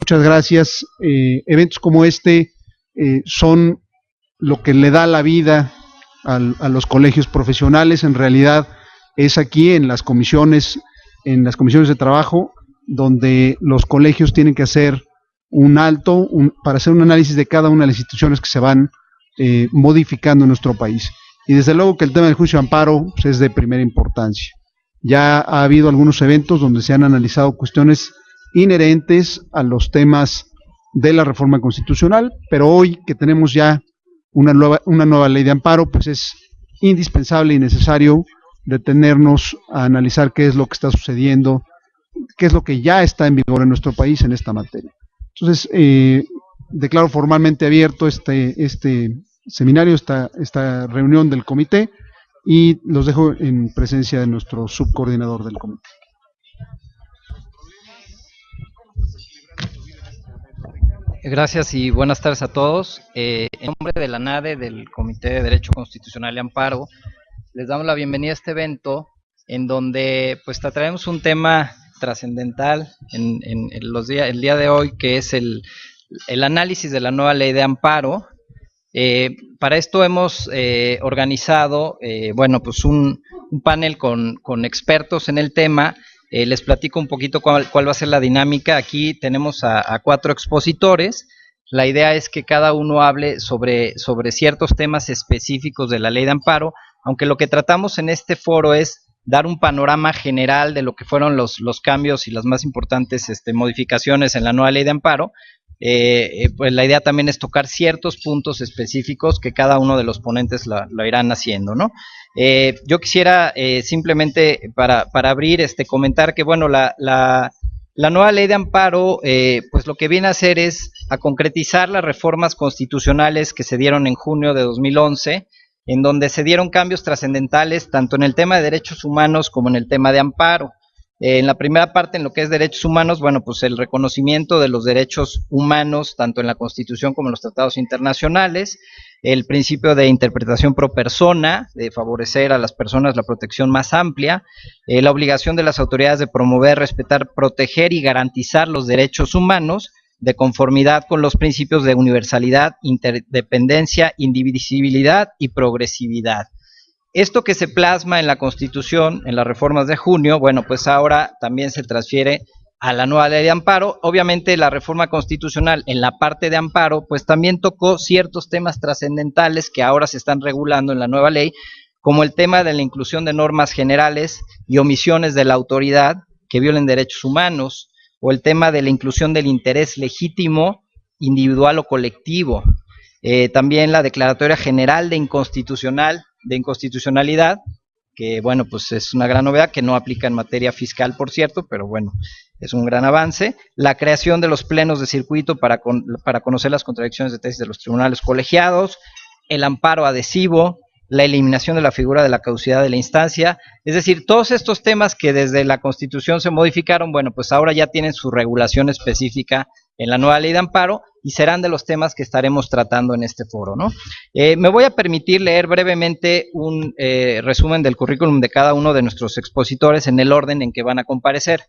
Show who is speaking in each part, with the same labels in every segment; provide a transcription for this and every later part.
Speaker 1: muchas gracias. Eventos como este son lo que le da la vida a los colegios profesionales. En realidad es aquí en las comisiones de trabajo, donde los colegios tienen que hacer un alto para hacer un análisis de cada una de las instituciones que se van modificando en nuestro país. Y desde luego que el tema del juicio de amparo pues, es de primera importancia. Ya ha habido algunos eventos donde se han analizado cuestiones inherentes a los temas de la reforma constitucional, pero hoy que tenemos ya una nueva ley de amparo, pues es indispensable y necesario detenernos a analizar qué es lo que está sucediendo, qué es lo que ya está en vigor en nuestro país en esta materia. Entonces, declaro formalmente abierto este seminario, esta reunión del comité, y los dejo en presencia de nuestro subcoordinador del comité.
Speaker 2: Gracias y buenas tardes a todos. En nombre de la NADE, del Comité de Derecho Constitucional y Amparo, les damos la bienvenida a este evento en donde pues trataremos un tema trascendental el día de hoy, que es el análisis de la nueva ley de amparo. Para esto hemos organizado pues un panel con expertos en el tema. Les platico un poquito cuál va a ser la dinámica. Aquí tenemos a 4 expositores. La idea es que cada uno hable sobre ciertos temas específicos de la ley de amparo, aunque lo que tratamos en este foro es dar un panorama general de lo que fueron los cambios y las más importantes modificaciones en la nueva ley de amparo. Pues la idea también es tocar ciertos puntos específicos que cada uno de los ponentes lo irán haciendo, ¿no? Yo quisiera simplemente para abrir, comentar que, bueno, la nueva ley de amparo, pues lo que viene a hacer es a concretizar las reformas constitucionales que se dieron en junio de 2011, en donde se dieron cambios trascendentales tanto en el tema de derechos humanos como en el tema de amparo. En la primera parte, en lo que es derechos humanos, bueno, pues el reconocimiento de los derechos humanos, tanto en la Constitución como en los tratados internacionales, el principio de interpretación pro persona, de favorecer a las personas la protección más amplia, la obligación de las autoridades de promover, respetar, proteger y garantizar los derechos humanos, de conformidad con los principios de universalidad, interdependencia, indivisibilidad y progresividad. Esto que se plasma en la Constitución, en las reformas de junio, bueno, pues ahora también se transfiere a la nueva ley de amparo. Obviamente la reforma constitucional en la parte de amparo, pues también tocó ciertos temas trascendentales que ahora se están regulando en la nueva ley, como el tema de la inclusión de normas generales y omisiones de la autoridad que violen derechos humanos, o el tema de la inclusión del interés legítimo, individual o colectivo. También la declaratoria general de inconstitucionalidad, que bueno, pues es una gran novedad que no aplica en materia fiscal, por cierto, pero bueno, es un gran avance. La creación de los plenos de circuito para conocer las contradicciones de tesis de los tribunales colegiados, el amparo adhesivo, la eliminación de la figura de la caducidad de la instancia, es decir, todos estos temas que desde la Constitución se modificaron, bueno, pues ahora ya tienen su regulación específica en la nueva ley de amparo y serán de los temas que estaremos tratando en este foro, ¿no? Me voy a permitir leer brevemente un resumen del currículum de cada uno de nuestros expositores en el orden en que van a comparecer.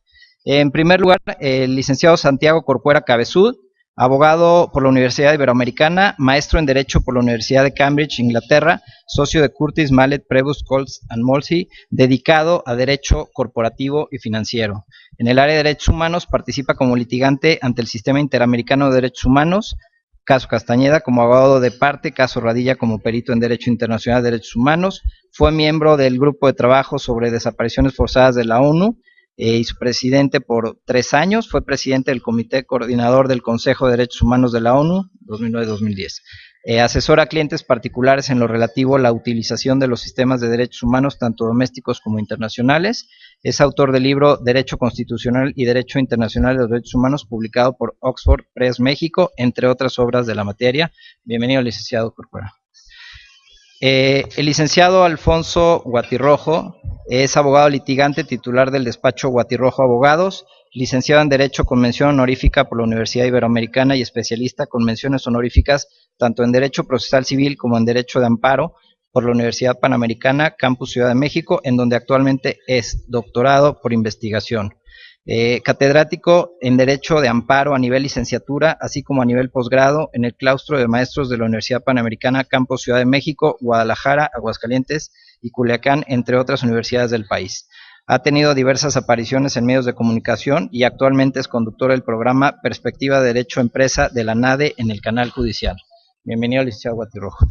Speaker 2: En primer lugar, el licenciado Santiago Corcuera Cabeçud, abogado por la Universidad Iberoamericana, maestro en Derecho por la Universidad de Cambridge, Inglaterra, socio de Curtis, Mallet, Prebus, Coles and Molsey, dedicado a Derecho Corporativo y Financiero. En el área de Derechos Humanos participa como litigante ante el Sistema Interamericano de Derechos Humanos, caso Castañeda, como abogado de parte, caso Radilla como perito en Derecho Internacional de Derechos Humanos, fue miembro del Grupo de Trabajo sobre Desapariciones Forzadas de la ONU, y su presidente por 3 años, fue presidente del Comité Coordinador del Consejo de Derechos Humanos de la ONU, 2009-2010. Asesora a clientes particulares en lo relativo a la utilización de los sistemas de derechos humanos, tanto domésticos como internacionales. Es autor del libro Derecho Constitucional y Derecho Internacional de los Derechos Humanos, publicado por Oxford Press México, entre otras obras de la materia. Bienvenido, licenciado Corcuera. El licenciado Alfonso Guatirrojo es abogado litigante, titular del despacho Guatirrojo Abogados, licenciado en Derecho con mención honorífica por la Universidad Iberoamericana y especialista con menciones honoríficas tanto en Derecho Procesal Civil como en Derecho de Amparo por la Universidad Panamericana, Campus Ciudad de México, en donde actualmente es doctorado por investigación. Catedrático en Derecho de Amparo a nivel licenciatura, así como a nivel posgrado en el claustro de maestros de la Universidad Panamericana, Campus Ciudad de México, Guadalajara, Aguascalientes y Culiacán, entre otras universidades del país. Ha tenido diversas apariciones en medios de comunicación y actualmente es conductor del programa Perspectiva de Derecho Empresa de la NADE en el canal judicial. Bienvenido, licenciado Guatirrojo.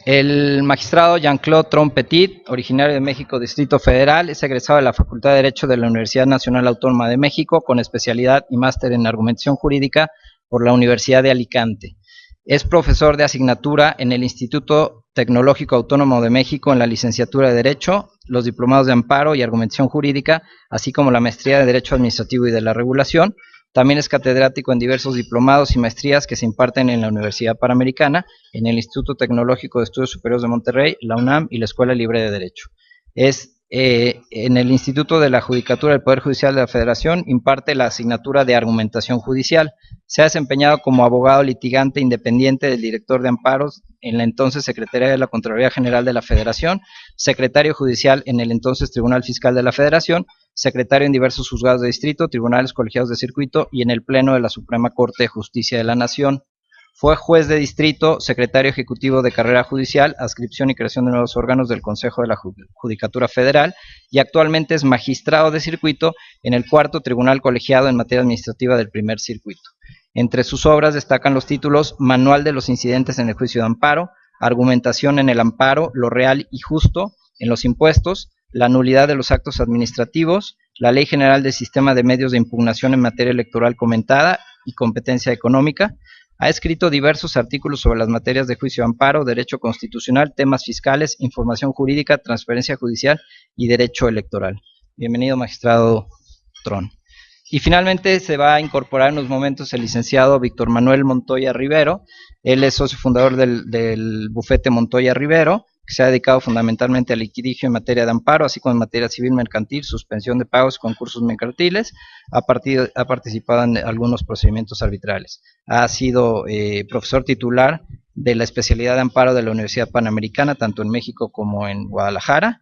Speaker 2: El magistrado Jean-Claude Tron Petit, originario de México, Distrito Federal, es egresado de la Facultad de Derecho de la Universidad Nacional Autónoma de México, con especialidad y máster en Argumentación Jurídica por la Universidad de Alicante. Es profesor de asignatura en el Instituto Tecnológico Autónomo de México en la licenciatura de Derecho, los diplomados de Amparo y Argumentación Jurídica, así como la maestría de Derecho Administrativo y de la Regulación. También es catedrático en diversos diplomados y maestrías que se imparten en la Universidad Panamericana, en el Instituto Tecnológico de Estudios Superiores de Monterrey, la UNAM y la Escuela Libre de Derecho. En el Instituto de la Judicatura del Poder Judicial de la Federación imparte la asignatura de Argumentación Judicial. Se ha desempeñado como abogado litigante independiente del director de amparos en la entonces Secretaría de la Contraloría General de la Federación, secretario judicial en el entonces Tribunal Fiscal de la Federación, secretario en diversos juzgados de distrito, tribunales colegiados de circuito y en el Pleno de la Suprema Corte de Justicia de la Nación. Fue juez de distrito, secretario ejecutivo de carrera judicial, adscripción y creación de nuevos órganos del Consejo de la Judicatura Federal y actualmente es magistrado de circuito en el cuarto Tribunal Colegiado en materia administrativa del primer circuito. Entre sus obras destacan los títulos Manual de los incidentes en el juicio de amparo, Argumentación en el amparo, lo real y justo en los impuestos, la nulidad de los actos administrativos, la Ley General del Sistema de Medios de Impugnación en materia electoral comentada y competencia económica. Ha escrito diversos artículos sobre las materias de juicio de amparo, derecho constitucional, temas fiscales, información jurídica, transferencia judicial y derecho electoral. Bienvenido, magistrado Tron. Y finalmente se va a incorporar en unos momentos el licenciado Víctor Manuel Montoya Rivero. Él es socio fundador del bufete Montoya Rivero, que se ha dedicado fundamentalmente al litigio en materia de amparo, así como en materia civil mercantil, suspensión de pagos y concursos mercantiles. Ha participado en algunos procedimientos arbitrales. Ha sido profesor titular de la especialidad de amparo de la Universidad Panamericana, tanto en México como en Guadalajara.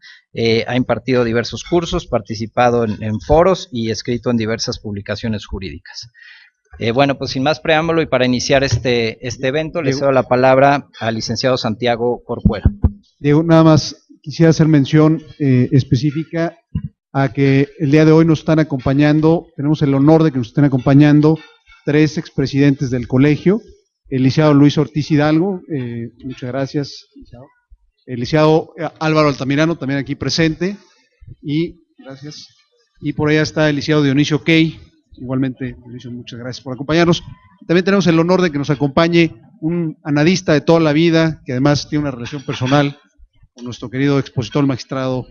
Speaker 2: Ha impartido diversos cursos, participado en foros y escrito en diversas publicaciones jurídicas. Bueno, pues sin más preámbulo y para iniciar este evento, le cedo la palabra al licenciado Santiago Corcuera.
Speaker 1: Diego, nada más quisiera hacer mención específica a que el día de hoy nos están acompañando, tenemos el honor de que nos estén acompañando 3 expresidentes del colegio, el licenciado Luis Ortiz Hidalgo, muchas gracias, licenciado. El licenciado Álvaro Altamirano, también aquí presente, y gracias. Y por allá está el licenciado Dionisio Key, igualmente, Dionisio, muchas gracias por acompañarnos. También tenemos el honor de que nos acompañe un anadista de toda la vida, que además tiene una relación personal con nuestro querido expositor, el magistrado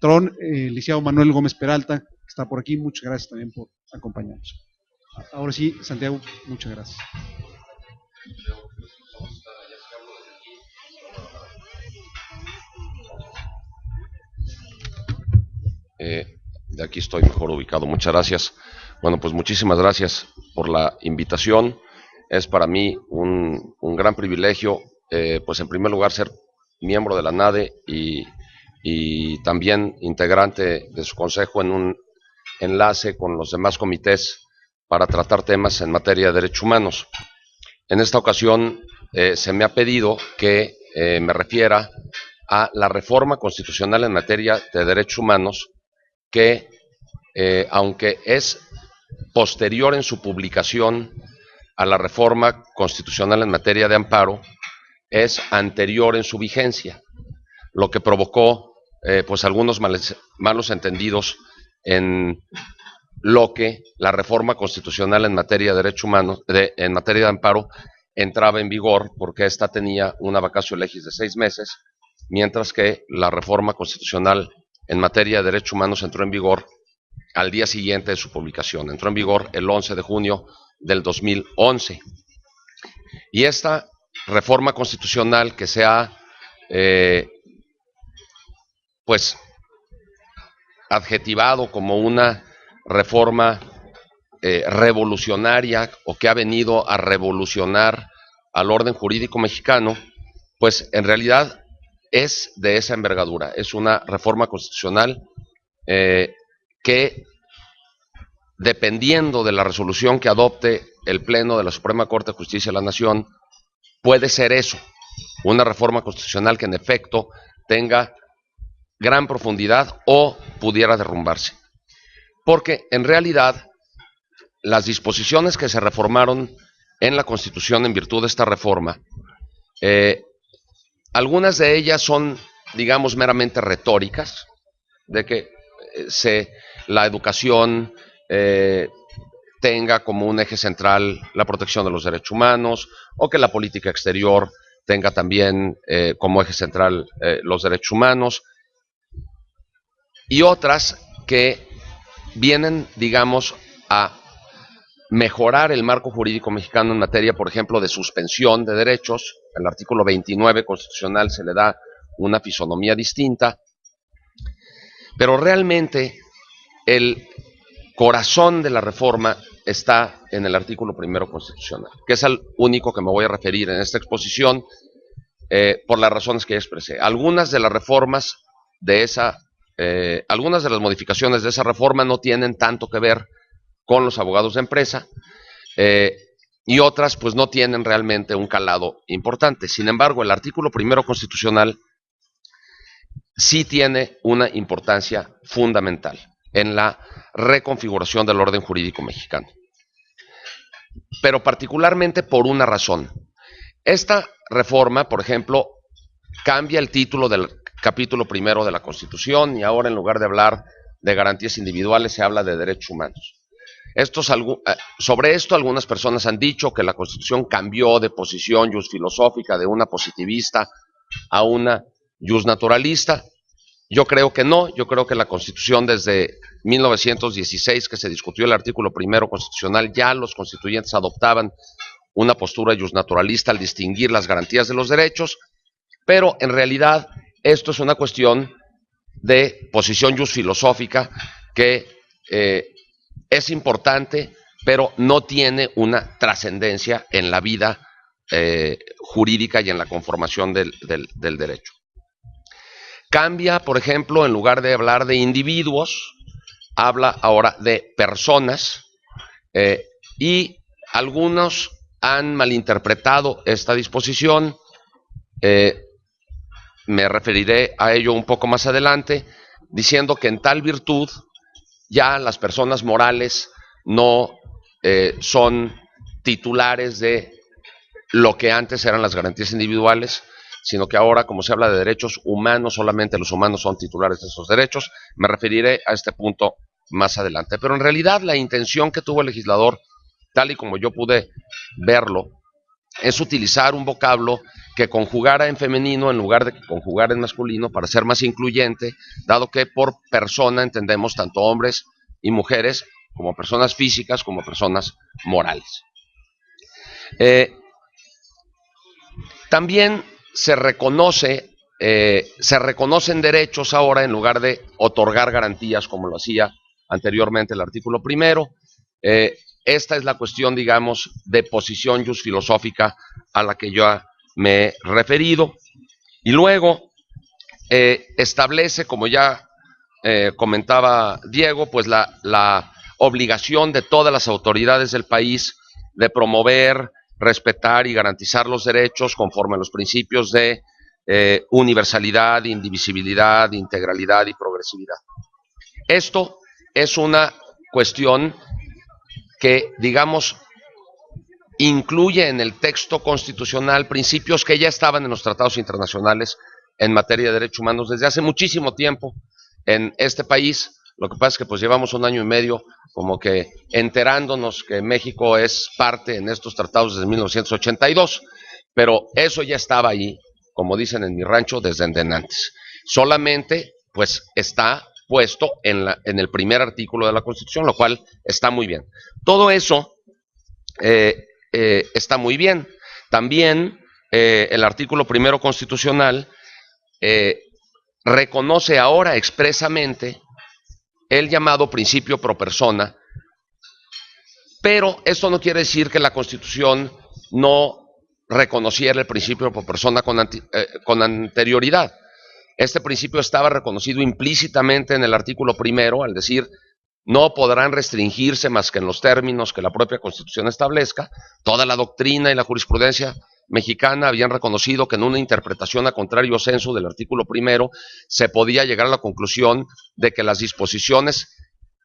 Speaker 1: Tron, el licenciado Manuel Gómez Peralta, que está por aquí. Muchas gracias también por acompañarnos. Ahora sí, Santiago, muchas gracias.
Speaker 3: De aquí estoy mejor ubicado. Muchas gracias. Bueno, pues muchísimas gracias por la invitación. Es para mí un gran privilegio, pues en primer lugar ser miembro de la NADE y también integrante de su consejo en un enlace con los demás comités para tratar temas en materia de derechos humanos. En esta ocasión se me ha pedido que me refiera a la reforma constitucional en materia de derechos humanos que, aunque es posterior en su publicación a la reforma constitucional en materia de amparo, es anterior en su vigencia, lo que provocó pues algunos malos entendidos en lo que la reforma constitucional en materia de derechos humanos, en materia de amparo, entraba en vigor, porque ésta tenía una vacatio legis de 6 meses, mientras que la reforma constitucional en materia de derechos humanos entró en vigor al día siguiente de su publicación. Entró en vigor el 11 de junio del 2011. Y esta reforma constitucional que se ha pues adjetivado como una reforma revolucionaria, o que ha venido a revolucionar al orden jurídico mexicano, pues en realidad es de esa envergadura. Es una reforma constitucional que dependiendo de la resolución que adopte el Pleno de la Suprema Corte de Justicia de la Nación, puede ser eso, una reforma constitucional que en efecto tenga gran profundidad o pudiera derrumbarse. Porque en realidad las disposiciones que se reformaron en la Constitución en virtud de esta reforma, algunas de ellas son, digamos, meramente retóricas, de que la educación tenga como un eje central la protección de los derechos humanos, o que la política exterior tenga también como eje central los derechos humanos, y otras que vienen, digamos, a mejorar el marco jurídico mexicano en materia, por ejemplo, de suspensión de derechos. El artículo 29 constitucional se le da una fisonomía distinta, pero realmente el corazón de la reforma está en el artículo primero constitucional, que es el único que me voy a referir en esta exposición, por las razones que ya expresé. Algunas de las reformas de algunas de las modificaciones de esa reforma no tienen tanto que ver con los abogados de empresa, y otras pues no tienen realmente un calado importante. Sin embargo, el artículo primero constitucional sí tiene una importancia fundamental en la reconfiguración del orden jurídico mexicano, pero particularmente por una razón. Esta reforma, por ejemplo, cambia el título del capítulo primero de la Constitución, y ahora en lugar de hablar de garantías individuales se habla de derechos humanos. Sobre esto algunas personas han dicho que la Constitución cambió de posición jusfilosófica, de una positivista a una jusnaturalista. Yo creo que no. Yo creo que la Constitución, desde 1916, que se discutió el artículo primero constitucional, ya los constituyentes adoptaban una postura jusnaturalista al distinguir las garantías de los derechos, pero en realidad esto es una cuestión de posición jusfilosófica que es importante, pero no tiene una trascendencia en la vida jurídica y en la conformación del derecho. Cambia, por ejemplo, en lugar de hablar de individuos, habla ahora de personas, y algunos han malinterpretado esta disposición. Me referiré a ello un poco más adelante, diciendo que en tal virtud ya las personas morales no son titulares de lo que antes eran las garantías individuales, sino que ahora, como se habla de derechos humanos, solamente los humanos son titulares de esos derechos. Me referiré a este punto más adelante. Pero en realidad la intención que tuvo el legislador, tal y como yo pude verlo, es utilizar un vocablo que conjugara en femenino en lugar de conjugar en masculino, para ser más incluyente, dado que por persona entendemos tanto hombres y mujeres, como personas físicas como personas morales. También se reconocen derechos ahora en lugar de otorgar garantías como lo hacía anteriormente el artículo primero. Esta es la cuestión, digamos, de posición jusfilosófica a la que yo me he referido. Y luego establece, como ya comentaba Diego, pues la obligación de todas las autoridades del país de promover, respetar y garantizar los derechos conforme a los principios de universalidad, indivisibilidad, integralidad y progresividad. Esto es una cuestión que, digamos, incluye en el texto constitucional principios que ya estaban en los tratados internacionales en materia de derechos humanos desde hace muchísimo tiempo en este país. Lo que pasa es que pues llevamos un año y medio como que enterándonos que México es parte en estos tratados desde 1982, pero eso ya estaba ahí, como dicen en mi rancho, desde antes. Solamente pues está puesto en el primer artículo de la Constitución, lo cual está muy bien. Todo eso está muy bien. También el artículo primero constitucional reconoce ahora expresamente el llamado principio pro persona, pero esto no quiere decir que la Constitución no reconociera el principio pro persona con anterioridad. Este principio estaba reconocido implícitamente en el artículo primero, al decir no podrán restringirse más que en los términos que la propia Constitución establezca. Toda la doctrina y la jurisprudencia mexicana habían reconocido que en una interpretación a contrario sensu del artículo primero se podía llegar a la conclusión de que las disposiciones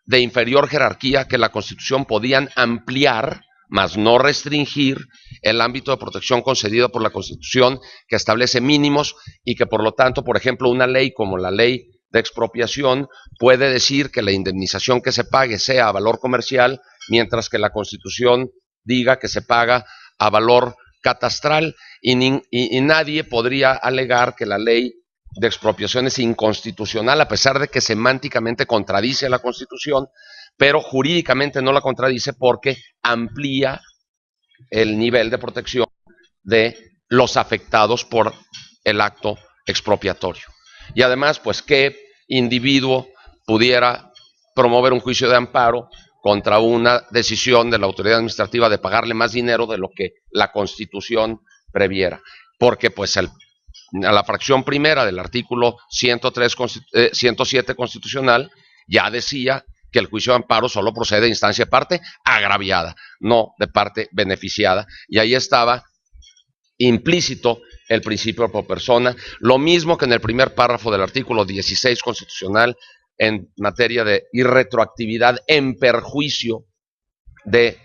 Speaker 3: de inferior jerarquía que la Constitución podían ampliar, mas no restringir el ámbito de protección concedido por la Constitución, que establece mínimos y que por lo tanto, por ejemplo, una ley como la ley de expropiación puede decir que la indemnización que se pague sea a valor comercial, mientras que la Constitución diga que se paga a valor catastral, y nadie podría alegar que la ley de expropiación es inconstitucional, a pesar de que semánticamente contradice a la Constitución, pero jurídicamente no la contradice porque amplía el nivel de protección de los afectados por el acto expropiatorio. Y además, pues, ¿qué individuo pudiera promover un juicio de amparo contra una decisión de la autoridad administrativa de pagarle más dinero de lo que la Constitución previera? Porque, pues, a la fracción primera del artículo 107 constitucional ya decía que el juicio de amparo solo procede de instancia de parte agraviada, no de parte beneficiada, y ahí estaba implícito el principio pro persona, lo mismo que en el primer párrafo del artículo 16 constitucional en materia de irretroactividad en perjuicio de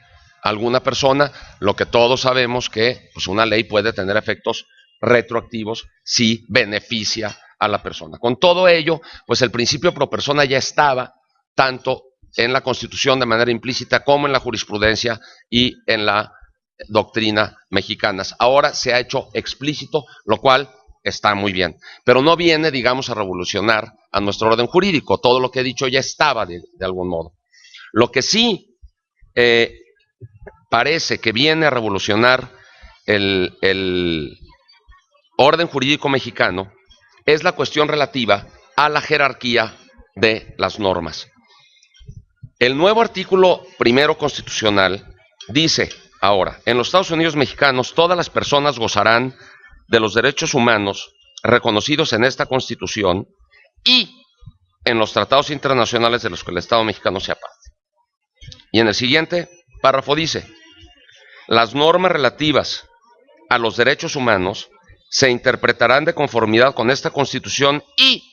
Speaker 3: alguna persona, lo que todos sabemos que, pues, una ley puede tener efectos retroactivos si beneficia a la persona. Con todo ello, pues el principio pro persona ya estaba tanto en la Constitución de manera implícita como en la jurisprudencia y en la doctrina mexicanas. Ahora se ha hecho explícito, lo cual está muy bien, pero no viene, digamos, a revolucionar a nuestro orden jurídico. Todo lo que he dicho ya estaba de algún modo. Lo que sí parece que viene a revolucionar el orden jurídico mexicano es la cuestión relativa a la jerarquía de las normas. El nuevo artículo primero constitucional dice ahora: en los Estados Unidos mexicanos todas las personas gozarán de los derechos humanos reconocidos en esta Constitución y en los tratados internacionales de los que el Estado mexicano sea parte. Y en el siguiente párrafo dice: las normas relativas a los derechos humanos se interpretarán de conformidad con esta Constitución y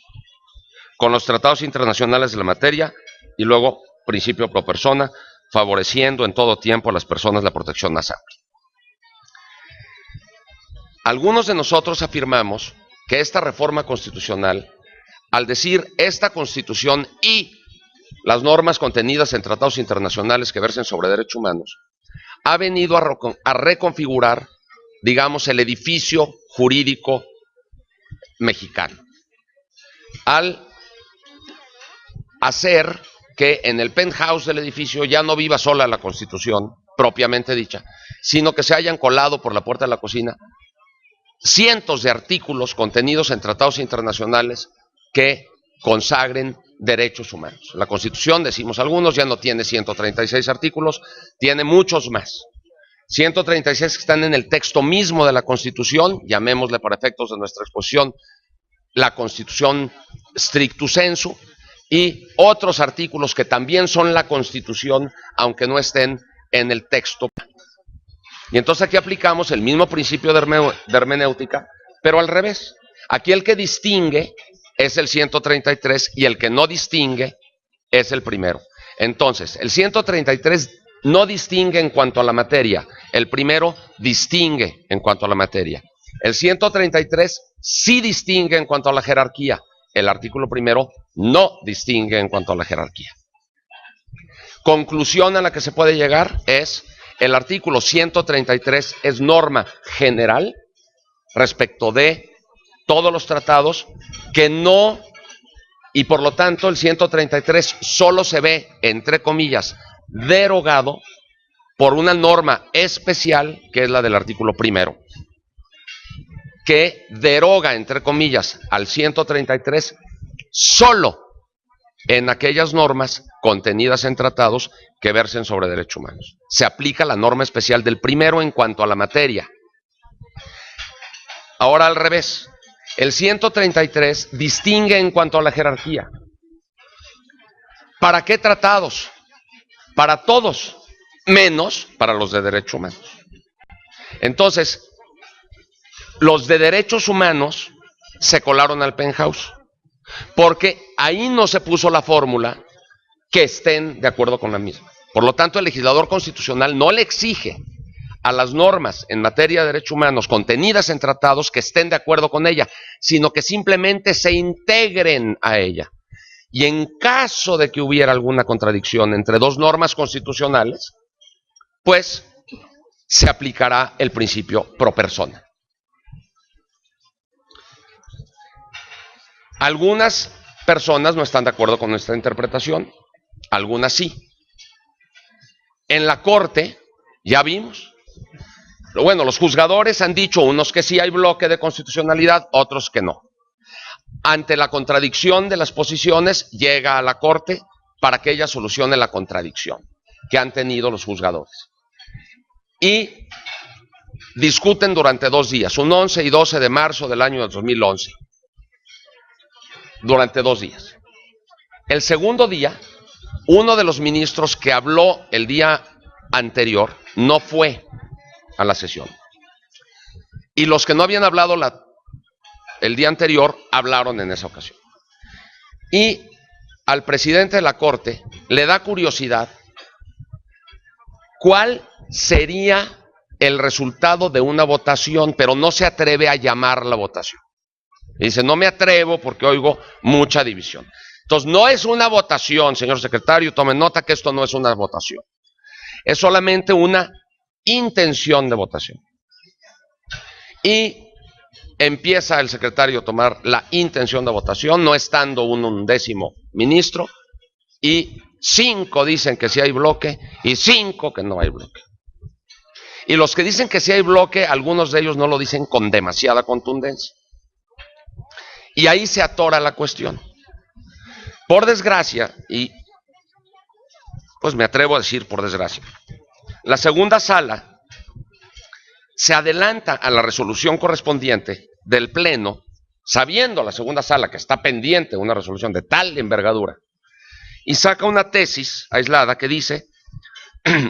Speaker 3: con los tratados internacionales de la materia, y luego principio pro persona, favoreciendo en todo tiempo a las personas la protección más amplia. Algunos de nosotros afirmamos que esta reforma constitucional, al decir esta Constitución y las normas contenidas en tratados internacionales que versen sobre derechos humanos, ha venido a reconfigurar, digamos, el edificio jurídico mexicano, al hacer que en el penthouse del edificio ya no viva sola la Constitución propiamente dicha, sino que se hayan colado por la puerta de la cocina cientos de artículos contenidos en tratados internacionales que consagren derechos humanos. La Constitución, decimos algunos, ya no tiene 136 artículos, tiene muchos más. 136 que están en el texto mismo de la Constitución, llamémosle para efectos de nuestra exposición la Constitución stricto sensu, y otros artículos que también son la Constitución, aunque no estén en el texto. Y entonces aquí aplicamos el mismo principio de hermenéutica, pero al revés. Aquí el que distingue es el 133 y el que no distingue es el primero. Entonces, el 133 no distingue en cuanto a la materia, el primero distingue en cuanto a la materia. El 133 sí distingue en cuanto a la jerarquía, el artículo primero no distingue en cuanto a la jerarquía. Conclusión a la que se puede llegar es: el artículo 133 es norma general respecto de todos los tratados que no, y por lo tanto el 133 solo se ve, entre comillas, derogado por una norma especial que es la del artículo primero, que deroga, entre comillas, al 133 solo en aquellas normas contenidas en tratados que versen sobre derechos humanos. Se aplica la norma especial del primero en cuanto a la materia. Ahora al revés, el 133 distingue en cuanto a la jerarquía. ¿Para qué tratados? Para todos, menos para los de derechos humanos. Entonces, los de derechos humanos se colaron al penthouse, porque ahí no se puso la fórmula que estén de acuerdo con la misma. Por lo tanto, el legislador constitucional no le exige a las normas en materia de derechos humanos contenidas en tratados que estén de acuerdo con ella, sino que simplemente se integren a ella. Y en caso de que hubiera alguna contradicción entre dos normas constitucionales, pues se aplicará el principio pro persona. Algunas personas no están de acuerdo con nuestra interpretación, algunas sí. En la Corte, ya vimos, bueno, los juzgadores han dicho, unos que sí hay bloque de constitucionalidad, otros que no. Ante la contradicción de las posiciones, llega a la Corte para que ella solucione la contradicción que han tenido los juzgadores. Y discuten durante 2 días, un 11 y 12 de marzo del año 2011. Durante 2 días. El segundo día, uno de los ministros que habló el día anterior no fue a la sesión. Y los que no habían hablado el día anterior hablaron en esa ocasión. Y al presidente de la Corte le da curiosidad cuál sería el resultado de una votación, pero no se atreve a llamar la votación. Y dice, no me atrevo porque oigo mucha división. Entonces, no es una votación, señor secretario, tomen nota que esto no es una votación. Es solamente una intención de votación. Y empieza el secretario a tomar la intención de votación, no estando un 11º ministro, y 5 dicen que sí hay bloque y 5 que no hay bloque. Y los que dicen que sí hay bloque, algunos de ellos no lo dicen con demasiada contundencia. Y ahí se atora la cuestión. Por desgracia, y pues me atrevo a decir por desgracia, la segunda sala se adelanta a la resolución correspondiente del Pleno, sabiendo la segunda sala que está pendiente una resolución de tal envergadura, y saca una tesis aislada que dice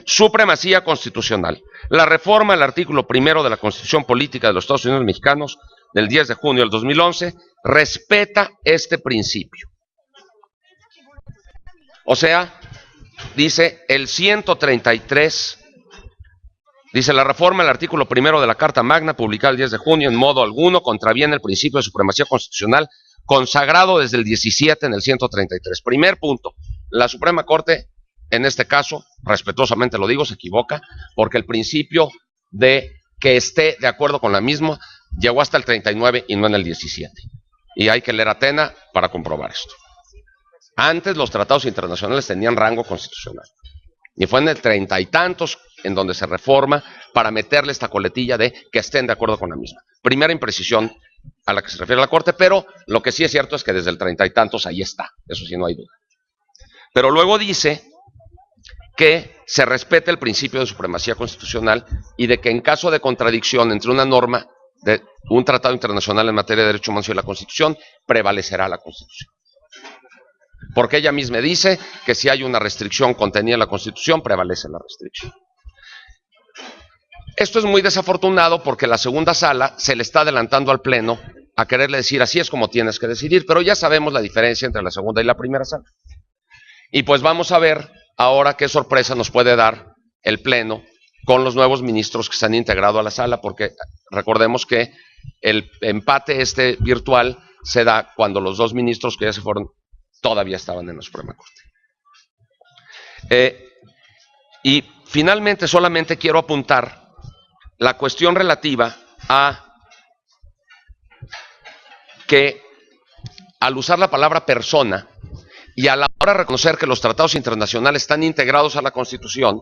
Speaker 3: supremacía constitucional. La reforma del artículo 1 de la Constitución Política de los Estados Unidos Mexicanos del 10 de junio del 2011 respeta este principio. O sea, dice el 133, dice la reforma del artículo 1 de la Carta Magna publicada el 10 de junio en modo alguno contraviene el principio de supremacía constitucional consagrado desde el 17 en el 133. Primer punto, la Suprema Corte, en este caso, respetuosamente lo digo, se equivoca, porque el principio de que esté de acuerdo con la misma llegó hasta el 39 y no en el 17. Y hay que leer Atena para comprobar esto. Antes los tratados internacionales tenían rango constitucional. Y fue en el 30 y tantos en donde se reforma para meterle esta coletilla de que estén de acuerdo con la misma. Primera imprecisión a la que se refiere la Corte, pero lo que sí es cierto es que desde el 30 y tantos ahí está. Eso sí, no hay duda. Pero luego dice que se respete el principio de supremacía constitucional y de que en caso de contradicción entre una norma de un tratado internacional en materia de derechos humanos y la Constitución, prevalecerá la Constitución. Porque ella misma dice que si hay una restricción contenida en la Constitución, prevalece la restricción. Esto es muy desafortunado porque la segunda sala se le está adelantando al Pleno a quererle decir así es como tienes que decidir, pero ya sabemos la diferencia entre la segunda y la primera sala. Y pues vamos a ver ahora qué sorpresa nos puede dar el Pleno con los nuevos ministros que se han integrado a la sala, porque recordemos que el empate virtual se da cuando los 2 ministros que ya se fueron todavía estaban en la Suprema Corte. Y finalmente solamente quiero apuntar la cuestión relativa a que al usar la palabra persona y a la hora de reconocer que los tratados internacionales están integrados a la Constitución,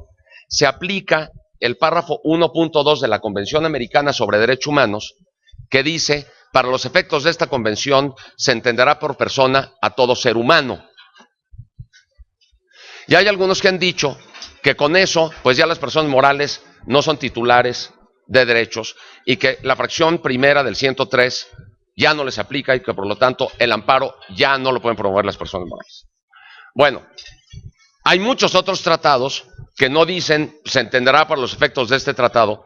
Speaker 3: se aplica el párrafo 1.2 de la Convención Americana sobre Derechos Humanos, que dice, para los efectos de esta convención se entenderá por persona a todo ser humano. Y hay algunos que han dicho que con eso, pues ya las personas morales no son titulares de derechos y que la fracción primera del 103 ya no les aplica y que por lo tanto el amparo ya no lo pueden promover las personas morales. Bueno, Hay muchos otros tratados que no dicen, se entenderá por los efectos de este tratado,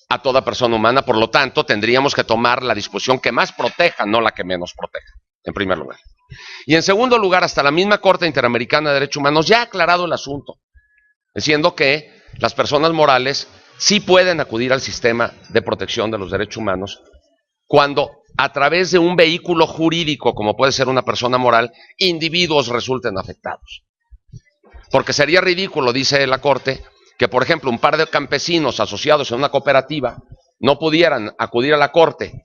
Speaker 3: a toda persona humana, por lo tanto, tendríamos que tomar la disposición que más proteja, no la que menos proteja, en primer lugar. Y en segundo lugar, hasta la misma Corte Interamericana de Derechos Humanos ya ha aclarado el asunto, diciendo que las personas morales sí pueden acudir al sistema de protección de los derechos humanos cuando a través de un vehículo jurídico, como puede ser una persona moral, individuos resulten afectados. Porque sería ridículo, dice la Corte, que por ejemplo un par de campesinos asociados en una cooperativa no pudieran acudir a la Corte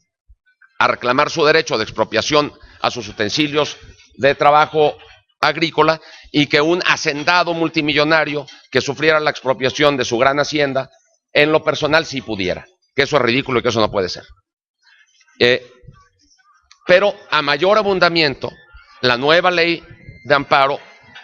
Speaker 3: a reclamar su derecho de expropiación a sus utensilios de trabajo agrícola y que un hacendado multimillonario que sufriera la expropiación de su gran hacienda en lo personal sí pudiera, que eso es ridículo y que eso no puede ser. Pero a mayor abundamiento, la nueva ley de amparo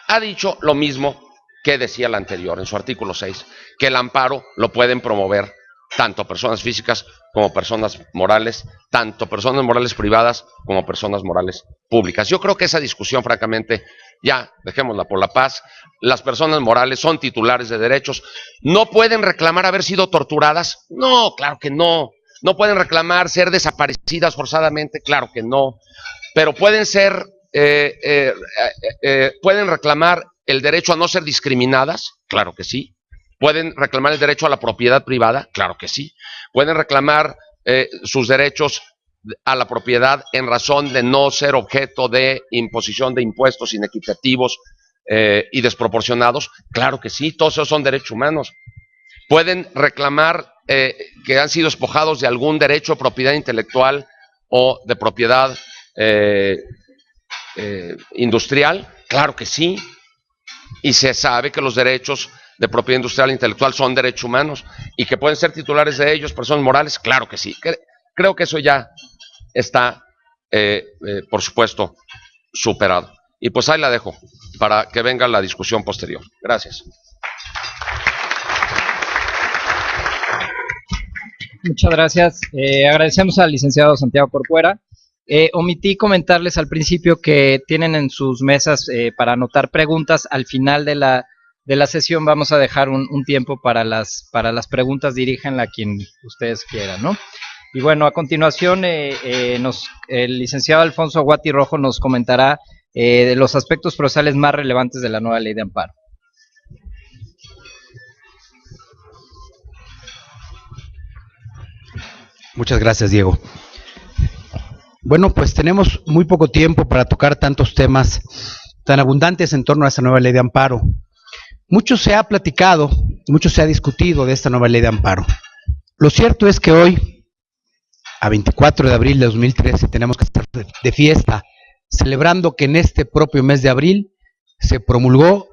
Speaker 3: ha dicho lo mismo que decía la anterior, en su artículo 6, que el amparo lo pueden promover tanto personas físicas como personas morales, tanto personas morales privadas como personas morales públicas. Yo creo que esa discusión, francamente, ya dejémosla por la paz. Las personas morales son titulares de derechos. ¿No pueden reclamar haber sido torturadas? No, claro que no. ¿No pueden reclamar ser desaparecidas forzadamente? Claro que no. Pero pueden ser, pueden reclamar el derecho a no ser discriminadas, claro que sí. ¿Pueden reclamar el derecho a la propiedad privada? Claro que sí. ¿Pueden reclamar sus derechos a la propiedad en razón de no ser objeto de imposición de impuestos inequitativos y desproporcionados? Claro que sí, todos esos son derechos humanos. ¿Pueden reclamar que han sido despojados de algún derecho de propiedad intelectual o de propiedad industrial? Claro que sí. Y se sabe que los derechos de propiedad industrial e intelectual son derechos humanos y que pueden ser titulares de ellos personas morales, claro que sí. Creo que eso ya está, por supuesto, superado. Y pues ahí la dejo para que venga la discusión posterior. Gracias.
Speaker 2: Muchas gracias. Agradecemos al licenciado Santiago Corcuera. Omití comentarles al principio que tienen en sus mesas para anotar preguntas. Al final de la sesión vamos a dejar un tiempo para las preguntas, diríjanla a quien ustedes quieran, ¿no? Y bueno, a continuación el licenciado Alfonso Guati Rojo nos comentará de los aspectos procesales más relevantes de la nueva ley de amparo.
Speaker 4: Muchas gracias, Diego. Bueno, pues tenemos muy poco tiempo para tocar tantos temas tan abundantes en torno a esta nueva ley de amparo. Mucho se ha platicado, mucho se ha discutido de esta nueva ley de amparo. Lo cierto es que hoy, a 24 de abril de 2013, tenemos que estar de fiesta, celebrando que en este propio mes de abril se promulgó,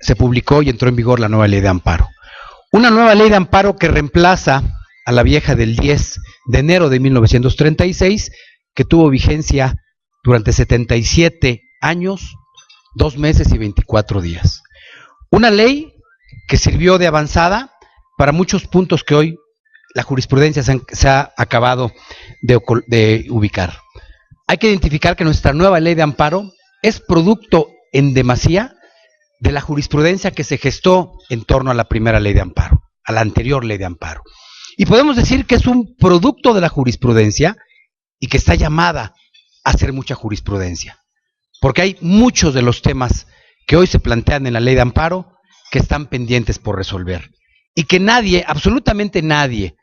Speaker 4: se publicó y entró en vigor la nueva ley de amparo. Una nueva ley de amparo que reemplaza a la vieja del 10 de enero de 1936, que tuvo vigencia durante 77 años, 2 meses y 24 días. Una ley que sirvió de avanzada para muchos puntos que hoy la jurisprudencia se ha acabado de ubicar. Hay que identificar que nuestra nueva ley de amparo es producto en demasía de la jurisprudencia que se gestó en torno a la primera ley de amparo, a la anterior ley de amparo. Y podemos decir que es un producto de la jurisprudencia y que está llamada a hacer mucha jurisprudencia, porque hay muchos de los temas que hoy se plantean en la ley de amparo que están pendientes por resolver y que nadie, absolutamente nadie,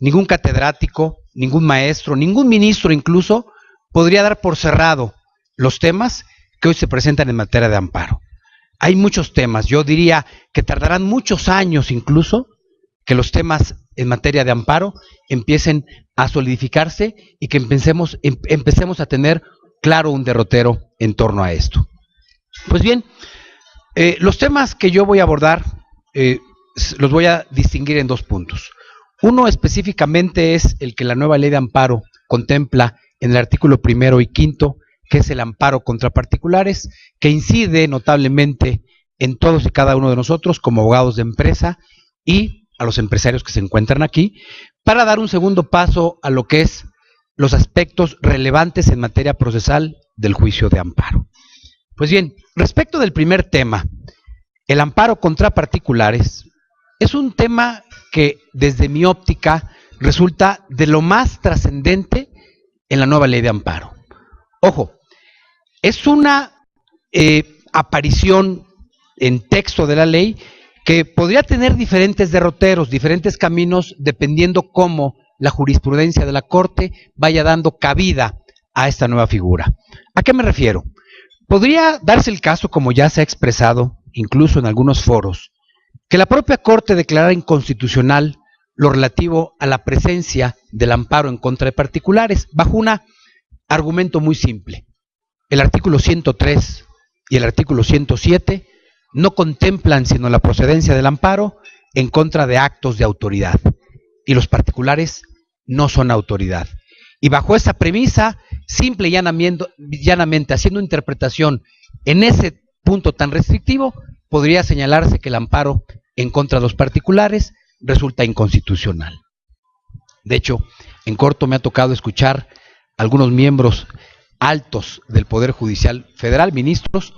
Speaker 4: ningún catedrático, ningún maestro, ningún ministro incluso, podría dar por cerrado los temas que hoy se presentan en materia de amparo. Hay muchos temas, yo diría que tardarán muchos años incluso que los temas en materia de amparo empiecen a solidificarse y que empecemos a tener claro un derrotero en torno a esto. Pues bien, los temas que yo voy a abordar los voy a distinguir en 2 puntos. Uno específicamente es el que la nueva ley de amparo contempla en el artículo 1 y 5, que es el amparo contra particulares, que incide notablemente en todos y cada uno de nosotros como abogados de empresa y a los empresarios que se encuentran aquí, para dar un segundo paso a lo que es los aspectos relevantes en materia procesal del juicio de amparo. Pues bien, respecto del primer tema, el amparo contra particulares es un tema que desde mi óptica resulta de lo más trascendente en la nueva ley de amparo. Ojo, es una aparición en texto de la ley que podría tener diferentes derroteros, diferentes caminos, dependiendo cómo la jurisprudencia de la Corte vaya dando cabida a esta nueva figura. ¿A qué me refiero? Podría darse el caso, como ya se ha expresado, incluso en algunos foros, que la propia Corte declarara inconstitucional lo relativo a la presencia del amparo en contra de particulares, bajo un argumento muy simple. El artículo 103 y el artículo 107 no contemplan sino la procedencia del amparo en contra de actos de autoridad, y los particulares no son autoridad. Y bajo esa premisa, simple y llanamente haciendo interpretación en ese punto tan restrictivo, podría señalarse que el amparo en contra de los particulares resulta inconstitucional. De hecho, en corto me ha tocado escuchar a algunos miembros altos del Poder Judicial Federal, ministros,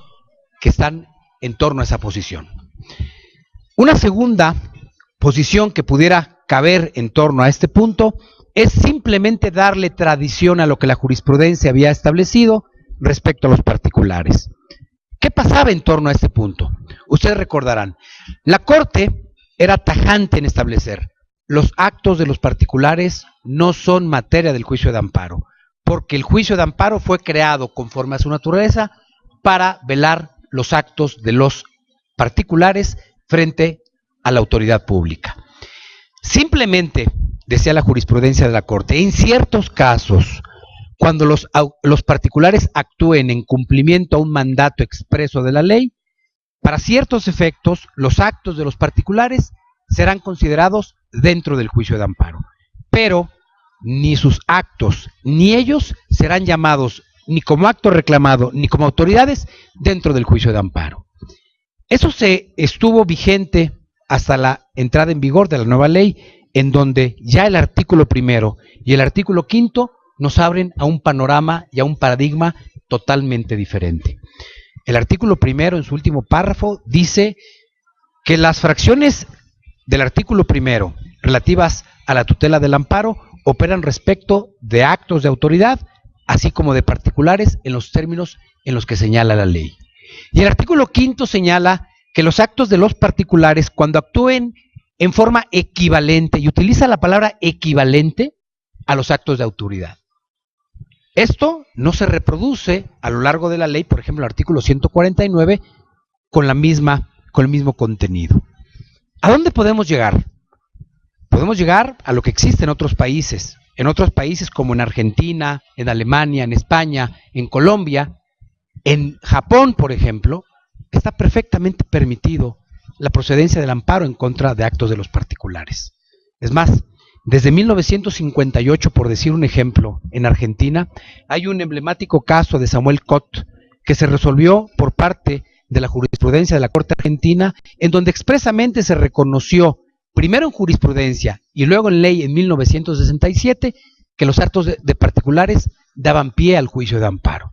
Speaker 4: que están en torno a esa posición. Una segunda posición que pudiera caber en torno a este punto es simplemente darle tradición a lo que la jurisprudencia había establecido respecto a los particulares. ¿Qué pasaba en torno a este punto? Ustedes recordarán, la Corte era tajante en establecer: los actos de los particulares no son materia del juicio de amparo, porque el juicio de amparo fue creado conforme a su naturaleza para velar los actos de los particulares frente a la autoridad pública. Simplemente, decía la jurisprudencia de la Corte, en ciertos casos, cuando los particulares actúen en cumplimiento a un mandato expreso de la ley, para ciertos efectos, los actos de los particulares serán considerados dentro del juicio de amparo, pero ni sus actos ni ellos serán llamados ni como acto reclamado ni como autoridades dentro del juicio de amparo. Eso se estuvo vigente hasta la entrada en vigor de la nueva ley, en donde ya el artículo primero y el artículo quinto nos abren a un panorama y a un paradigma totalmente diferente. El artículo primero, en su último párrafo, dice que las fracciones del artículo primero relativas a la tutela del amparo operan respecto de actos de autoridad, así como de particulares, en los términos en los que señala la ley. Y el artículo quinto señala que los actos de los particulares, cuando actúen en forma equivalente, y utiliza la palabra equivalente a los actos de autoridad. Esto no se reproduce a lo largo de la ley, por ejemplo, el artículo 149, con el mismo contenido. ¿A dónde podemos llegar? Podemos llegar a lo que existe en otros países como en Argentina, en Alemania, en España, en Colombia, en Japón, por ejemplo, está perfectamente permitido la procedencia del amparo en contra de actos de los particulares. Es más, desde 1958, por decir un ejemplo, en Argentina, hay un emblemático caso de Samuel Cot que se resolvió por parte de la jurisprudencia de la Corte Argentina, en donde expresamente se reconoció, primero en jurisprudencia y luego en ley en 1967, que los actos de particulares daban pie al juicio de amparo.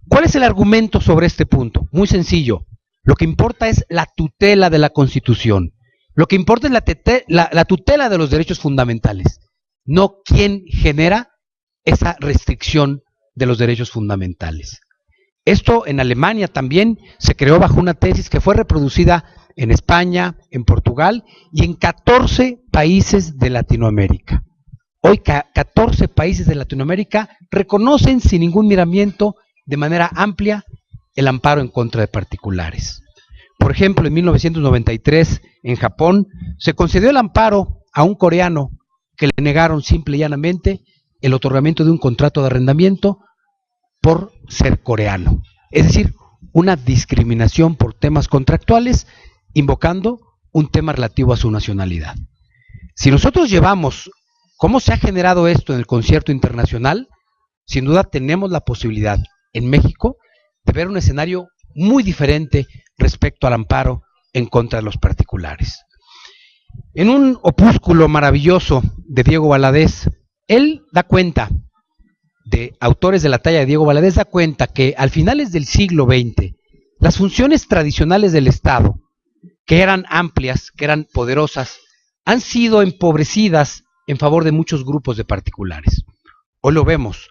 Speaker 4: ¿Cuál es el argumento sobre este punto? Muy sencillo. Lo que importa es la tutela de la Constitución. Lo que importa es la tutela de los derechos fundamentales, no quién genera esa restricción de los derechos fundamentales. Esto en Alemania también se creó bajo una tesis que fue reproducida en España, en Portugal y en 14 países de Latinoamérica. Hoy 14 países de Latinoamérica reconocen sin ningún miramiento de manera amplia el amparo en contra de particulares. Por ejemplo, en 1993, en Japón, se concedió el amparo a un coreano que le negaron simple y llanamente el otorgamiento de un contrato de arrendamiento por ser coreano. Es decir, una discriminación por temas contractuales, invocando un tema relativo a su nacionalidad. Si nosotros llevamos cómo se ha generado esto en el concierto internacional, sin duda tenemos la posibilidad en México de ver un escenario muy diferente respecto al amparo en contra de los particulares. En un opúsculo maravilloso de Diego Valadez, él da cuenta, de autores de la talla de Diego Valadez, da cuenta que al finales del siglo XX, las funciones tradicionales del Estado, que eran amplias, que eran poderosas, han sido empobrecidas en favor de muchos grupos de particulares. Hoy lo vemos,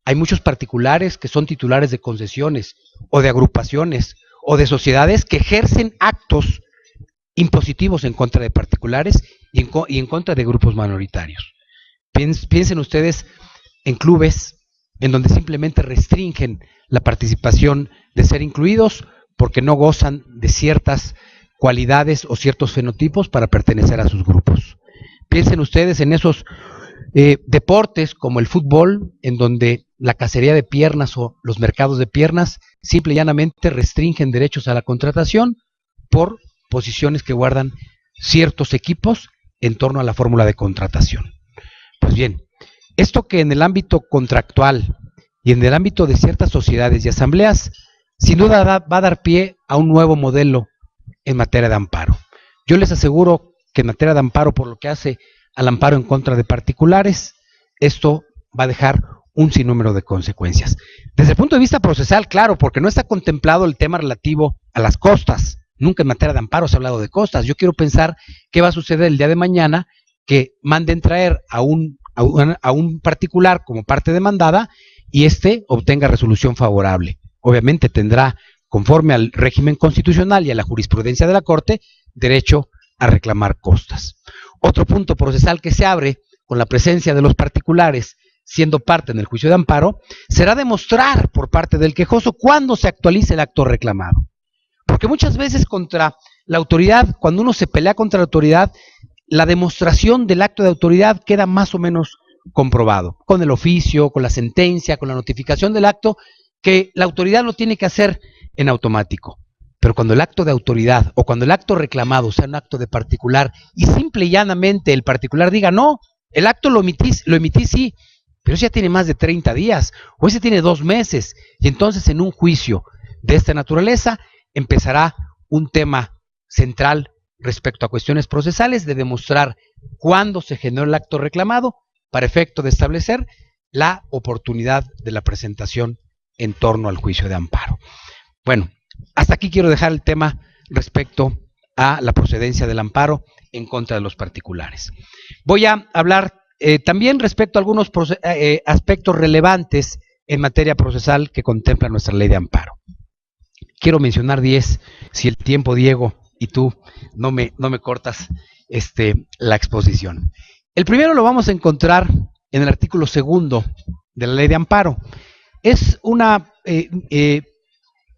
Speaker 4: hay muchos particulares que son titulares de concesiones o de agrupaciones o de sociedades que ejercen actos impositivos en contra de particulares y en contra de grupos minoritarios. Piensen ustedes en clubes en donde simplemente restringen la participación de ser incluidos porque no gozan de ciertas cualidades o ciertos fenotipos para pertenecer a sus grupos. Piensen ustedes en esos deportes como el fútbol, en donde la cacería de piernas o los mercados de piernas simple y llanamente restringen derechos a la contratación por posiciones que guardan ciertos equipos en torno a la fórmula de contratación. Pues bien, esto que en el ámbito contractual y en el ámbito de ciertas sociedades y asambleas, sin duda va a dar pie a un nuevo modelo en materia de amparo. Yo les aseguro que en materia de amparo, por lo que hace al amparo en contra de particulares, esto va a dejar un sinnúmero de consecuencias. Desde el punto de vista procesal, claro, porque no está contemplado el tema relativo a las costas. Nunca en materia de amparo se ha hablado de costas. Yo quiero pensar qué va a suceder el día de mañana que manden traer a un particular como parte demandada y éste obtenga resolución favorable. Obviamente tendrá, conforme al régimen constitucional y a la jurisprudencia de la Corte, derecho a reclamar costas. Otro punto procesal que se abre con la presencia de los particulares siendo parte en el juicio de amparo será demostrar por parte del quejoso cuándo se actualice el acto reclamado. Porque muchas veces contra la autoridad, cuando uno se pelea contra la autoridad, la demostración del acto de autoridad queda más o menos comprobado, con el oficio, con la sentencia, con la notificación del acto, que la autoridad lo tiene que hacer en automático. Pero cuando el acto de autoridad o cuando el acto reclamado sea un acto de particular y simple y llanamente el particular diga, no, el acto lo emití sí, pero ese ya tiene más de 30 días o ese tiene 2 meses, y entonces en un juicio de esta naturaleza empezará un tema central respecto a cuestiones procesales de demostrar cuándo se generó el acto reclamado para efecto de establecer la oportunidad de la presentación en torno al juicio de amparo. Bueno, hasta aquí quiero dejar el tema respecto a la procedencia del amparo en contra de los particulares. Voy a hablar también respecto a algunos aspectos relevantes en materia procesal que contempla nuestra ley de amparo. Quiero mencionar 10, si el tiempo, Diego, y tú no me cortas la exposición. El primero lo vamos a encontrar en el artículo 2 de la ley de amparo. Es una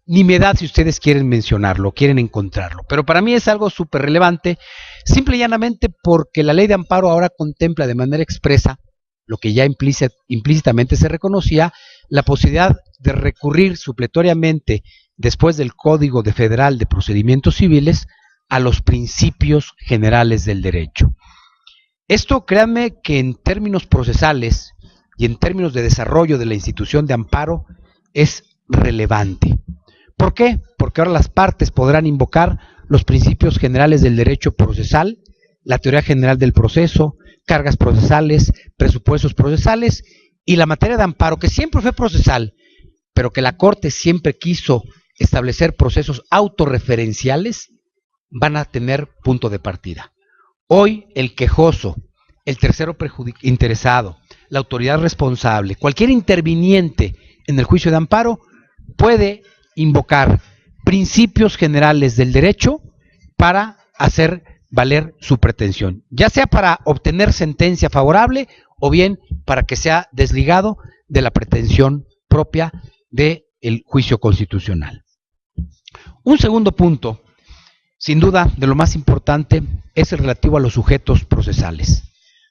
Speaker 4: nimiedad si ustedes quieren mencionarlo, quieren encontrarlo, pero para mí es algo súper relevante, simple y llanamente porque la ley de amparo ahora contempla de manera expresa, lo que ya implícitamente se reconocía, la posibilidad de recurrir supletoriamente después del Código Federal de Procedimientos Civiles a los principios generales del derecho. Esto, créanme que en términos procesales y en términos de desarrollo de la institución de amparo es relevante. ¿Por qué? Porque ahora las partes podrán invocar los principios generales del derecho procesal, la teoría general del proceso, cargas procesales, presupuestos procesales y la materia de amparo, que siempre fue procesal, pero que la Corte siempre quiso establecer procesos autorreferenciales, van a tener punto de partida. Hoy el quejoso, el tercero interesado, la autoridad responsable, cualquier interviniente en el juicio de amparo puede invocar principios generales del derecho para hacer valer su pretensión, ya sea para obtener sentencia favorable o bien para que sea desligado de la pretensión propia del juicio constitucional. Un segundo punto, sin duda de lo más importante, es el relativo a los sujetos procesales.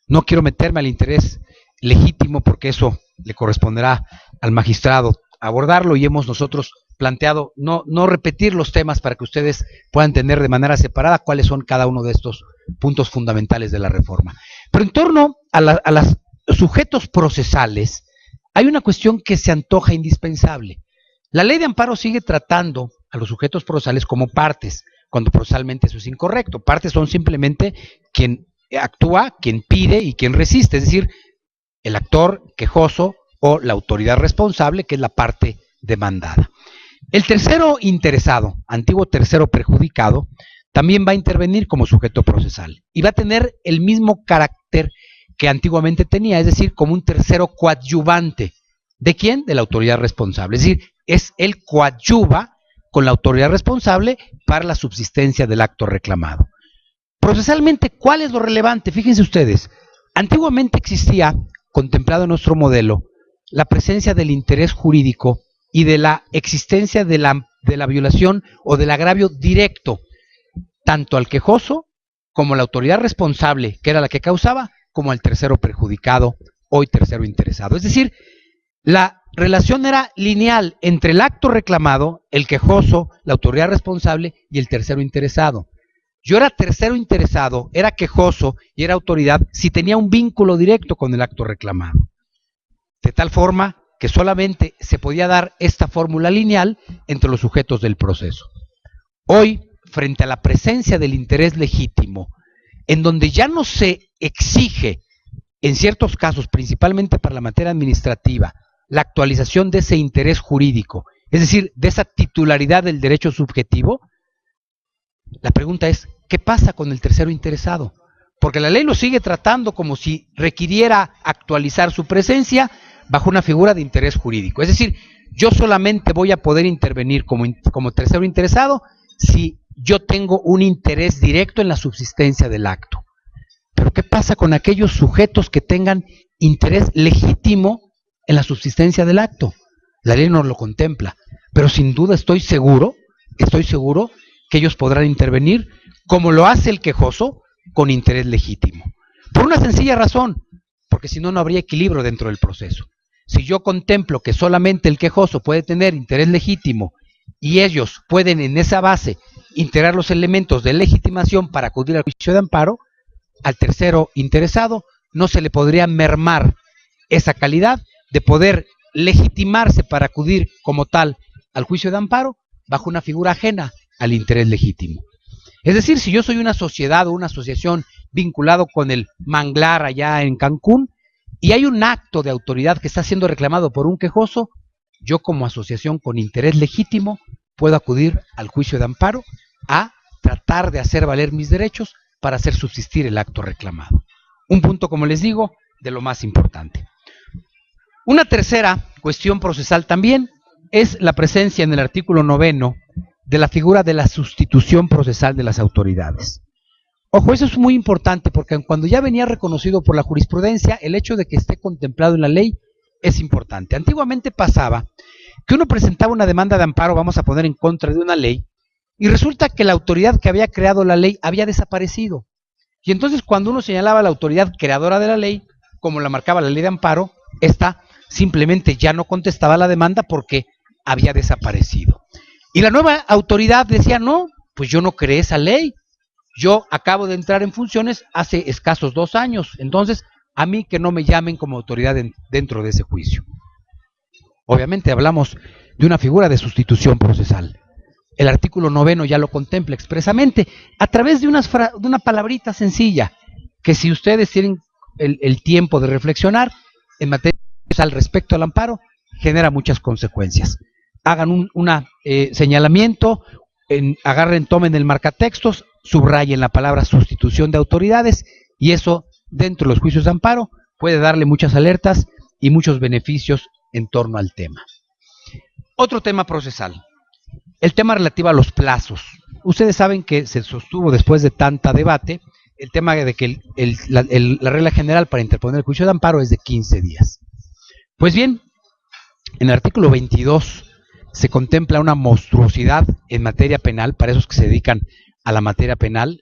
Speaker 4: No quiero meterme al interés legítimo porque eso le corresponderá al magistrado abordarlo y hemos nosotros planteado no repetir los temas para que ustedes puedan entender de manera separada cuáles son cada uno de estos puntos fundamentales de la reforma. Pero en torno a los sujetos procesales hay una cuestión que se antoja indispensable. La ley de amparo sigue tratando a los sujetos procesales como partes, cuando procesalmente eso es incorrecto. Partes son simplemente quien actúa, quien pide y quien resiste, es decir, el actor quejoso o la autoridad responsable, que es la parte demandada. El tercero interesado, antiguo tercero perjudicado, también va a intervenir como sujeto procesal y va a tener el mismo carácter que antiguamente tenía, es decir, como un tercero coadyuvante. ¿De quién? De la autoridad responsable. Es decir, es el coadyuva con la autoridad responsable para la subsistencia del acto reclamado. Procesalmente, ¿cuál es lo relevante? Fíjense ustedes, antiguamente existía, contemplado en nuestro modelo, la presencia del interés jurídico y de la existencia de la violación o del agravio directo, tanto al quejoso como a la autoridad responsable, que era la que causaba, como al tercero perjudicado o tercero interesado. Es decir, la relación era lineal entre el acto reclamado, el quejoso, la autoridad responsable y el tercero interesado. Yo era tercero interesado, era quejoso y era autoridad si tenía un vínculo directo con el acto reclamado. De tal forma que solamente se podía dar esta fórmula lineal entre los sujetos del proceso. Hoy, frente a la presencia del interés legítimo, en donde ya no se exige, en ciertos casos, principalmente para la materia administrativa, la actualización de ese interés jurídico, es decir, de esa titularidad del derecho subjetivo, la pregunta es, ¿qué pasa con el tercero interesado? Porque la ley lo sigue tratando como si requiriera actualizar su presencia bajo una figura de interés jurídico. Es decir, yo solamente voy a poder intervenir como tercero interesado si yo tengo un interés directo en la subsistencia del acto. Pero ¿qué pasa con aquellos sujetos que tengan interés legítimo en la subsistencia del acto? La ley no lo contempla, pero sin duda estoy seguro que ellos podrán intervenir como lo hace el quejoso con interés legítimo. Por una sencilla razón, porque si no, no habría equilibrio dentro del proceso. Si yo contemplo que solamente el quejoso puede tener interés legítimo y ellos pueden en esa base integrar los elementos de legitimación para acudir al juicio de amparo, al tercero interesado no se le podría mermar esa calidad de poder legitimarse para acudir como tal al juicio de amparo bajo una figura ajena al interés legítimo. Es decir, si yo soy una sociedad o una asociación vinculado con el manglar allá en Cancún y hay un acto de autoridad que está siendo reclamado por un quejoso, yo como asociación con interés legítimo puedo acudir al juicio de amparo a tratar de hacer valer mis derechos para hacer subsistir el acto reclamado. Un punto, como les digo, de lo más importante. Una tercera cuestión procesal también es la presencia en el artículo 9 de la figura de la sustitución procesal de las autoridades. Ojo, eso es muy importante porque cuando ya venía reconocido por la jurisprudencia, el hecho de que esté contemplado en la ley es importante. Antiguamente pasaba que uno presentaba una demanda de amparo, vamos a poner en contra de una ley, y resulta que la autoridad que había creado la ley había desaparecido. Y entonces cuando uno señalaba a la autoridad creadora de la ley, como la marcaba la ley de amparo, esta simplemente ya no contestaba la demanda porque había desaparecido. Y la nueva autoridad decía, no, pues yo no creé esa ley, yo acabo de entrar en funciones hace escasos 2 años, entonces a mí que no me llamen como autoridad dentro de ese juicio. Obviamente hablamos de una figura de sustitución procesal. El artículo 9 ya lo contempla expresamente a través de una palabrita sencilla, que si ustedes tienen el tiempo de reflexionar en materia al respecto al amparo, genera muchas consecuencias. Hagan un señalamiento, agarren, tomen el marcatextos, subrayen la palabra sustitución de autoridades y eso dentro de los juicios de amparo puede darle muchas alertas y muchos beneficios en torno al tema. Otro tema procesal, el tema relativo a los plazos. Ustedes saben que se sostuvo después de tanta debate el tema de que la regla general para interponer el juicio de amparo es de 15 días. Pues bien, en el artículo 22 se contempla una monstruosidad en materia penal para esos que se dedican a la materia penal.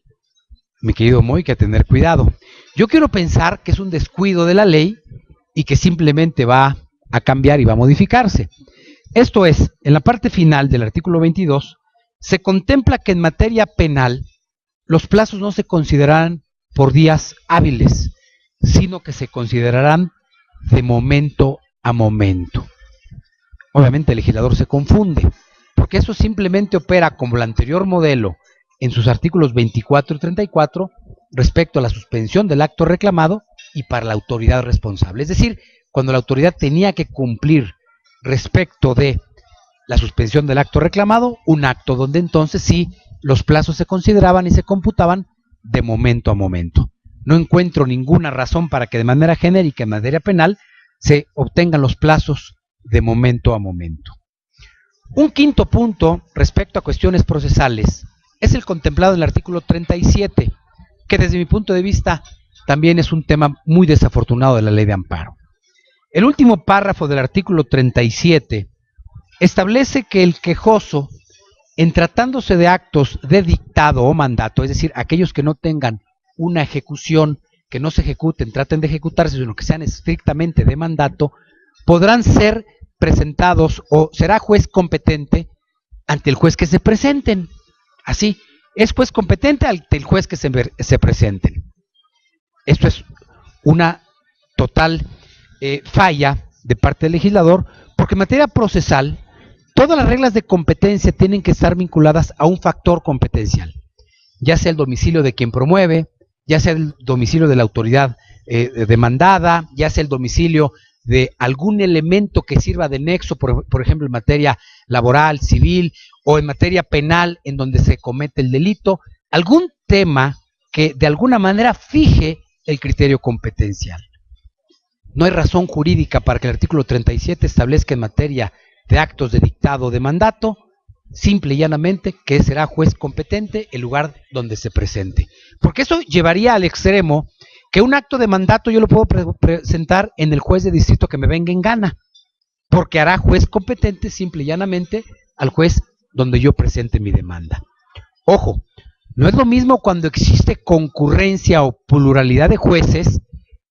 Speaker 4: Mi querido Moy, que tener cuidado. Yo quiero pensar que es un descuido de la ley y que simplemente va a cambiar y va a modificarse. Esto es, en la parte final del artículo 22, se contempla que en materia penal los plazos no se considerarán por días hábiles, sino que se considerarán de momento a momento. Obviamente el legislador se confunde, porque eso simplemente opera como el anterior modelo en sus artículos 24 y 34 respecto a la suspensión del acto reclamado y para la autoridad responsable. Es decir, cuando la autoridad tenía que cumplir respecto de la suspensión del acto reclamado, un acto donde entonces sí los plazos se consideraban y se computaban de momento a momento. No encuentro ninguna razón para que de manera genérica en materia penal se obtengan los plazos de momento a momento. Un quinto punto respecto a cuestiones procesales es el contemplado en el artículo 37, que desde mi punto de vista también es un tema muy desafortunado de la ley de amparo. El último párrafo del artículo 37 establece que el quejoso, en tratándose de actos de dictado o mandato, es decir, aquellos que no tengan una ejecución, que no se ejecuten, traten de ejecutarse, sino que sean estrictamente de mandato, podrán ser presentados o será juez competente ante el juez que se presenten. Así, es juez competente ante el juez que se presenten. Esto es una total falla de parte del legislador, porque en materia procesal, todas las reglas de competencia tienen que estar vinculadas a un factor competencial, ya sea el domicilio de quien promueve, ya sea el domicilio de la autoridad demandada, ya sea el domicilio de algún elemento que sirva de nexo, por ejemplo, en materia laboral, civil, o en materia penal, en donde se comete el delito, algún tema que de alguna manera fije el criterio competencial. No hay razón jurídica para que el artículo 37 establezca en materia de actos de dictado o de mandato, simple y llanamente, que será juez competente el lugar donde se presente. Porque eso llevaría al extremo que un acto de mandato yo lo puedo presentar en el juez de distrito que me venga en gana, porque hará juez competente simple y llanamente al juez donde yo presente mi demanda. Ojo, no es lo mismo cuando existe concurrencia o pluralidad de jueces,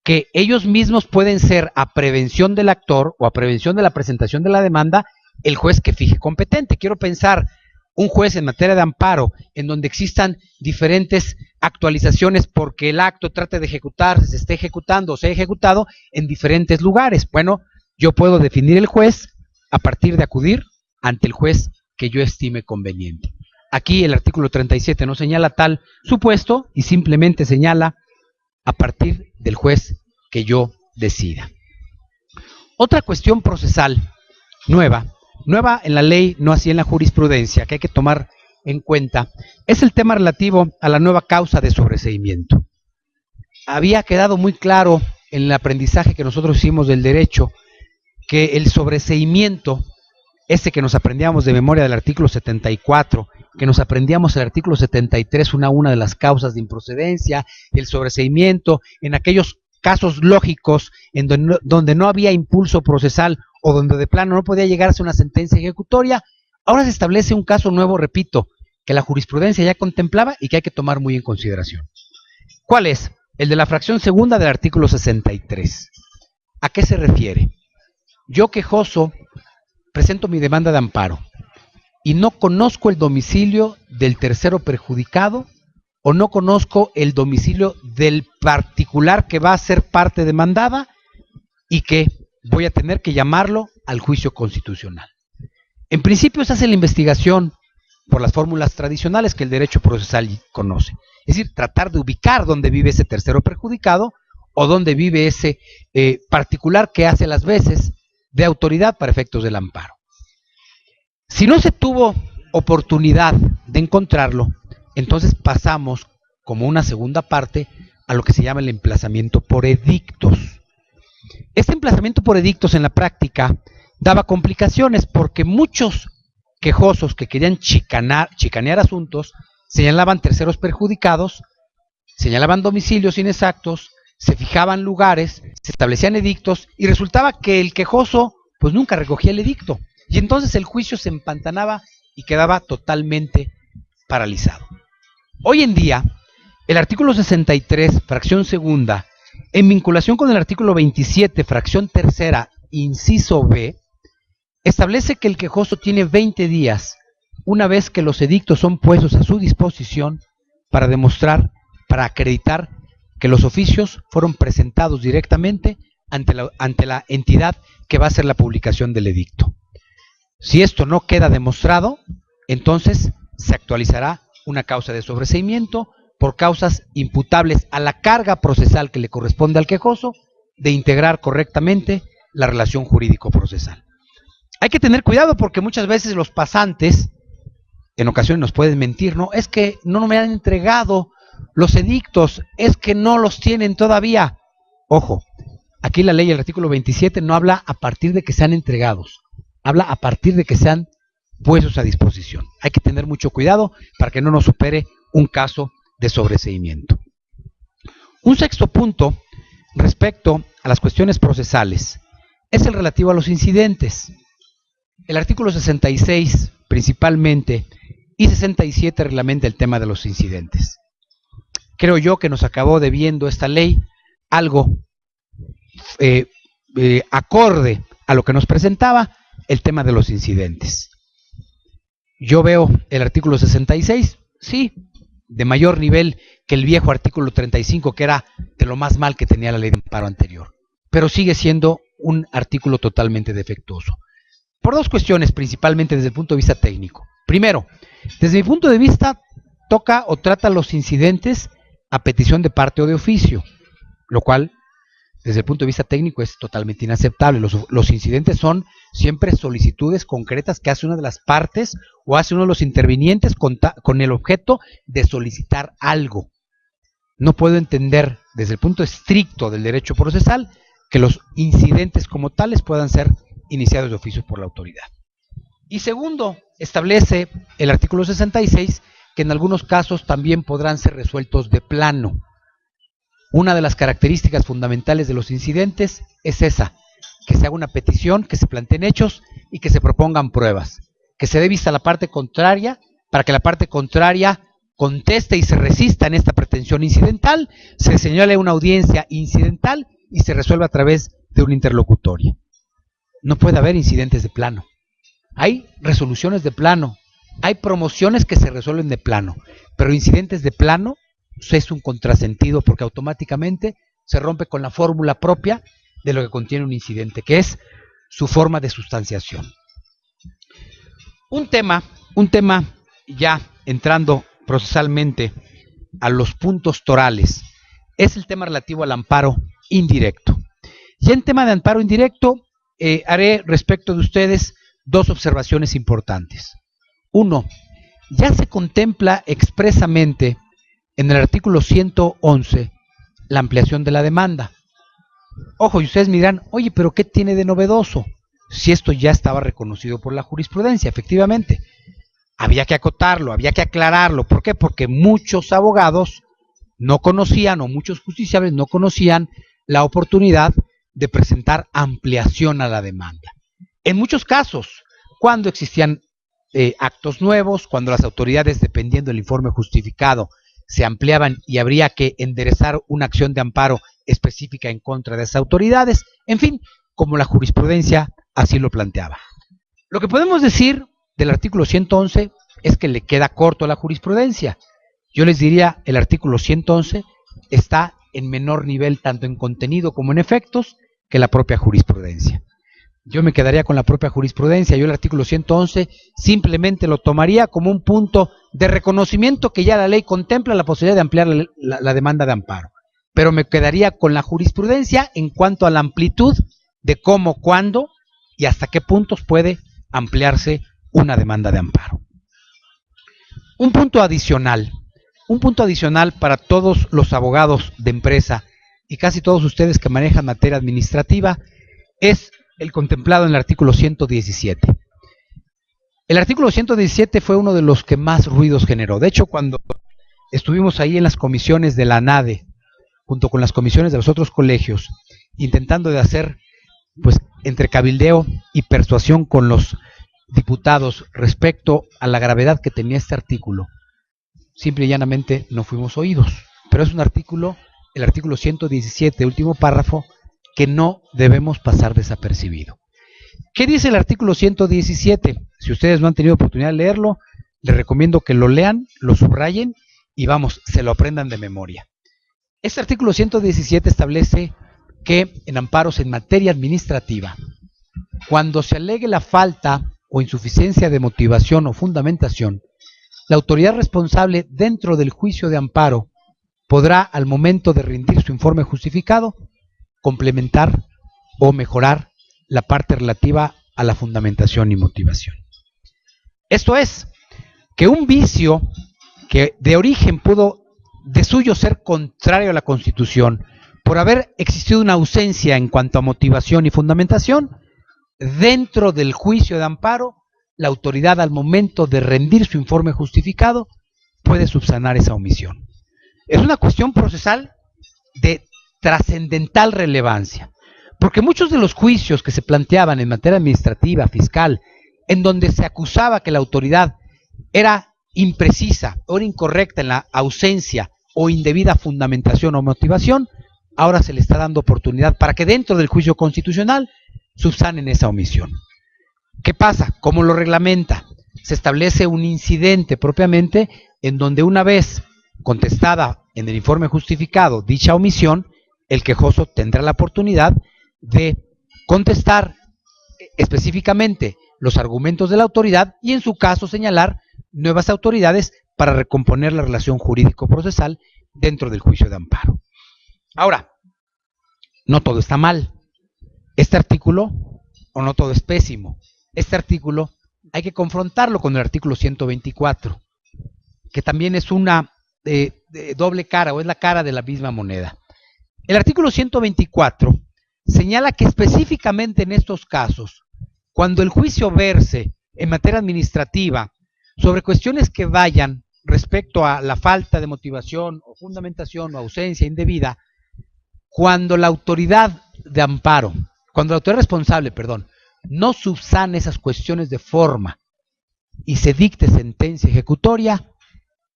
Speaker 4: que ellos mismos pueden ser a prevención del actor o a prevención de la presentación de la demanda el juez que fije competente. Quiero pensar un juez en materia de amparo en donde existan diferentes actualizaciones porque el acto trate de ejecutarse, se esté ejecutando o se ha ejecutado en diferentes lugares. Bueno, yo puedo definir el juez a partir de acudir ante el juez que yo estime conveniente. Aquí el artículo 37 no señala tal supuesto y simplemente señala a partir del juez que yo decida. Otra cuestión procesal nueva en la ley, no así en la jurisprudencia, que hay que tomar en cuenta, es el tema relativo a la nueva causa de sobreseimiento. Había quedado muy claro en el aprendizaje que nosotros hicimos del derecho que el sobreseimiento, ese que nos aprendíamos de memoria del artículo 74, que nos aprendíamos el artículo 73, una de las causas de improcedencia, el sobreseimiento, en aquellos casos lógicos en donde no había impulso procesal o donde de plano no podía llegarse a una sentencia ejecutoria, ahora se establece un caso nuevo, repito, que la jurisprudencia ya contemplaba y que hay que tomar muy en consideración. ¿Cuál es? El de la fracción segunda del artículo 63. ¿A qué se refiere? Yo, quejoso, presento mi demanda de amparo y no conozco el domicilio del tercero perjudicado o no conozco el domicilio del particular que va a ser parte demandada y que voy a tener que llamarlo al juicio constitucional. En principio se hace la investigación por las fórmulas tradicionales que el derecho procesal conoce. Es decir, tratar de ubicar dónde vive ese tercero perjudicado o dónde vive ese particular que hace las veces de autoridad para efectos del amparo. Si no se tuvo oportunidad de encontrarlo, entonces pasamos como una segunda parte a lo que se llama el emplazamiento por edictos. Este emplazamiento por edictos en la práctica daba complicaciones porque muchos quejosos que querían chicanear asuntos señalaban terceros perjudicados, señalaban domicilios inexactos, se fijaban lugares, se establecían edictos y resultaba que el quejoso pues nunca recogía el edicto y entonces el juicio se empantanaba y quedaba totalmente paralizado. Hoy en día, el artículo 63, fracción segunda, en vinculación con el artículo 27, fracción tercera, inciso B, establece que el quejoso tiene 20 días, una vez que los edictos son puestos a su disposición, para demostrar, para acreditar que los oficios fueron presentados directamente ante la entidad que va a hacer la publicación del edicto. Si esto no queda demostrado, entonces se actualizará una causa de sobreseimiento por causas imputables a la carga procesal que le corresponde al quejoso de integrar correctamente la relación jurídico-procesal. Hay que tener cuidado porque muchas veces los pasantes en ocasiones nos pueden mentir, ¿no? Es que no me han entregado los edictos, es que no los tienen todavía. Ojo, aquí la ley, el artículo 27, no habla a partir de que sean entregados, habla a partir de que sean puestos a disposición. Hay que tener mucho cuidado para que no nos supere un caso de sobreseimiento. Un sexto punto respecto a las cuestiones procesales es el relativo a los incidentes. El artículo 66 principalmente y 67 reglamenta el tema de los incidentes. Creo yo que nos acabó debiendo esta ley algo acorde a lo que nos presentaba el tema de los incidentes. Yo veo el artículo 66, sí, de mayor nivel que el viejo artículo 35, que era de lo más mal que tenía la ley de amparo anterior, pero sigue siendo un artículo totalmente defectuoso. Por dos cuestiones, principalmente desde el punto de vista técnico. Primero, desde mi punto de vista, toca o trata los incidentes a petición de parte o de oficio, lo cual, desde el punto de vista técnico, es totalmente inaceptable. Los incidentes son siempre solicitudes concretas que hace una de las partes o hace uno de los intervinientes con el objeto de solicitar algo. No puedo entender, desde el punto estricto del derecho procesal, que los incidentes como tales puedan ser iniciados de oficio por la autoridad. Y segundo, establece el artículo 66 que en algunos casos también podrán ser resueltos de plano. Una de las características fundamentales de los incidentes es esa, que se haga una petición, que se planteen hechos y que se propongan pruebas, que se dé vista a la parte contraria para que la parte contraria conteste y se resista en esta pretensión incidental, se señale una audiencia incidental y se resuelva a través de una interlocutoria. No puede haber incidentes de plano. Hay resoluciones de plano, hay promociones que se resuelven de plano, pero incidentes de plano es un contrasentido porque automáticamente se rompe con la fórmula propia de lo que contiene un incidente, que es su forma de sustanciación. Un tema ya entrando procesalmente a los puntos torales, es el tema relativo al amparo indirecto. Ya en tema de amparo indirecto, haré respecto de ustedes dos observaciones importantes. Uno, ya se contempla expresamente en el artículo 111 la ampliación de la demanda. Ojo, y ustedes me dirán, oye, pero ¿qué tiene de novedoso? Si esto ya estaba reconocido por la jurisprudencia, efectivamente. Había que acotarlo, había que aclararlo. ¿Por qué? Porque muchos abogados no conocían, o muchos justiciables no conocían la oportunidad de presentar ampliación a la demanda. En muchos casos, cuando existían actos nuevos, cuando las autoridades, dependiendo del informe justificado, se ampliaban y habría que enderezar una acción de amparo específica en contra de esas autoridades, en fin, como la jurisprudencia así lo planteaba. Lo que podemos decir del artículo 111 es que le queda corto a la jurisprudencia. Yo les diría, el artículo 111 está en menor nivel tanto en contenido como en efectos que la propia jurisprudencia. Yo me quedaría con la propia jurisprudencia. Yo el artículo 111 simplemente lo tomaría como un punto de reconocimiento que ya la ley contempla la posibilidad de ampliar la demanda de amparo. Pero me quedaría con la jurisprudencia en cuanto a la amplitud de cómo, cuándo y hasta qué puntos puede ampliarse una demanda de amparo. Un punto adicional para todos los abogados de empresa y casi todos ustedes que manejan materia administrativa es el contemplado en el artículo 117. El artículo 117 fue uno de los que más ruidos generó. De hecho, cuando estuvimos ahí en las comisiones de la ANADE, junto con las comisiones de los otros colegios, intentando de hacer, pues, entre cabildeo y persuasión con los diputados respecto a la gravedad que tenía este artículo, simple y llanamente no fuimos oídos. Pero es un artículo, el artículo 117, último párrafo, que no debemos pasar desapercibido. ¿Qué dice el artículo 117? Si ustedes no han tenido oportunidad de leerlo, les recomiendo que lo lean, lo subrayen y vamos, se lo aprendan de memoria. Este artículo 117 establece que en amparos en materia administrativa, cuando se alegue la falta o insuficiencia de motivación o fundamentación, la autoridad responsable dentro del juicio de amparo podrá, al momento de rendir su informe justificado, complementar o mejorar la parte relativa a la fundamentación y motivación. Esto es, que un vicio que de origen pudo de suyo ser contrario a la Constitución, por haber existido una ausencia en cuanto a motivación y fundamentación, dentro del juicio de amparo, la autoridad al momento de rendir su informe justificado puede subsanar esa omisión. Es una cuestión procesal de trascendental relevancia, porque muchos de los juicios que se planteaban en materia administrativa, fiscal, en donde se acusaba que la autoridad era imprecisa o era incorrecta en la ausencia o indebida fundamentación o motivación, ahora se le está dando oportunidad para que dentro del juicio constitucional subsanen esa omisión. ¿Qué pasa? ¿Cómo lo reglamenta? Se establece un incidente propiamente en donde una vez contestada en el informe justificado dicha omisión, el quejoso tendrá la oportunidad de contestar específicamente los argumentos de la autoridad y en su caso señalar nuevas autoridades para recomponer la relación jurídico-procesal dentro del juicio de amparo. Ahora, no todo está mal. Este artículo, o no todo es pésimo, este artículo hay que confrontarlo con el artículo 124, que también es una doble cara, o es la cara de la misma moneda. El artículo 124 señala que específicamente en estos casos, cuando el juicio verse en materia administrativa sobre cuestiones que vayan respecto a la falta de motivación o fundamentación o ausencia indebida, cuando la autoridad de amparo, cuando la autoridad responsable, no subsane esas cuestiones de forma y se dicte sentencia ejecutoria,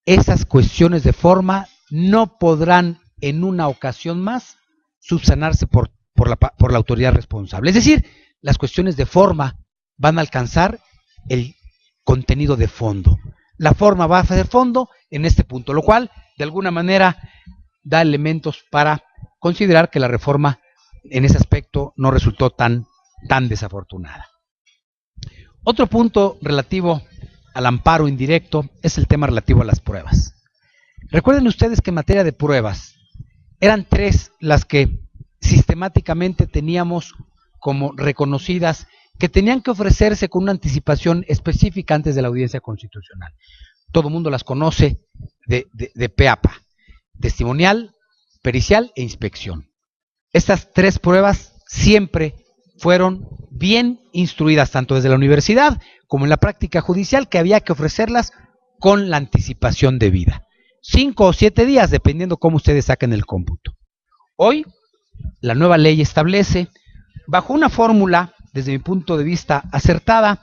Speaker 4: esas cuestiones de forma no podrán en una ocasión más subsanarse por la autoridad responsable. Es decir, las cuestiones de forma van a alcanzar el contenido de fondo. La forma va a ser fondo en este punto, lo cual de alguna manera da elementos para considerar que la reforma en ese aspecto no resultó tan desafortunada. Otro punto relativo al amparo indirecto es el tema relativo a las pruebas. Recuerden ustedes que en materia de pruebas eran 3 las que sistemáticamente teníamos como reconocidas que tenían que ofrecerse con una anticipación específica antes de la audiencia constitucional. Todo el mundo las conoce de PEAPA: testimonial, pericial e inspección. Estas 3 pruebas siempre fueron bien instruidas tanto desde la universidad como en la práctica judicial, que había que ofrecerlas con la anticipación debida. 5 o 7 días, dependiendo cómo ustedes saquen el cómputo. Hoy, la nueva ley establece, bajo una fórmula, desde mi punto de vista acertada,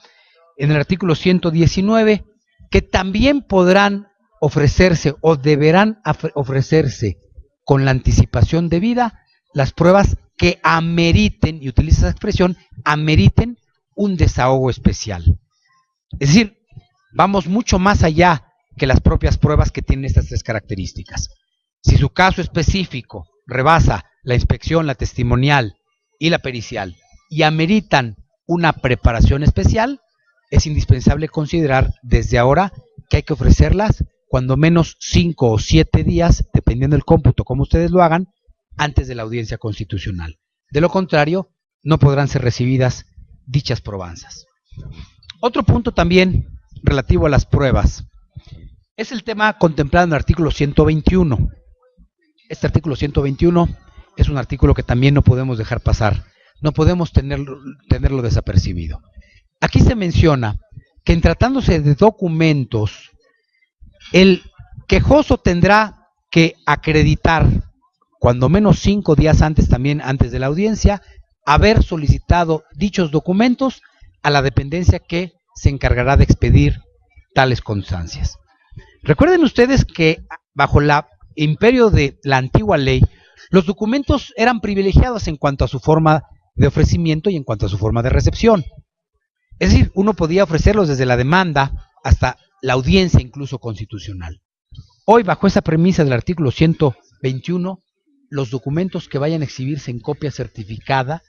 Speaker 4: en el artículo 119, que también podrán ofrecerse o deberán ofrecerse con la anticipación debida las pruebas que ameriten, y utiliza esa expresión, ameriten un desahogo especial. Es decir, vamos mucho más allá que las propias pruebas que tienen estas 3 características. Si su caso específico rebasa la inspección, la testimonial y la pericial y ameritan una preparación especial, es indispensable considerar desde ahora que hay que ofrecerlas cuando menos 5 o 7 días, dependiendo del cómputo, como ustedes lo hagan, antes de la audiencia constitucional. De lo contrario, no podrán ser recibidas dichas probanzas. Otro punto también relativo a las pruebas es el tema contemplado en el artículo 121. Este artículo 121 es un artículo que también no podemos dejar pasar, no podemos tenerlo desapercibido. Aquí se menciona que en tratándose de documentos, el quejoso tendrá que acreditar, cuando menos 5 días antes, también antes de la audiencia, haber solicitado dichos documentos a la dependencia que se encargará de expedir tales constancias. Recuerden ustedes que bajo el imperio de la antigua ley, los documentos eran privilegiados en cuanto a su forma de ofrecimiento y en cuanto a su forma de recepción. Es decir, uno podía ofrecerlos desde la demanda hasta la audiencia incluso constitucional. Hoy, bajo esa premisa del artículo 121, los documentos que vayan a exhibirse en copia certificada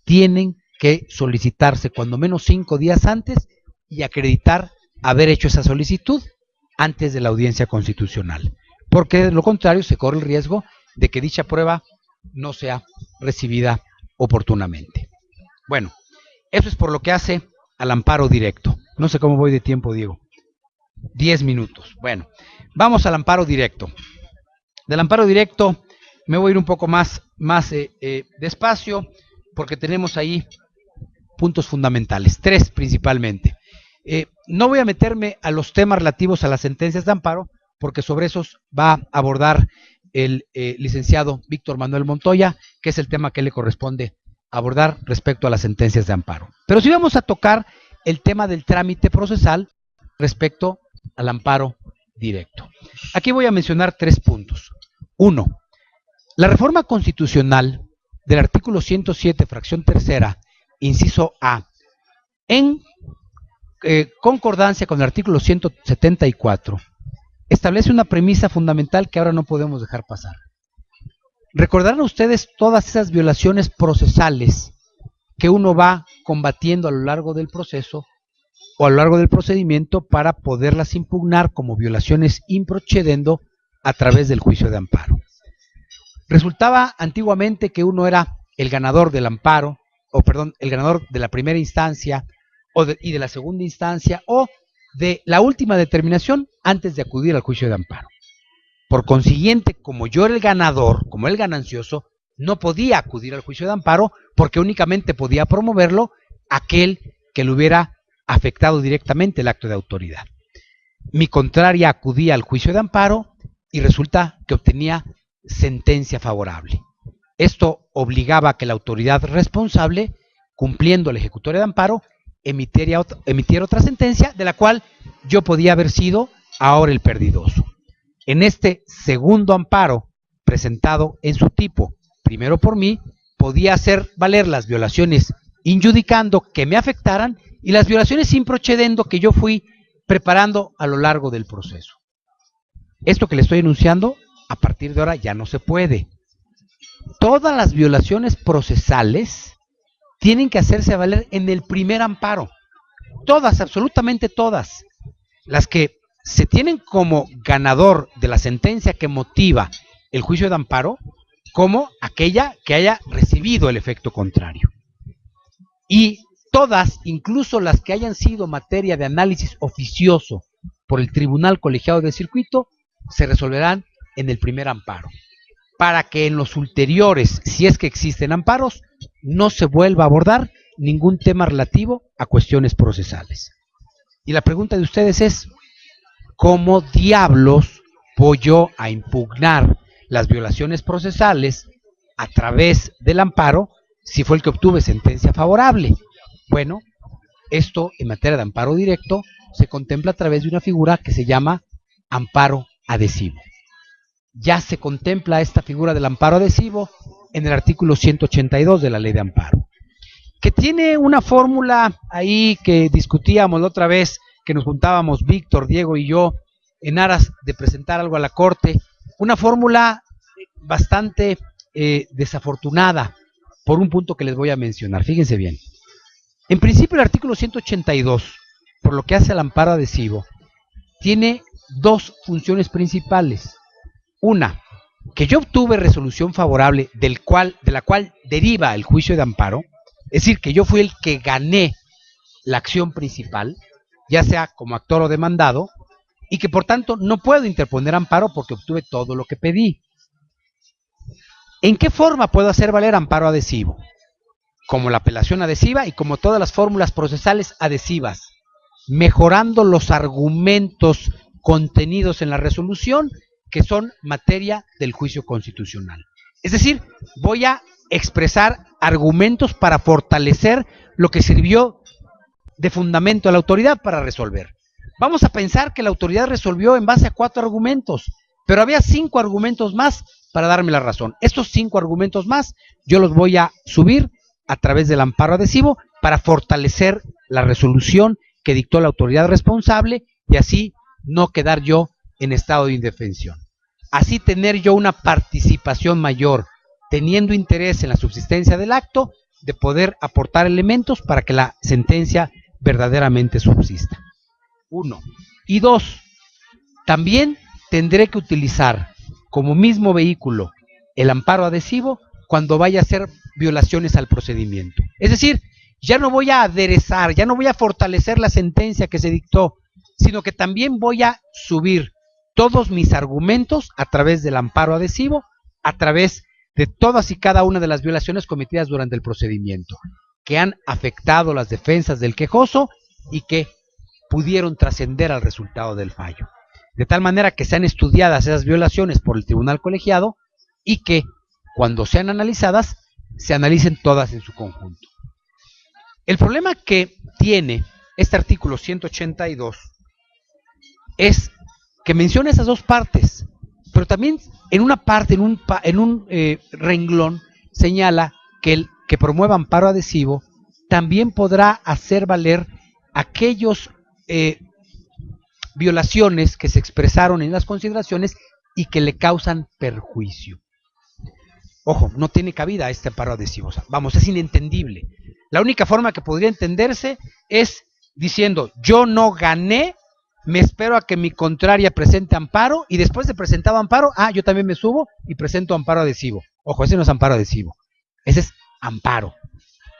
Speaker 4: tienen que solicitarse cuando menos 5 días antes y acreditar haber hecho esa solicitud antes de la audiencia constitucional, porque de lo contrario se corre el riesgo de que dicha prueba no sea recibida oportunamente. Bueno, Eso es por lo que hace al amparo directo. No sé cómo voy de tiempo, Diego. 10 minutos. Bueno, vamos al amparo directo. Del amparo directo me voy a ir un poco más despacio, porque tenemos ahí puntos fundamentales, 3 principalmente. No voy a meterme a los temas relativos a las sentencias de amparo, porque sobre esos va a abordar el licenciado Víctor Manuel Montoya, que es el tema que le corresponde abordar respecto a las sentencias de amparo. Pero sí vamos a tocar el tema del trámite procesal respecto al amparo directo. Aquí voy a mencionar 3 puntos. 1. La reforma constitucional del artículo 107, fracción tercera, inciso A, en concordancia con el artículo 174, establece una premisa fundamental que ahora no podemos dejar pasar. Recordarán ustedes todas esas violaciones procesales que uno va combatiendo a lo largo del proceso o a lo largo del procedimiento para poderlas impugnar como violaciones in procedendo a través del juicio de amparo. Resultaba antiguamente que uno era el ganador del amparo, el ganador de la primera instancia y de la segunda instancia o de la última determinación antes de acudir al juicio de amparo. Por consiguiente, como yo era el ganador, como el ganancioso, no podía acudir al juicio de amparo porque únicamente podía promoverlo aquel que le hubiera afectado directamente el acto de autoridad. Mi contraria acudía al juicio de amparo y resulta que obtenía sentencia favorable. Esto obligaba a que la autoridad responsable, cumpliendo la ejecutoria de amparo, emitiera otra sentencia de la cual yo podía haber sido ahora el perdidoso. En este segundo amparo, presentado en su tipo, primero por mí, podía hacer valer las violaciones injudicando que me afectaran y las violaciones in procedendo que yo fui preparando a lo largo del proceso. Esto que le estoy enunciando, a partir de ahora ya no se puede. Todas las violaciones procesales tienen que hacerse valer en el primer amparo. Todas, absolutamente todas. Las que se tienen como ganador de la sentencia que motiva el juicio de amparo, como aquella que haya recibido el efecto contrario. Y todas, incluso las que hayan sido materia de análisis oficioso por el Tribunal Colegiado de Circuito, se resolverán en el primer amparo, para que en los ulteriores, si es que existen amparos, no se vuelva a abordar ningún tema relativo a cuestiones procesales. Y la pregunta de ustedes es, ¿cómo diablos voy yo a impugnar las violaciones procesales a través del amparo si fue el que obtuve sentencia favorable? Bueno, esto en materia de amparo directo se contempla a través de una figura que se llama amparo adhesivo. Ya se contempla esta figura del amparo adhesivo en el artículo 182 de la Ley de Amparo, que tiene una fórmula ahí que discutíamos la otra vez que nos juntábamos Víctor, Diego y yo en aras de presentar algo a la Corte, una fórmula bastante desafortunada por un punto que les voy a mencionar. Fíjense bien. En principio el artículo 182, por lo que hace al amparo adhesivo, tiene 2 funciones principales. Una, que yo obtuve resolución favorable de la cual deriva el juicio de amparo, es decir, que yo fui el que gané la acción principal, ya sea como actor o demandado, y que por tanto no puedo interponer amparo porque obtuve todo lo que pedí. ¿En qué forma puedo hacer valer amparo adhesivo? Como la apelación adhesiva y como todas las fórmulas procesales adhesivas, mejorando los argumentos contenidos en la resolución que son materia del juicio constitucional. Es decir, voy a expresar argumentos para fortalecer lo que sirvió de fundamento a la autoridad para resolver. Vamos a pensar que la autoridad resolvió en base a 4 argumentos, pero había 5 argumentos más para darme la razón. Estos 5 argumentos más yo los voy a subir a través del amparo adhesivo para fortalecer la resolución que dictó la autoridad responsable y así no quedar yo en estado de indefensión. Así tener yo una participación mayor, teniendo interés en la subsistencia del acto, de poder aportar elementos para que la sentencia verdaderamente subsista. 1. Y 2. También tendré que utilizar como mismo vehículo el amparo adhesivo cuando vaya a hacer violaciones al procedimiento. Es decir, ya no voy a aderezar, ya no voy a fortalecer la sentencia que se dictó, sino que también voy a subir todos mis argumentos a través del amparo adhesivo, a través de todas y cada una de las violaciones cometidas durante el procedimiento, que han afectado las defensas del quejoso y que pudieron trascender al resultado del fallo. De tal manera que sean estudiadas esas violaciones por el tribunal colegiado y que, cuando sean analizadas, se analicen todas en su conjunto. El problema que tiene este artículo 182 es que menciona esas dos partes, pero también en una parte, en un renglón, señala que el que promueva amparo adhesivo también podrá hacer valer aquellos violaciones que se expresaron en las consideraciones y que le causan perjuicio. Ojo, no tiene cabida este amparo adhesivo, vamos, es inentendible. La única forma que podría entenderse es diciendo, yo no gané, me espero a que mi contraria presente amparo, y después de presentado amparo, yo también me subo y presento amparo adhesivo. Ojo, ese no es amparo adhesivo, ese es amparo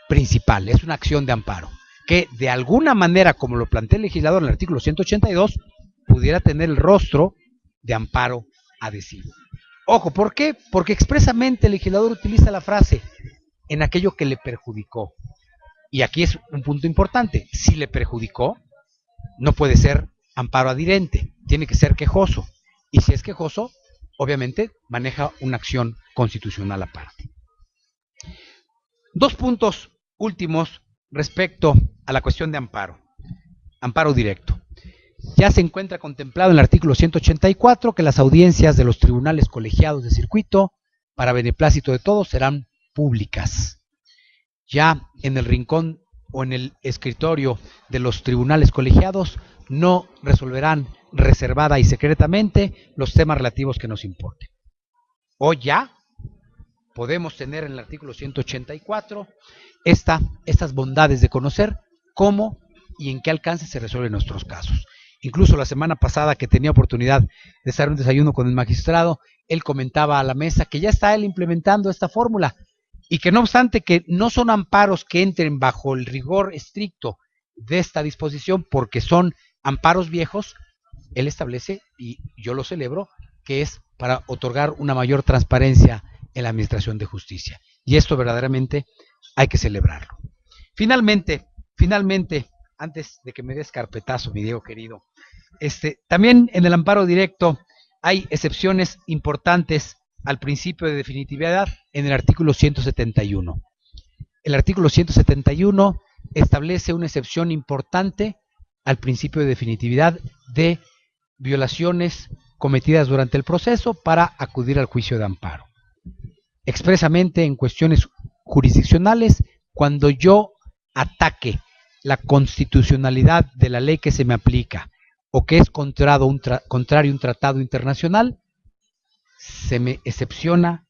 Speaker 4: principal, es una acción de amparo, que de alguna manera, como lo plantea el legislador en el artículo 182, pudiera tener el rostro de amparo adhesivo. Ojo, ¿por qué? Porque expresamente el legislador utiliza la frase en aquello que le perjudicó. Y aquí es un punto importante, si le perjudicó, no puede ser amparo adherente, tiene que ser quejoso. Y si es quejoso, obviamente maneja una acción constitucional aparte. Dos puntos últimos respecto a la cuestión de amparo. Amparo directo. Ya se encuentra contemplado en el artículo 184 que las audiencias de los tribunales colegiados de circuito, para beneplácito de todos, serán públicas. Ya en el rincón o en el escritorio de los tribunales colegiados no resolverán reservada y secretamente los temas relativos que nos importen. Hoy ya podemos tener en el artículo 184 estas bondades de conocer cómo y en qué alcance se resuelven nuestros casos. Incluso la semana pasada, que tenía oportunidad de estar en un desayuno con el magistrado, él comentaba a la mesa que ya está él implementando esta fórmula y que no obstante que no son amparos que entren bajo el rigor estricto de esta disposición porque son amparos viejos, él establece, y yo lo celebro, que es para otorgar una mayor transparencia en la administración de justicia. Y esto verdaderamente hay que celebrarlo. Finalmente, antes de que me des carpetazo, mi Diego querido, también en el amparo directo hay excepciones importantes al principio de definitividad en el artículo 171. El artículo 171 establece una excepción importante al principio de definitividad de violaciones cometidas durante el proceso para acudir al juicio de amparo. Expresamente en cuestiones jurisdiccionales, cuando yo ataque la constitucionalidad de la ley que se me aplica o que es contrario a un tratado internacional, se me excepciona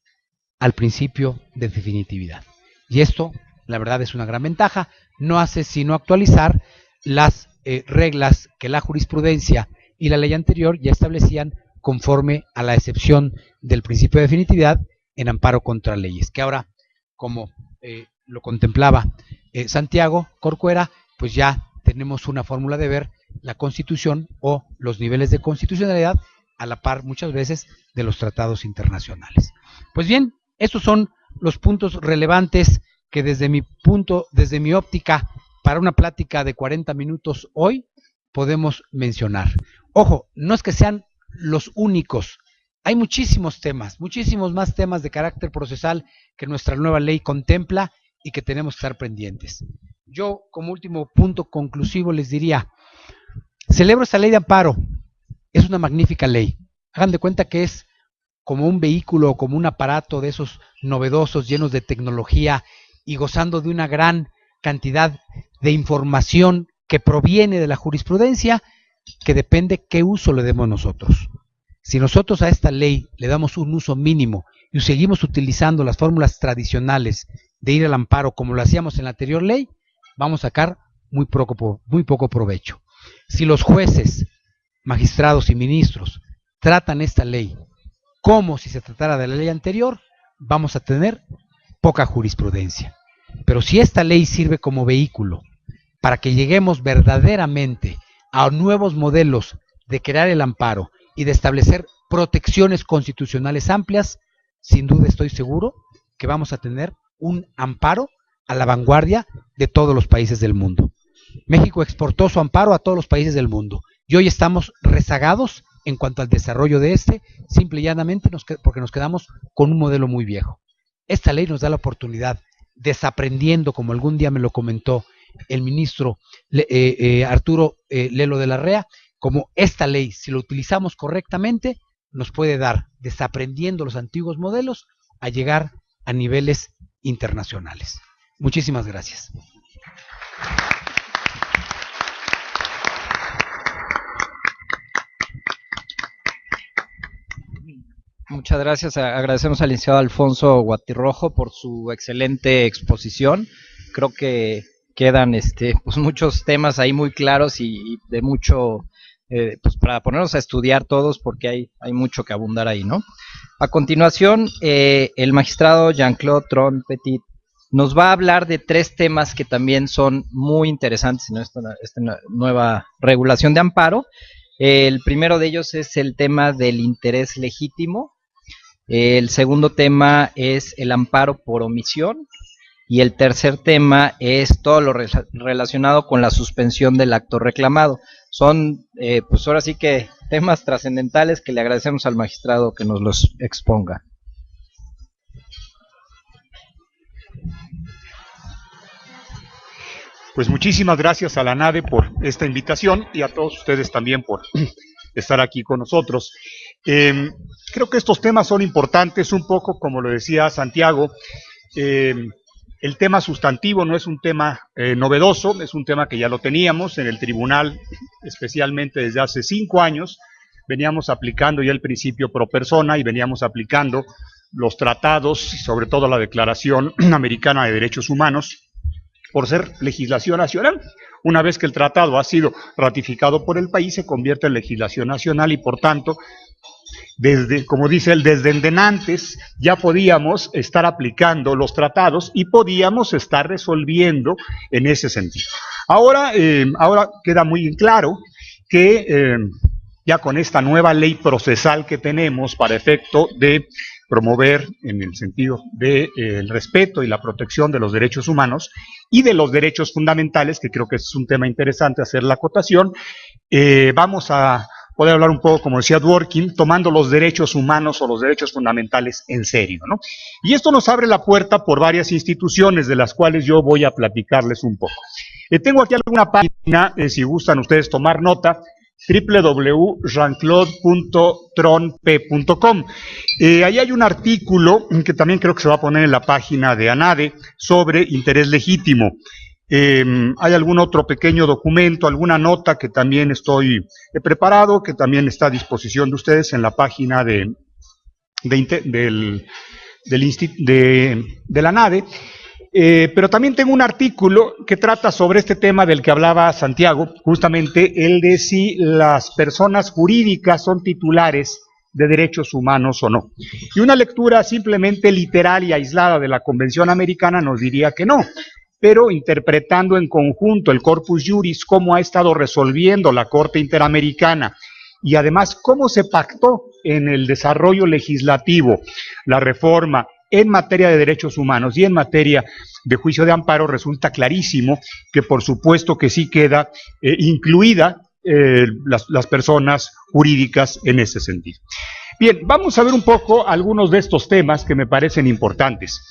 Speaker 4: al principio de definitividad. Y esto, la verdad, es una gran ventaja. No hace sino actualizar las reglas que la jurisprudencia y la ley anterior ya establecían conforme a la excepción del principio de definitividad en amparo contra leyes, que ahora, como lo contemplaba Santiago Corcuera, pues ya tenemos una fórmula de ver la Constitución o los niveles de constitucionalidad a la par muchas veces de los tratados internacionales. Pues bien, estos son los puntos relevantes que desde mi óptica, para una plática de 40 minutos hoy, podemos mencionar. Ojo, no es que sean los únicos, hay muchísimos temas, muchísimos más temas de carácter procesal que nuestra nueva ley contempla y que tenemos que estar pendientes. Yo, como último punto conclusivo, les diría, celebro esta ley de amparo, es una magnífica ley. Hagan de cuenta que es como un vehículo o como un aparato de esos novedosos, llenos de tecnología y gozando de una gran cantidad de información que proviene de la jurisprudencia, que depende qué uso le demos nosotros. Si nosotros a esta ley le damos un uso mínimo y seguimos utilizando las fórmulas tradicionales de ir al amparo como lo hacíamos en la anterior ley, vamos a sacar muy poco provecho. Si los jueces, magistrados y ministros tratan esta ley como si se tratara de la ley anterior, vamos a tener poca jurisprudencia. Pero Pero si esta ley sirve como vehículo para que lleguemos verdaderamente a nuevos modelos de crear el amparo y de establecer protecciones constitucionales amplias, sin duda estoy seguro que vamos a tener un amparo a la vanguardia de todos los países del mundo. México exportó su amparo a todos los países del mundo y hoy estamos rezagados en cuanto al desarrollo de simple y llanamente porque nos quedamos con un modelo muy viejo. Esta ley nos da la oportunidad, desaprendiendo, como algún día me lo comentó el ministro Arturo Lelo de la Rea, como esta ley, si lo utilizamos correctamente, nos puede dar, desaprendiendo los antiguos modelos, a llegar a niveles internacionales. Muchísimas gracias.
Speaker 2: Muchas gracias. Agradecemos al licenciado Alfonso Guatirrojo por su excelente exposición. Creo que quedan pues muchos temas ahí muy claros y de mucho pues para ponernos a estudiar todos, porque hay mucho que abundar ahí, ¿no? A continuación, el magistrado Jean-Claude Tron-Petit nos va a hablar de 3 temas que también son muy interesantes en esta nueva regulación de amparo. El primero de ellos es el tema del interés legítimo. El segundo tema es el amparo por omisión. Y el tercer tema es todo lo relacionado con la suspensión del acto reclamado. Son, pues ahora sí que temas trascendentales que le agradecemos al magistrado que nos los exponga.
Speaker 5: Pues muchísimas gracias a la NADE por esta invitación y a todos ustedes también por estar aquí con nosotros. Creo que estos temas son importantes, un poco como lo decía Santiago. El tema sustantivo no es un tema novedoso, es un tema que ya lo teníamos en el tribunal, especialmente desde hace 5 años. Veníamos aplicando ya el principio pro persona y veníamos aplicando los tratados y sobre todo la Declaración Americana de Derechos Humanos por ser legislación nacional. Una vez que el tratado ha sido ratificado por el país, se convierte en legislación nacional y por tanto, como dice él, desde endenantes ya podíamos estar aplicando los tratados y podíamos estar resolviendo en ese sentido. Ahora queda muy claro que ya con esta nueva ley procesal que tenemos para efecto de promover en el sentido del respeto y la protección de los derechos humanos y de los derechos fundamentales, que creo que es un tema interesante hacer la acotación, vamos a poder hablar un poco, como decía Dworkin, tomando los derechos humanos o los derechos fundamentales en serio, ¿no? Y esto nos abre la puerta por varias instituciones de las cuales yo voy a platicarles un poco. Tengo aquí alguna página, si gustan ustedes tomar nota, www.jeanclaude.tronp.com. Ahí hay un artículo que también creo que se va a poner en la página de ANADE sobre interés legítimo. Hay algún otro pequeño documento, alguna nota que también he preparado, que también está a disposición de ustedes en la página de la ANADE. Pero también tengo un artículo que trata sobre este tema del que hablaba Santiago, justamente el de si las personas jurídicas son titulares de derechos humanos o no. Y una lectura simplemente literal y aislada de la Convención Americana nos diría que no, pero interpretando en conjunto el corpus juris, cómo ha estado resolviendo la Corte Interamericana y además cómo se pactó en el desarrollo legislativo la reforma en materia de derechos humanos y en materia de juicio de amparo, resulta clarísimo que por supuesto que sí queda incluida las personas jurídicas en ese sentido. Bien, vamos a ver un poco algunos de estos temas que me parecen importantes.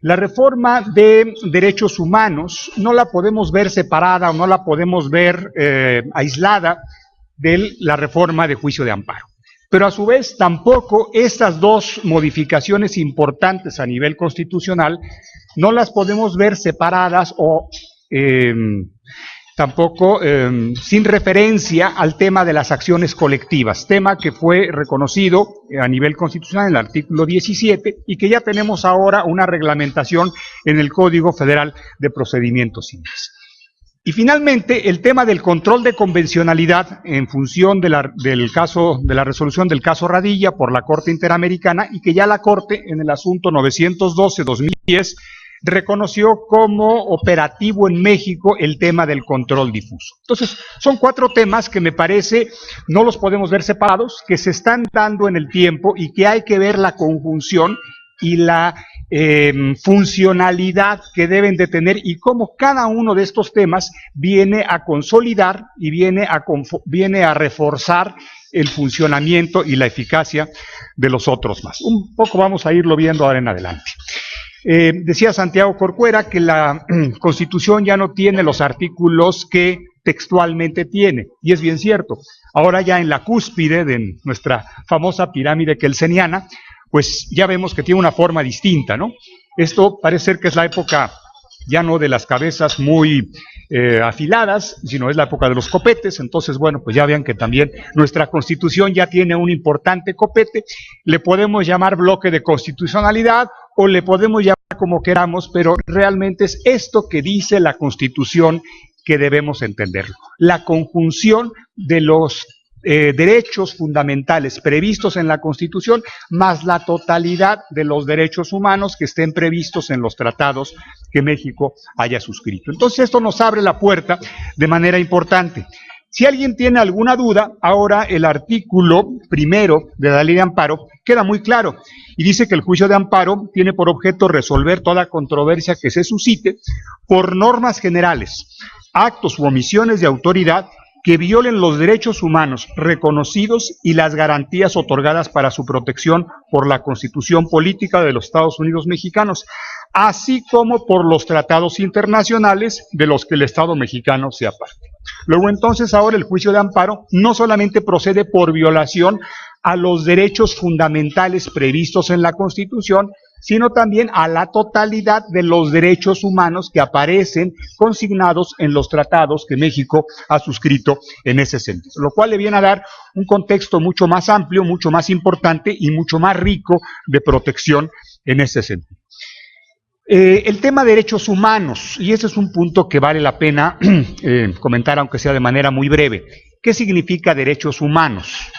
Speaker 5: La reforma de derechos humanos no la podemos ver separada o no la podemos ver aislada de la reforma de juicio de amparo. Pero a su vez tampoco estas dos modificaciones importantes a nivel constitucional no las podemos ver separadas o tampoco sin referencia al tema de las acciones colectivas, tema que fue reconocido a nivel constitucional en el artículo 17 y que ya tenemos ahora una reglamentación en el Código Federal de Procedimientos Civiles. Y finalmente, el tema del control de convencionalidad en función de la resolución del caso Radilla por la Corte Interamericana y que ya la Corte en el asunto 912-2010 reconoció como operativo en México el tema del control difuso. Entonces, son 4 temas que me parece no los podemos ver separados, que se están dando en el tiempo y que hay que ver la conjunción y la funcionalidad que deben de tener y cómo cada uno de estos temas viene a consolidar y viene a reforzar el funcionamiento y la eficacia de los otros más. Un poco vamos a irlo viendo ahora en adelante. Decía Santiago Corcuera que la Constitución ya no tiene los artículos que textualmente tiene, y es bien cierto. Ahora ya en la cúspide de nuestra famosa pirámide kelseniana, pues ya vemos que tiene una forma distinta, ¿no? Esto parece ser que es la época ya no de las cabezas muy afiladas, sino es la época de los copetes. Entonces, bueno, pues ya vean que también nuestra Constitución ya tiene un importante copete. Le podemos llamar bloque de constitucionalidad o le podemos llamar como queramos, pero realmente es esto que dice la Constitución que debemos entenderlo. La conjunción de los derechos fundamentales previstos en la Constitución, más la totalidad de los derechos humanos que estén previstos en los tratados que México haya suscrito. Entonces esto nos abre la puerta de manera importante. Si alguien tiene alguna duda, ahora el artículo 1 de la Ley de Amparo queda muy claro y dice que el juicio de amparo tiene por objeto resolver toda controversia que se suscite por normas generales, actos u omisiones de autoridad que violen los derechos humanos reconocidos y las garantías otorgadas para su protección por la Constitución Política de los Estados Unidos Mexicanos, así como por los tratados internacionales de los que el Estado mexicano sea parte. Luego entonces ahora el juicio de amparo no solamente procede por violación a los derechos fundamentales previstos en la Constitución, sino también a la totalidad de los derechos humanos que aparecen consignados en los tratados que México ha suscrito en ese sentido, lo cual le viene a dar un contexto mucho más amplio, mucho más importante y mucho más rico de protección en ese sentido. El tema de derechos humanos, y ese es un punto que vale la pena comentar, aunque sea de manera muy breve. ¿Qué significa derechos humanos?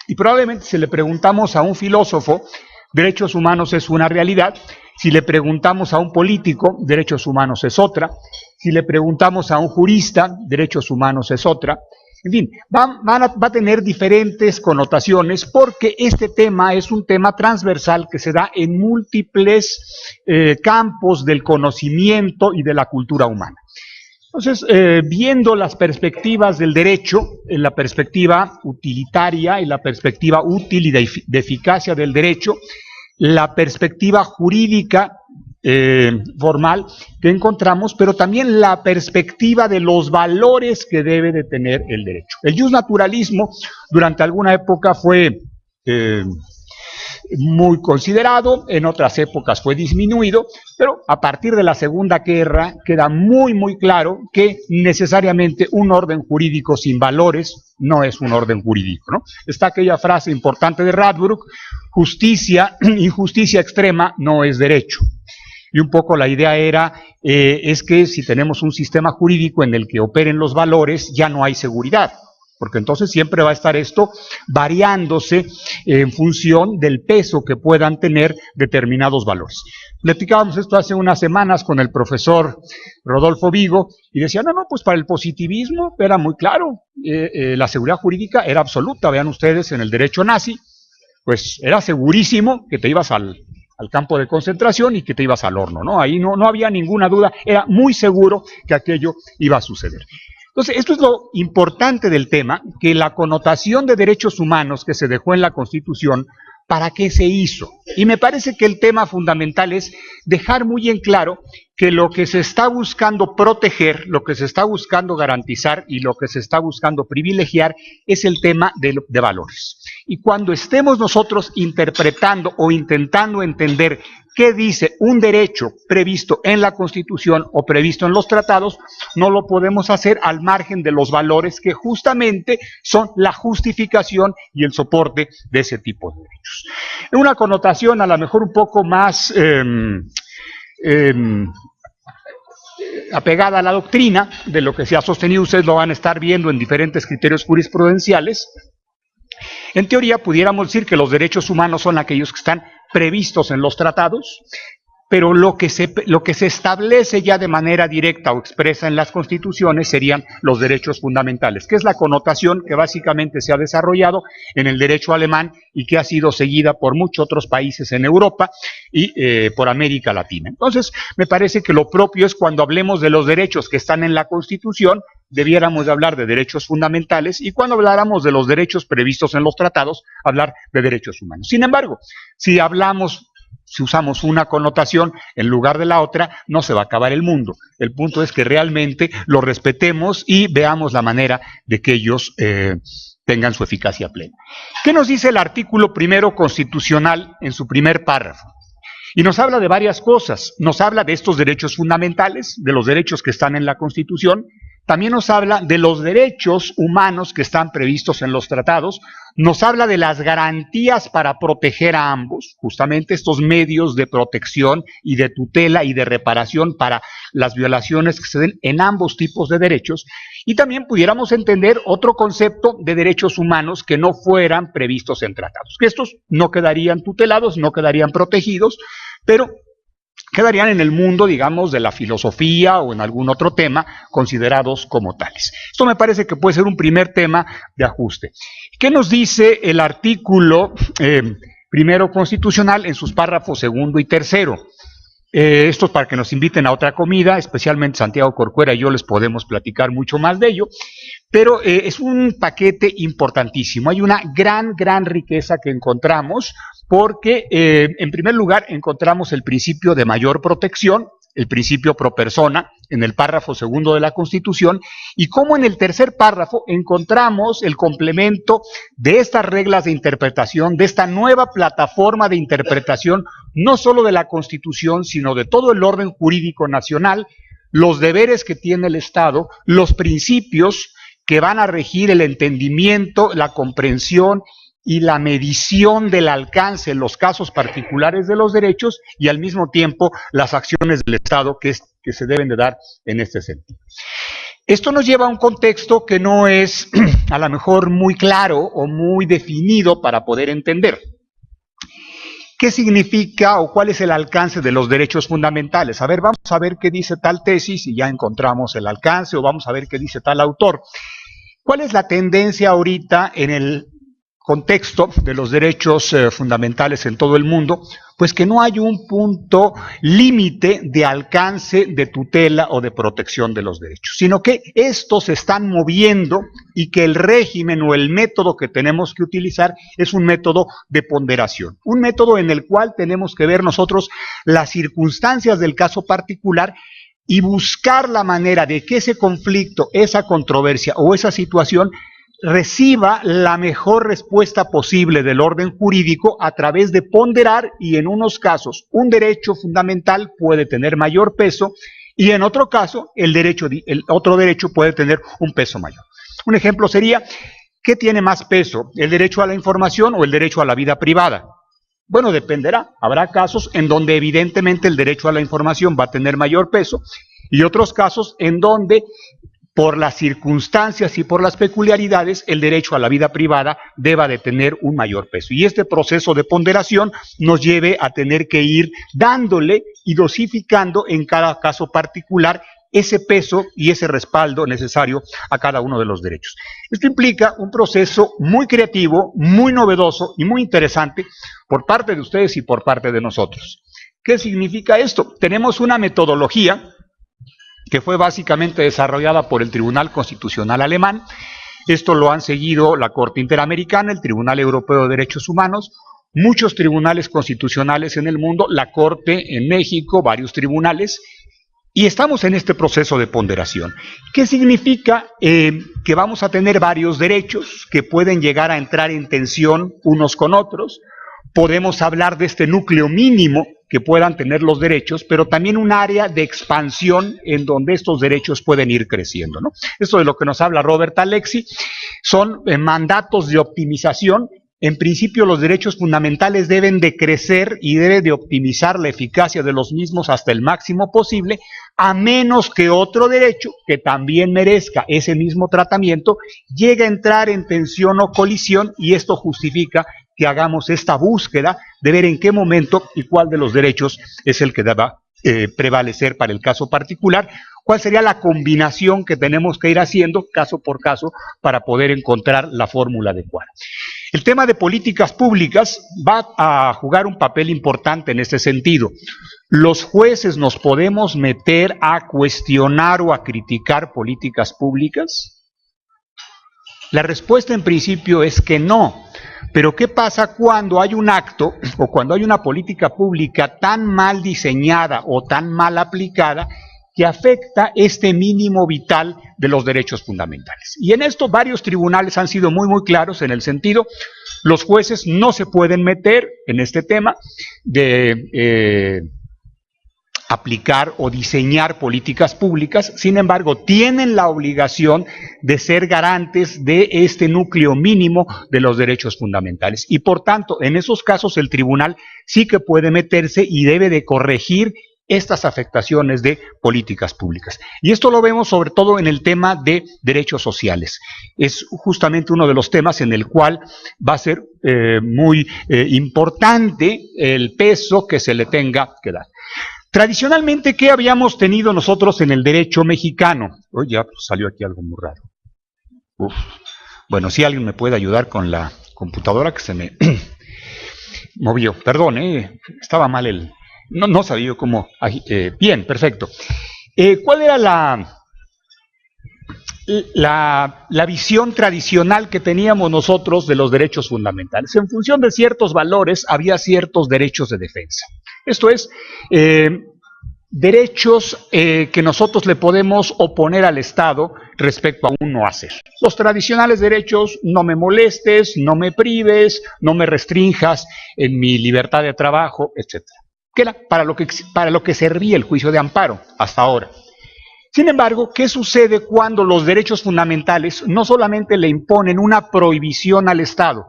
Speaker 5: Y probablemente si le preguntamos a un filósofo, derechos humanos es una realidad. Si le preguntamos a un político, derechos humanos es otra. Si le preguntamos a un jurista, derechos humanos es otra. En fin, va a tener diferentes connotaciones porque este tema es un tema transversal que se da en múltiples campos del conocimiento y de la cultura humana. Entonces, viendo las perspectivas del derecho, en la perspectiva utilitaria y la perspectiva útil y de eficacia del derecho, la perspectiva jurídica formal que encontramos, pero también la perspectiva de los valores que debe de tener el derecho. El justnaturalismo durante alguna época fue muy considerado, en otras épocas fue disminuido, pero a partir de la Segunda Guerra queda muy muy claro que necesariamente un orden jurídico sin valores no es un orden jurídico, ¿no? Está aquella frase importante de Radbruch: justicia, injusticia extrema no es derecho. Y un poco la idea era, es que si tenemos un sistema jurídico en el que operen los valores, ya no hay seguridad, porque entonces siempre va a estar esto variándose en función del peso que puedan tener determinados valores. Platicábamos esto hace unas semanas con el profesor Rodolfo Vigo y decía, no, pues para el positivismo era muy claro, la seguridad jurídica era absoluta. Vean ustedes, en el derecho nazi, pues era segurísimo que te ibas al campo de concentración y que te ibas al horno, ¿no? Ahí no había ninguna duda, era muy seguro que aquello iba a suceder. Entonces, esto es lo importante del tema, que la connotación de derechos humanos que se dejó en la Constitución, ¿para qué se hizo? Y me parece que el tema fundamental es dejar muy en claro que lo que se está buscando proteger, lo que se está buscando garantizar y lo que se está buscando privilegiar es el tema de valores. Y cuando estemos nosotros interpretando o intentando entender qué dice un derecho previsto en la Constitución o previsto en los tratados, no lo podemos hacer al margen de los valores que justamente son la justificación y el soporte de ese tipo de derechos. En una connotación a lo mejor un poco más apegada a la doctrina de lo que se ha sostenido, ustedes lo van a estar viendo en diferentes criterios jurisprudenciales. En teoría pudiéramos decir que los derechos humanos son aquellos que están previstos en los tratados, pero lo que se establece ya de manera directa o expresa en las constituciones serían los derechos fundamentales, que es la connotación que básicamente se ha desarrollado en el derecho alemán y que ha sido seguida por muchos otros países en Europa y por América Latina. Entonces, me parece que lo propio es cuando hablemos de los derechos que están en la Constitución, debiéramos de hablar de derechos fundamentales, y cuando habláramos de los derechos previstos en los tratados, hablar de derechos humanos. Sin embargo, si usamos una connotación en lugar de la otra, no se va a acabar el mundo. El punto es que realmente lo respetemos y veamos la manera de que ellos tengan su eficacia plena. ¿Qué nos dice el artículo primero constitucional en su primer párrafo? Y nos habla de varias cosas. Nos habla de estos derechos fundamentales, de los derechos que están en la Constitución. También nos habla de los derechos humanos que están previstos en los tratados, nos habla de las garantías para proteger a ambos, justamente estos medios de protección y de tutela y de reparación para las violaciones que se den en ambos tipos de derechos, y también pudiéramos entender otro concepto de derechos humanos que no fueran previstos en tratados, que estos no quedarían tutelados, no quedarían protegidos, pero quedarían en el mundo, digamos, de la filosofía o en algún otro tema considerados como tales. Esto me parece que puede ser un primer tema de ajuste. ¿Qué nos dice el artículo primero constitucional en sus párrafos segundo y tercero? Esto es para que nos inviten a otra comida, especialmente Santiago Corcuera y yo les podemos platicar mucho más de ello, pero es un paquete importantísimo. Hay una gran riqueza que encontramos, porque en primer lugar encontramos el principio de mayor protección, el principio pro persona, en el párrafo segundo de la Constitución, y como en el tercer párrafo encontramos el complemento de estas reglas de interpretación, de esta nueva plataforma de interpretación, no solo de la Constitución, sino de todo el orden jurídico nacional, los deberes que tiene el Estado, los principios que van a regir el entendimiento, la comprensión y la medición del alcance en los casos particulares de los derechos, y al mismo tiempo las acciones del Estado que se deben de dar en este sentido. Esto nos lleva a un contexto que no es a lo mejor muy claro o muy definido para poder entender. ¿Qué significa o cuál es el alcance de los derechos fundamentales? A ver, vamos a ver qué dice tal tesis y ya encontramos el alcance, o vamos a ver qué dice tal autor. ¿Cuál es la tendencia ahorita en el contexto de los derechos fundamentales en todo el mundo? Pues que no hay un punto límite de alcance, de tutela o de protección de los derechos, sino que estos se están moviendo y que el régimen o el método que tenemos que utilizar es un método de ponderación, un método en el cual tenemos que ver nosotros las circunstancias del caso particular y buscar la manera de que ese conflicto, esa controversia o esa situación reciba la mejor respuesta posible del orden jurídico a través de ponderar, y en unos casos un derecho fundamental puede tener mayor peso y en otro caso el otro derecho puede tener un peso mayor. Un ejemplo sería, ¿qué tiene más peso? ¿El derecho a la información o el derecho a la vida privada? Bueno, dependerá. Habrá casos en donde evidentemente el derecho a la información va a tener mayor peso y otros casos en donde por las circunstancias y por las peculiaridades, el derecho a la vida privada deba de tener un mayor peso. Y este proceso de ponderación nos lleve a tener que ir dándole y dosificando en cada caso particular ese peso y ese respaldo necesario a cada uno de los derechos. Esto implica un proceso muy creativo, muy novedoso y muy interesante por parte de ustedes y por parte de nosotros. ¿Qué significa esto? Tenemos una metodología que fue básicamente desarrollada por el Tribunal Constitucional Alemán. Esto lo han seguido la Corte Interamericana, el Tribunal Europeo de Derechos Humanos, muchos tribunales constitucionales en el mundo, la Corte en México, varios tribunales, y estamos en este proceso de ponderación. ¿Qué significa? Que vamos a tener varios derechos que pueden llegar a entrar en tensión unos con otros. Podemos hablar de este núcleo mínimo que puedan tener los derechos, pero también un área de expansión en donde estos derechos pueden ir creciendo, ¿no? Esto de lo que nos habla Robert Alexy son mandatos de optimización. En principio, los derechos fundamentales deben de crecer y debe de optimizar la eficacia de los mismos hasta el máximo posible, a menos que otro derecho que también merezca ese mismo tratamiento llegue a entrar en tensión o colisión, y esto justifica que hagamos esta búsqueda de ver en qué momento y cuál de los derechos es el que deba prevalecer para el caso particular, cuál sería la combinación que tenemos que ir haciendo caso por caso para poder encontrar la fórmula adecuada. El tema de políticas públicas va a jugar un papel importante en este sentido. ¿Los jueces nos podemos meter a cuestionar o a criticar políticas públicas? La respuesta en principio es que no. Pero ¿qué pasa cuando hay un acto o cuando hay una política pública tan mal diseñada o tan mal aplicada que afecta este mínimo vital de los derechos fundamentales? Y en esto varios tribunales han sido muy claros en el sentido, los jueces no se pueden meter en este tema de aplicar o diseñar políticas públicas, sin embargo, tienen la obligación de ser garantes de este núcleo mínimo de los derechos fundamentales. Y por tanto, en esos casos el tribunal sí que puede meterse y debe de corregir estas afectaciones de políticas públicas. Y esto lo vemos sobre todo en el tema de derechos sociales. Es justamente uno de los temas en el cual va a ser muy importante el peso que se le tenga que dar. Tradicionalmente, ¿qué habíamos tenido nosotros en el derecho mexicano? Hoy ya salió aquí algo muy raro. Bueno, si alguien me puede ayudar con la computadora que se me movió. Perdón, estaba mal el... No sabía yo cómo... bien, perfecto. ¿Cuál era la visión tradicional que teníamos nosotros de los derechos fundamentales? En función de ciertos valores había ciertos derechos de defensa. Esto es, derechos que nosotros le podemos oponer al Estado respecto a un no hacer. Los tradicionales derechos, no me molestes, no me prives, no me restrinjas en mi libertad de trabajo, etc. Que era para lo que servía el juicio de amparo hasta ahora. Sin embargo, ¿qué sucede cuando los derechos fundamentales no solamente le imponen una prohibición al Estado,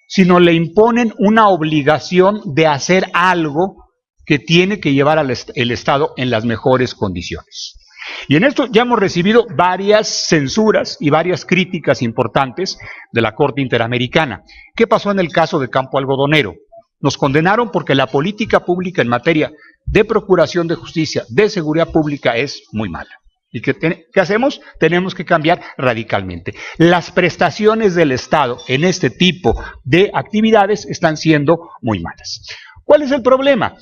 Speaker 5: sino le imponen una obligación de hacer algo que tiene que llevar el Estado en las mejores condiciones? Y en esto ya hemos recibido varias censuras y varias críticas importantes de la Corte Interamericana. ¿Qué pasó en el caso de Campo Algodonero? Nos condenaron porque la política pública en materia de procuración de justicia, de seguridad pública, es muy mala. ¿Y qué hacemos? Tenemos que cambiar radicalmente. Las prestaciones del Estado en este tipo de actividades están siendo muy malas. ¿Cuál es el problema?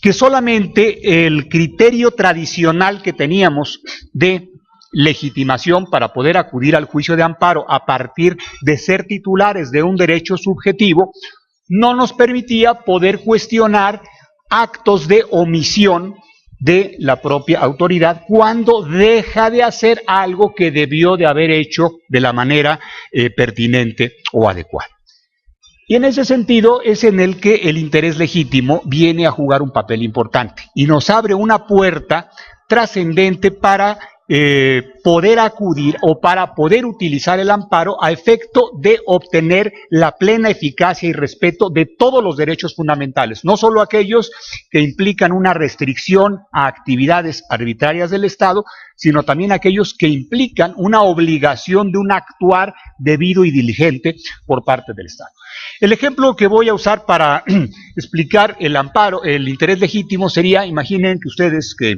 Speaker 5: Que solamente el criterio tradicional que teníamos de legitimación para poder acudir al juicio de amparo a partir de ser titulares de un derecho subjetivo no nos permitía poder cuestionar actos de omisión de la propia autoridad cuando deja de hacer algo que debió de haber hecho de la manera pertinente o adecuada. Y en ese sentido es en el que el interés legítimo viene a jugar un papel importante y nos abre una puerta trascendente para poder acudir o para poder utilizar el amparo a efecto de obtener la plena eficacia y respeto de todos los derechos fundamentales, no solo aquellos que implican una restricción a actividades arbitrarias del Estado, sino también aquellos que implican una obligación de un actuar debido y diligente por parte del Estado. El ejemplo que voy a usar para explicar el amparo, el interés legítimo sería, imaginen que ustedes que...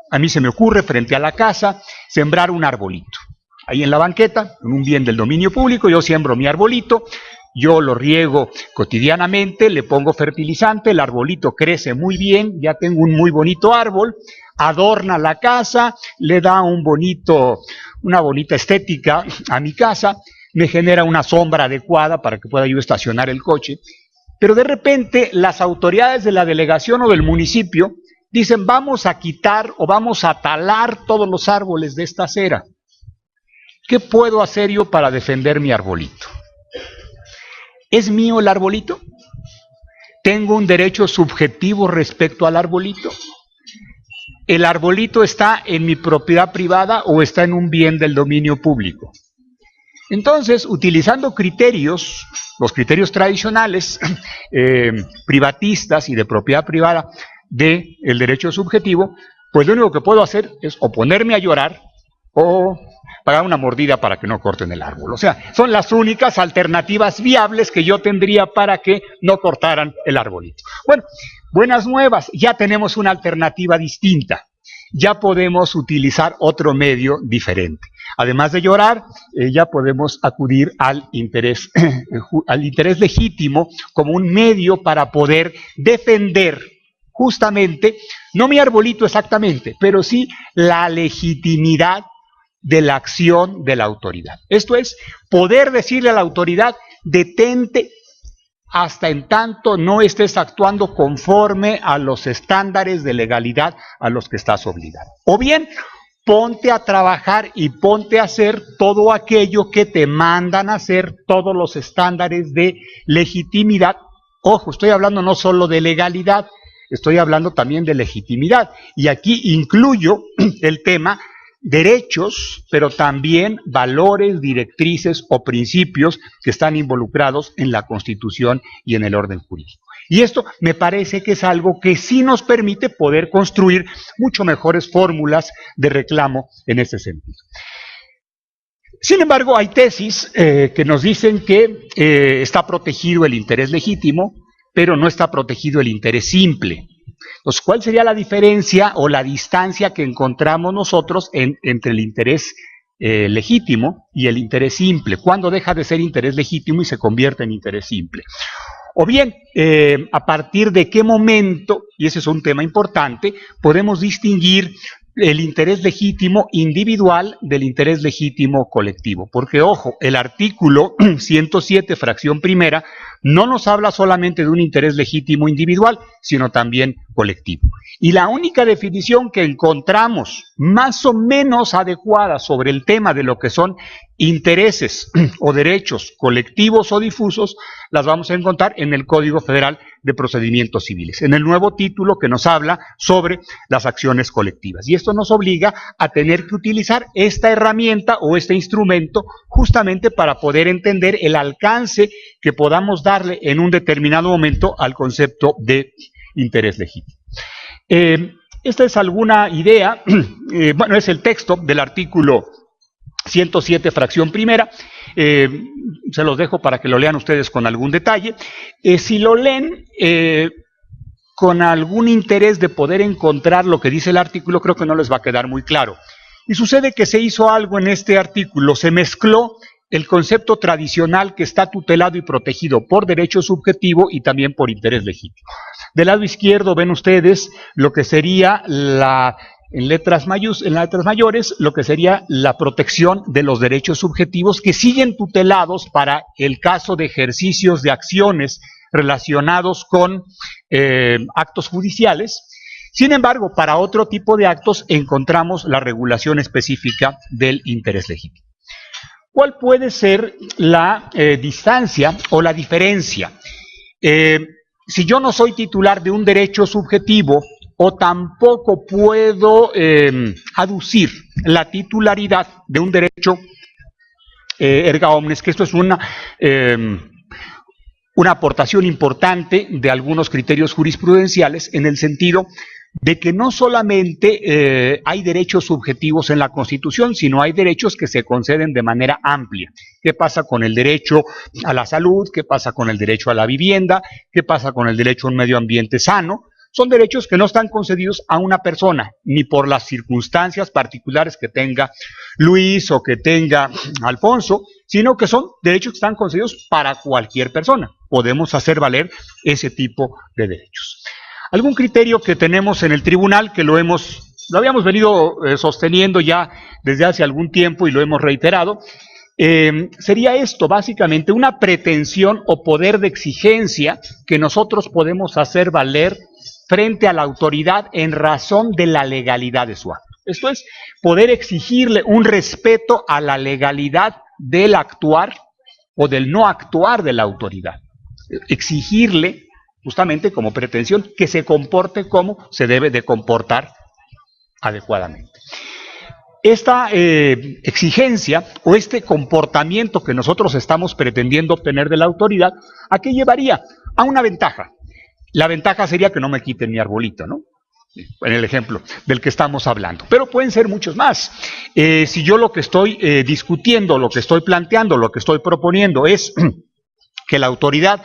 Speaker 5: a mí se me ocurre frente a la casa sembrar un arbolito. Ahí en la banqueta, en un bien del dominio público, yo siembro mi arbolito, yo lo riego cotidianamente, le pongo fertilizante, el arbolito crece muy bien, ya tengo un muy bonito árbol, adorna la casa, le da una bonita estética a mi casa, me genera una sombra adecuada para que pueda yo estacionar el coche, pero de repente las autoridades de la delegación o del municipio dicen, vamos a quitar o vamos a talar todos los árboles de esta acera. ¿Qué puedo hacer yo para defender mi arbolito? ¿Es mío el arbolito? ¿Tengo un derecho subjetivo respecto al arbolito? ¿El arbolito está en mi propiedad privada o está en un bien del dominio público? Entonces, utilizando criterios, los criterios tradicionales, privatistas y de propiedad privada, del derecho subjetivo, pues lo único que puedo hacer es o ponerme a llorar o pagar una mordida para que no corten el árbol. O sea, son las únicas alternativas viables que yo tendría para que no cortaran el arbolito. Bueno, buenas nuevas, ya tenemos una alternativa distinta. Ya podemos utilizar otro medio diferente. Además de llorar, ya podemos acudir al interés legítimo como un medio para poder defender justamente, no mi arbolito exactamente, pero sí la legitimidad de la acción de la autoridad. Esto es, poder decirle a la autoridad, detente hasta en tanto no estés actuando conforme a los estándares de legalidad a los que estás obligado. O bien, ponte a trabajar y ponte a hacer todo aquello que te mandan a hacer todos los estándares de legitimidad. Ojo, estoy hablando no solo de legalidad, estoy hablando también de legitimidad. Y aquí incluyo el tema derechos, pero también valores, directrices o principios que están involucrados en la Constitución y en el orden jurídico. Y esto me parece que es algo que sí nos permite poder construir mucho mejores fórmulas de reclamo en ese sentido. Sin embargo, hay tesis que nos dicen que está protegido el interés legítimo, pero no está protegido el interés simple. Entonces, ¿cuál sería la diferencia o la distancia que encontramos nosotros entre el interés legítimo y el interés simple? ¿Cuándo deja de ser interés legítimo y se convierte en interés simple? O bien, a partir de qué momento, y ese es un tema importante, podemos distinguir el interés legítimo individual del interés legítimo colectivo. Porque, ojo, el artículo 107, fracción primera, no nos habla solamente de un interés legítimo individual, sino también colectivo. Y la única definición que encontramos más o menos adecuada sobre el tema de lo que son intereses o derechos colectivos o difusos, las vamos a encontrar en el Código Federal de Procedimientos Civiles, en el nuevo título que nos habla sobre las acciones colectivas. Y esto nos obliga a tener que utilizar esta herramienta o este instrumento justamente para poder entender el alcance que podamos darle en un determinado momento al concepto de interés legítimo. Esta es alguna idea, bueno, es el texto del artículo 107, fracción primera, se los dejo para que lo lean ustedes con algún detalle. Si lo leen con algún interés de poder encontrar lo que dice el artículo, creo que no les va a quedar muy claro. Y sucede que se hizo algo en este artículo, se mezcló el concepto tradicional que está tutelado y protegido por derecho subjetivo y también por interés legítimo. Del lado izquierdo ven ustedes lo que sería en letras mayores, lo que sería la protección de los derechos subjetivos que siguen tutelados para el caso de ejercicios de acciones relacionados con actos judiciales. Sin embargo, para otro tipo de actos encontramos la regulación específica del interés legítimo. ¿Cuál puede ser la distancia o la diferencia? Si yo no soy titular de un derecho subjetivo o tampoco puedo aducir la titularidad de un derecho erga omnes, que esto es una aportación importante de algunos criterios jurisprudenciales en el sentido de que no solamente hay derechos subjetivos en la Constitución, sino hay derechos que se conceden de manera amplia. ¿Qué pasa con el derecho a la salud? ¿Qué pasa con el derecho a la vivienda? ¿Qué pasa con el derecho a un medio ambiente sano? Son derechos que no están concedidos a una persona, ni por las circunstancias particulares que tenga Luis o que tenga Alfonso, sino que son derechos que están concedidos para cualquier persona. Podemos hacer valer ese tipo de derechos. Algún criterio que tenemos en el tribunal, que lo habíamos venido sosteniendo ya desde hace algún tiempo y lo hemos reiterado, sería esto, básicamente, una pretensión o poder de exigencia que nosotros podemos hacer valer frente a la autoridad en razón de la legalidad de su acto. Esto es, poder exigirle un respeto a la legalidad del actuar o del no actuar de la autoridad. Exigirle, justamente como pretensión, que se comporte como se debe de comportar adecuadamente. Esta exigencia o este comportamiento que nosotros estamos pretendiendo obtener de la autoridad, ¿a qué llevaría? A una ventaja. La ventaja sería que no me quiten mi arbolito, ¿no? en el ejemplo del que estamos hablando, pero pueden ser muchos más. Si yo lo que estoy discutiendo, lo que estoy planteando, lo que estoy proponiendo es que la autoridad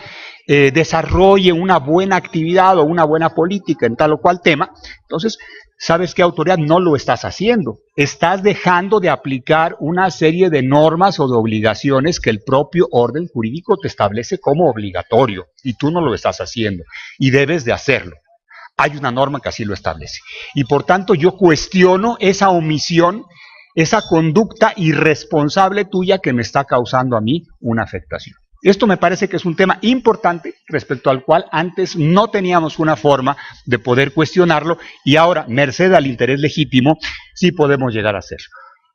Speaker 5: desarrolle una buena actividad o una buena política en tal o cual tema, entonces, ¿sabes qué, autoridad? No lo estás haciendo. Estás dejando de aplicar una serie de normas o de obligaciones que el propio orden jurídico te establece como obligatorio, y tú no lo estás haciendo, y debes de hacerlo. Hay una norma que así lo establece. Y por tanto yo cuestiono esa omisión, esa conducta irresponsable tuya que me está causando a mí una afectación. Esto me parece que es un tema importante respecto al cual antes no teníamos una forma de poder cuestionarlo y ahora, merced al interés legítimo, sí podemos llegar a hacerlo.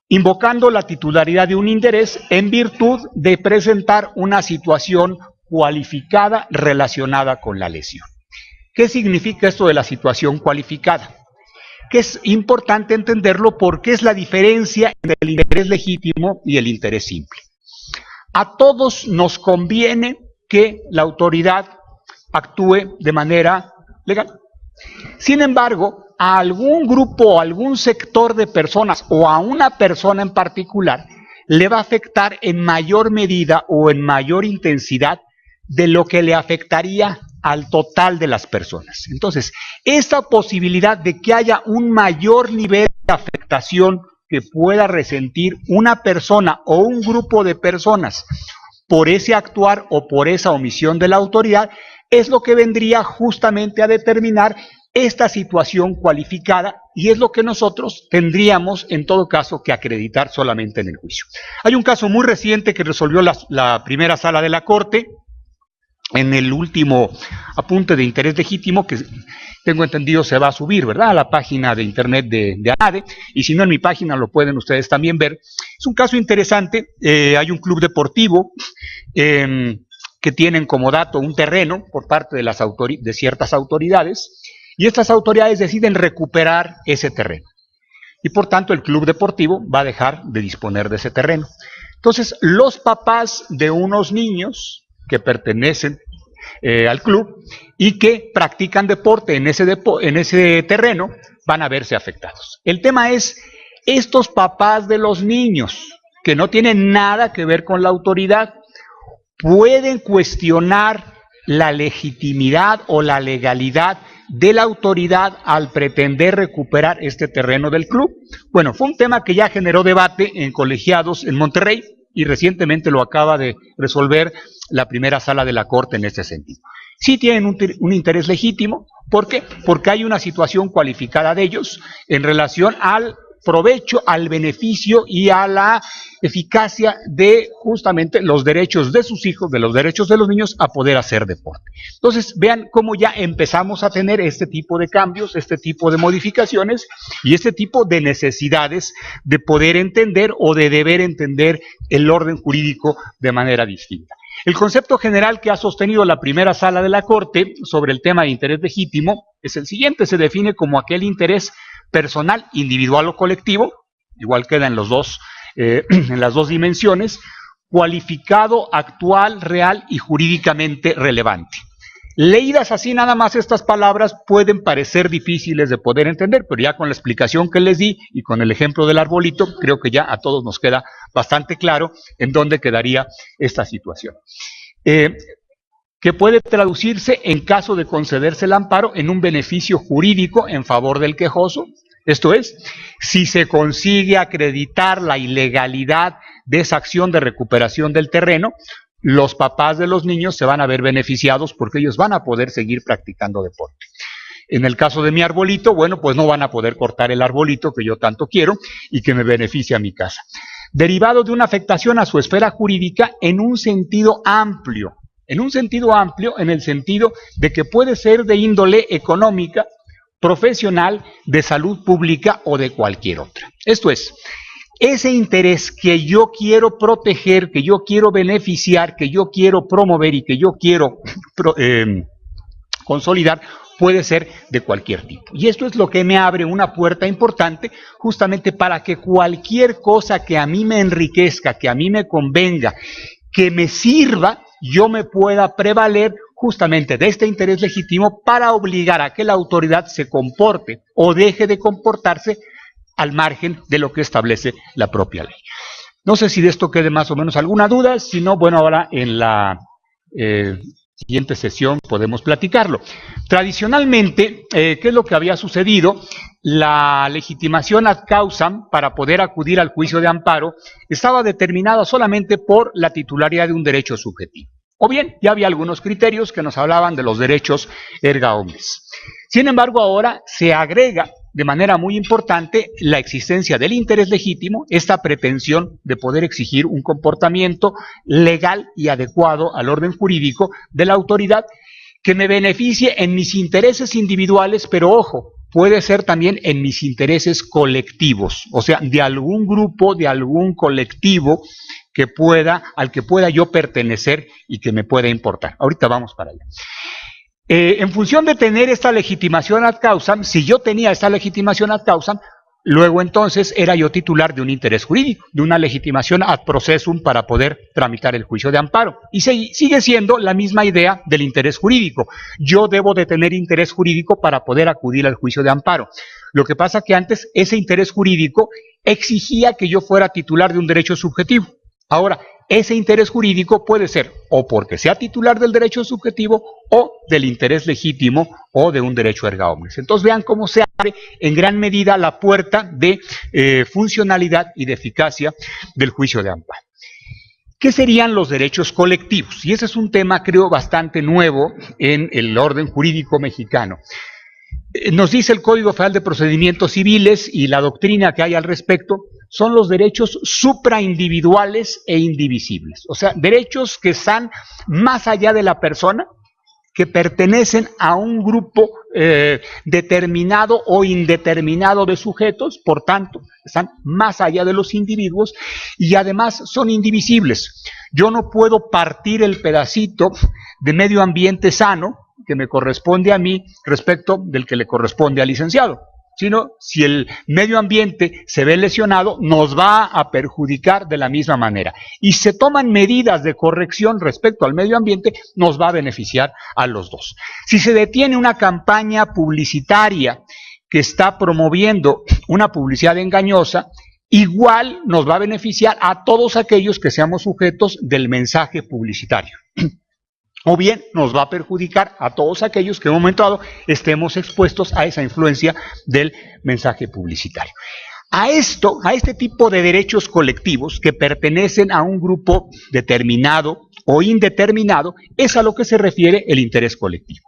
Speaker 5: Invocando la titularidad de un interés en virtud de presentar una situación cualificada relacionada con la lesión. ¿Qué significa esto de la situación cualificada? Que es importante entenderlo porque es la diferencia entre el interés legítimo y el interés simple. A todos nos conviene que la autoridad actúe de manera legal. Sin embargo, a algún grupo o algún sector de personas o a una persona en particular le va a afectar en mayor medida o en mayor intensidad de lo que le afectaría al total de las personas. Entonces, esta posibilidad de que haya un mayor nivel de afectación que pueda resentir una persona o un grupo de personas por ese actuar o por esa omisión de la autoridad, es lo que vendría justamente a determinar esta situación cualificada y es lo que nosotros tendríamos en todo caso que acreditar solamente en el juicio. Hay un caso muy reciente que resolvió la primera sala de la Corte en el último apunte de interés legítimo que tengo entendido se va a subir, ¿verdad?, a la página de internet de ANADE, y si no en mi página lo pueden ustedes también ver. Es un caso interesante. Hay un club deportivo que tienen como dato un terreno por parte de ciertas autoridades, y estas autoridades deciden recuperar ese terreno. Y por tanto el club deportivo va a dejar de disponer de ese terreno. Entonces los papás de unos niños que pertenecen al club y que practican deporte en ese terreno van a verse afectados. El tema es, estos papás de los niños que no tienen nada que ver con la autoridad pueden cuestionar la legitimidad o la legalidad de la autoridad al pretender recuperar este terreno del club. Bueno, fue un tema que ya generó debate en colegiados en Monterrey y recientemente lo acaba de resolver la primera sala de la Corte en este sentido. Sí tienen un interés legítimo. ¿Por qué? Porque hay una situación cualificada de ellos en relación al provecho, al beneficio y a la eficacia de justamente los derechos de sus hijos, de los derechos de los niños a poder hacer deporte. Entonces, vean cómo ya empezamos a tener este tipo de cambios, este tipo de modificaciones y este tipo de necesidades de poder entender o de deber entender el orden jurídico de manera distinta. El concepto general que ha sostenido la primera sala de la Corte sobre el tema de interés legítimo es el siguiente: se define como aquel interés personal, individual o colectivo, igual queda en las dos dimensiones, cualificado, actual, real y jurídicamente relevante. Leídas así nada más estas palabras pueden parecer difíciles de poder entender, pero ya con la explicación que les di y con el ejemplo del arbolito, creo que ya a todos nos queda bastante claro en dónde quedaría esta situación. Que puede traducirse, en caso de concederse el amparo, en un beneficio jurídico en favor del quejoso. Esto es, si se consigue acreditar la ilegalidad de esa acción de recuperación del terreno, los papás de los niños se van a ver beneficiados porque ellos van a poder seguir practicando deporte. En el caso de mi arbolito, bueno, pues no van a poder cortar el arbolito que yo tanto quiero y que me beneficia a mi casa. Derivado de una afectación a su esfera jurídica en un sentido amplio, en el sentido de que puede ser de índole económica, profesional, de salud pública o de cualquier otra. Esto es, ese interés que yo quiero proteger, que yo quiero beneficiar, que yo quiero promover y que yo quiero consolidar, puede ser de cualquier tipo. Y esto es lo que me abre una puerta importante justamente para que cualquier cosa que a mí me enriquezca, que a mí me convenga, que me sirva, yo me pueda prevaler justamente de este interés legítimo para obligar a que la autoridad se comporte o deje de comportarse al margen de lo que establece la propia ley. No sé si de esto quede más o menos alguna duda, si no, bueno, ahora en la siguiente sesión podemos platicarlo. Tradicionalmente, ¿qué es lo que había sucedido? La legitimación ad causam para poder acudir al juicio de amparo estaba determinada solamente por la titularidad de un derecho subjetivo. O bien, ya había algunos criterios que nos hablaban de los derechos erga omnes. Sin embargo, ahora se agrega de manera muy importante la existencia del interés legítimo, esta pretensión de poder exigir un comportamiento legal y adecuado al orden jurídico de la autoridad que me beneficie en mis intereses individuales, pero ojo, puede ser también en mis intereses colectivos, o sea, de algún grupo, de algún colectivo al que pueda yo pertenecer y que me pueda importar. Ahorita vamos para allá. En función de tener esta legitimación ad causam, si yo tenía esta legitimación ad causam, luego entonces era yo titular de un interés jurídico, de una legitimación ad processum para poder tramitar el juicio de amparo. Y sigue siendo la misma idea del interés jurídico. Yo debo de tener interés jurídico para poder acudir al juicio de amparo. Lo que pasa que antes ese interés jurídico exigía que yo fuera titular de un derecho subjetivo. Ahora, ese interés jurídico puede ser o porque sea titular del derecho subjetivo o del interés legítimo o de un derecho erga omnes. Entonces vean cómo se abre en gran medida la puerta de funcionalidad y de eficacia del juicio de amparo. ¿Qué serían los derechos colectivos? Y ese es un tema, creo, bastante nuevo en el orden jurídico mexicano. Nos dice el Código Federal de Procedimientos Civiles y la doctrina que hay al respecto, son los derechos supraindividuales e indivisibles. O sea, derechos que están más allá de la persona, que pertenecen a un grupo determinado o indeterminado de sujetos, por tanto, están más allá de los individuos y además son indivisibles. Yo no puedo partir el pedacito de medio ambiente sano que me corresponde a mí respecto del que le corresponde al licenciado, sino si el medio ambiente se ve lesionado, nos va a perjudicar de la misma manera. Y se toman medidas de corrección respecto al medio ambiente, nos va a beneficiar a los dos. Si se detiene una campaña publicitaria que está promoviendo una publicidad engañosa, igual nos va a beneficiar a todos aquellos que seamos sujetos del mensaje publicitario. O bien nos va a perjudicar a todos aquellos que en un momento dado estemos expuestos a esa influencia del mensaje publicitario. A este tipo de derechos colectivos que pertenecen a un grupo determinado o indeterminado, es a lo que se refiere el interés colectivo.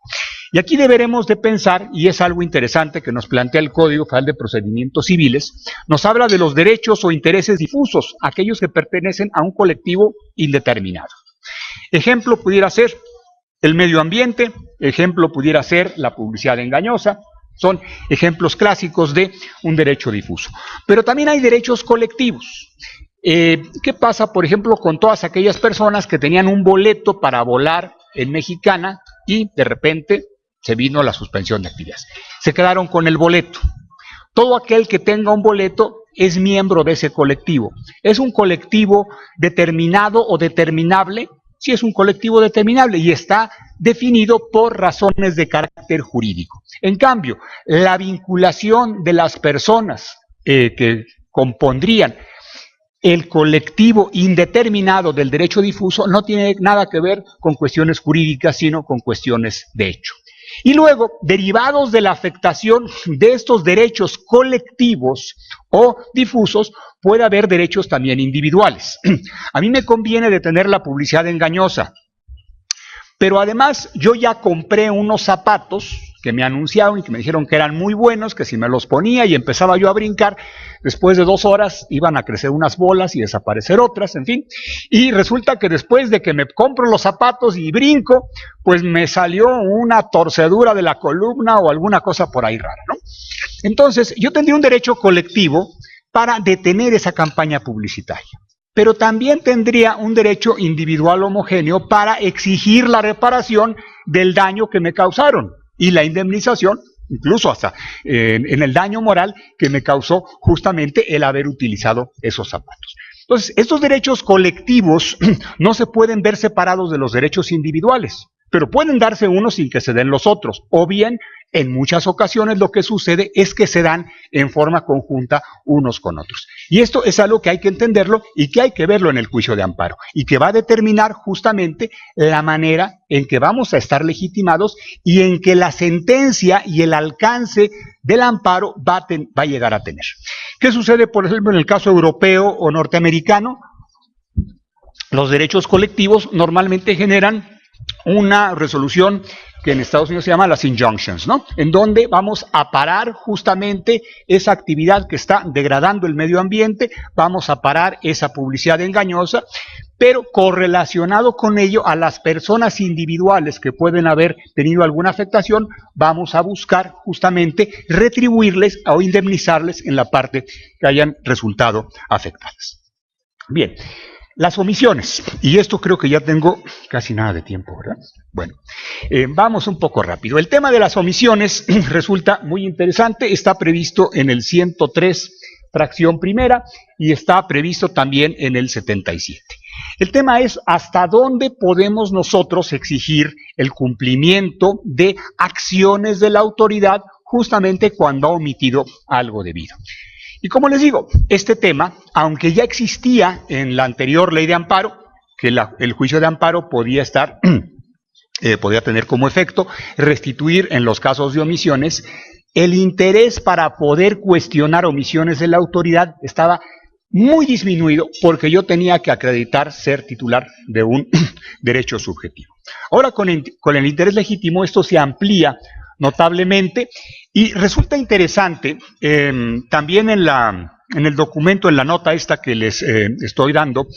Speaker 5: Y aquí deberemos de pensar, y es algo interesante que nos plantea el Código Federal de Procedimientos Civiles, nos habla de los derechos o intereses difusos, aquellos que pertenecen a un colectivo indeterminado. Ejemplo pudiera ser el medio ambiente, ejemplo pudiera ser la publicidad engañosa, son ejemplos clásicos de un derecho difuso. Pero también hay derechos colectivos. ¿Qué pasa, por ejemplo, con todas aquellas personas que tenían un boleto para volar en Mexicana y de repente se vino la suspensión de actividades? Se quedaron con el boleto. Todo aquel que tenga un boleto es miembro de ese colectivo. ¿Es un colectivo determinado o determinable? Sí, es un colectivo determinable y está definido por razones de carácter jurídico. En cambio, la vinculación de las personas que compondrían el colectivo indeterminado del derecho difuso no tiene nada que ver con cuestiones jurídicas, sino con cuestiones de hecho. Y luego, derivados de la afectación de estos derechos colectivos o difusos, puede haber derechos también individuales. A mí me conviene detener la publicidad engañosa, pero además yo ya compré unos zapatos que me anunciaron y que me dijeron que eran muy buenos, que si me los ponía y empezaba yo a brincar, después de 2 horas iban a crecer unas bolas y desaparecer otras, en fin. Y resulta que después de que me compro los zapatos y brinco, pues me salió una torcedura de la columna o alguna cosa por ahí rara, ¿no? Entonces, yo tendría un derecho colectivo para detener esa campaña publicitaria. Pero también tendría un derecho individual homogéneo para exigir la reparación del daño que me causaron y la indemnización, incluso hasta en el daño moral que me causó justamente el haber utilizado esos zapatos. Entonces, estos derechos colectivos no se pueden ver separados de los derechos individuales. pero pueden darse unos sin que se den los otros, o bien en muchas ocasiones lo que sucede es que se dan en forma conjunta unos con otros. Y esto es algo que hay que entenderlo y que hay que verlo en el juicio de amparo y que va a determinar justamente la manera en que vamos a estar legitimados y en que la sentencia y el alcance del amparo va a llegar a tener. ¿Qué sucede, por ejemplo, en el caso europeo o norteamericano? Los derechos colectivos normalmente generan una resolución que en Estados Unidos se llama las injunctions, ¿no? En donde vamos a parar justamente esa actividad que está degradando el medio ambiente, vamos a parar esa publicidad engañosa, pero correlacionado con ello a las personas individuales que pueden haber tenido alguna afectación, vamos a buscar justamente retribuirles o indemnizarles en la parte que hayan resultado afectadas. Bien. Las omisiones, y esto creo que ya tengo casi nada de tiempo, ¿verdad? Bueno, vamos un poco rápido. El tema de las omisiones resulta muy interesante, está previsto en el 103, fracción primera, y está previsto también en el 77. El tema es hasta dónde podemos nosotros exigir el cumplimiento de acciones de la autoridad justamente cuando ha omitido algo debido. Y como les digo, este tema, aunque ya existía en la anterior ley de amparo, que el juicio de amparo podía tener como efecto restituir en los casos de omisiones, el interés para poder cuestionar omisiones de la autoridad estaba muy disminuido porque yo tenía que acreditar ser titular de un derecho subjetivo. Ahora con el interés legítimo esto se amplía notablemente y resulta interesante también en el documento, en la nota esta que les estoy dando,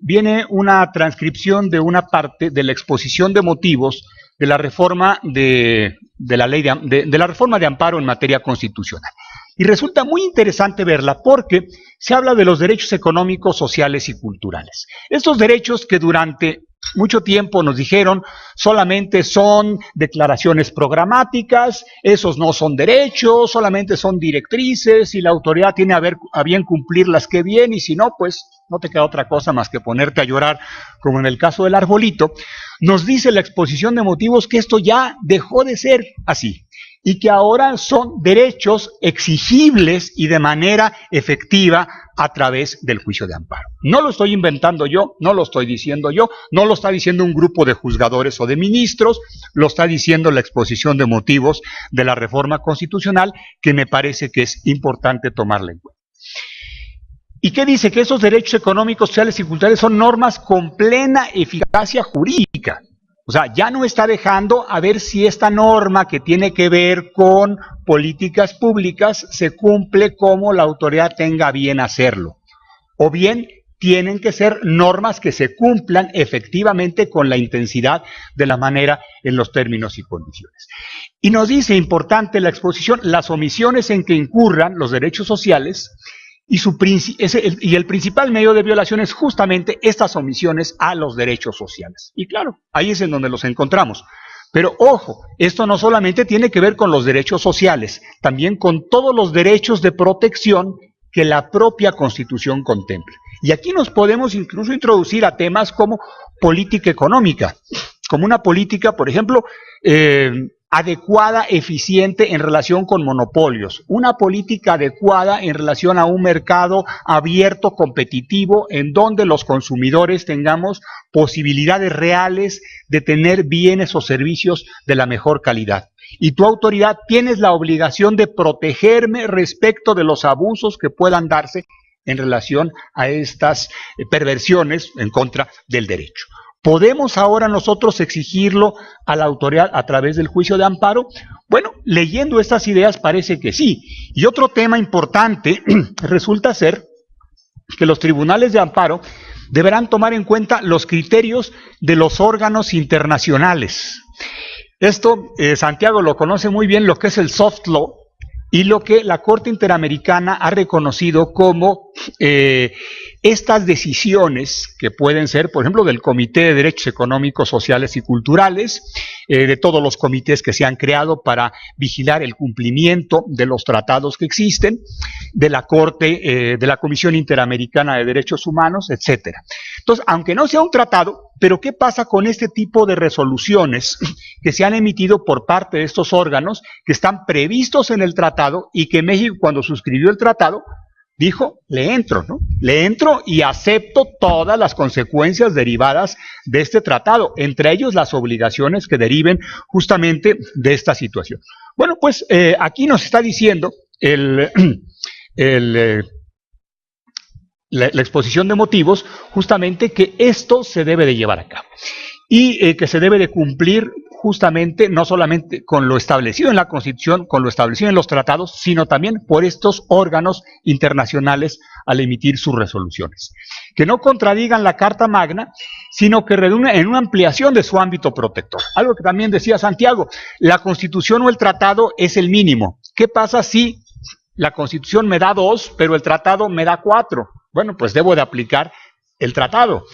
Speaker 5: viene una transcripción de una parte de la exposición de motivos de la reforma de la ley de la reforma de amparo en materia constitucional. Y resulta muy interesante verla porque se habla de los derechos económicos, sociales y culturales. Estos derechos que durante mucho tiempo nos dijeron solamente son declaraciones programáticas, esos no son derechos, solamente son directrices y la autoridad tiene a bien cumplirlas, que bien, y si no, pues no te queda otra cosa más que ponerte a llorar, como en el caso del arbolito. Nos dice la exposición de motivos que esto ya dejó de ser así y que ahora son derechos exigibles y de manera efectiva a través del juicio de amparo. No lo estoy inventando yo, no lo estoy diciendo yo, no lo está diciendo un grupo de juzgadores o de ministros, lo está diciendo la exposición de motivos de la reforma constitucional, que me parece que es importante tomarla en cuenta. ¿Y qué dice? Que esos derechos económicos, sociales y culturales son normas con plena eficacia jurídica. O sea, ya no está dejando a ver si esta norma que tiene que ver con políticas públicas se cumple como la autoridad tenga a bien hacerlo. O bien tienen que ser normas que se cumplan efectivamente con la intensidad de la manera en los términos y condiciones. Y nos dice, importante la exposición, las omisiones en que incurran los derechos sociales y el principal medio de violación es justamente estas omisiones a los derechos sociales. Y claro, ahí es en donde los encontramos. Pero ojo, esto no solamente tiene que ver con los derechos sociales, también con todos los derechos de protección que la propia Constitución contempla. Y aquí nos podemos incluso introducir a temas como política económica, como una política, por ejemplo, adecuada, eficiente en relación con monopolios, una política adecuada en relación a un mercado abierto, competitivo, en donde los consumidores tengamos posibilidades reales de tener bienes o servicios de la mejor calidad. Y tu autoridad tienes la obligación de protegerme respecto de los abusos que puedan darse en relación a estas perversiones en contra del derecho. ¿Podemos ahora nosotros exigirlo a la autoridad a través del juicio de amparo? Bueno, leyendo estas ideas parece que sí. Y otro tema importante resulta ser que los tribunales de amparo deberán tomar en cuenta los criterios de los órganos internacionales. Esto, Santiago lo conoce muy bien, lo que es el soft law y lo que la Corte Interamericana ha reconocido como estas decisiones que pueden ser, por ejemplo, del Comité de Derechos Económicos, Sociales y Culturales, de todos los comités que se han creado para vigilar el cumplimiento de los tratados que existen, de la Corte, de la Comisión Interamericana de Derechos Humanos, etcétera. Entonces, aunque no sea un tratado, pero ¿qué pasa con este tipo de resoluciones que se han emitido por parte de estos órganos que están previstos en el tratado y que México, cuando suscribió el tratado, dijo, le entro, ¿no? Le entro y acepto todas las consecuencias derivadas de este tratado, entre ellos las obligaciones que deriven justamente de esta situación. Bueno, pues aquí nos está diciendo la exposición de motivos justamente que esto se debe de llevar a cabo y que se debe de cumplir justamente no solamente con lo establecido en la Constitución, con lo establecido en los tratados, sino también por estos órganos internacionales al emitir sus resoluciones. Que no contradigan la Carta Magna, sino que reúnen en una ampliación de su ámbito protector. Algo que también decía Santiago, la Constitución o el tratado es el mínimo. ¿Qué pasa si la Constitución me da 2, pero el tratado me da 4? Bueno, pues debo de aplicar el tratado.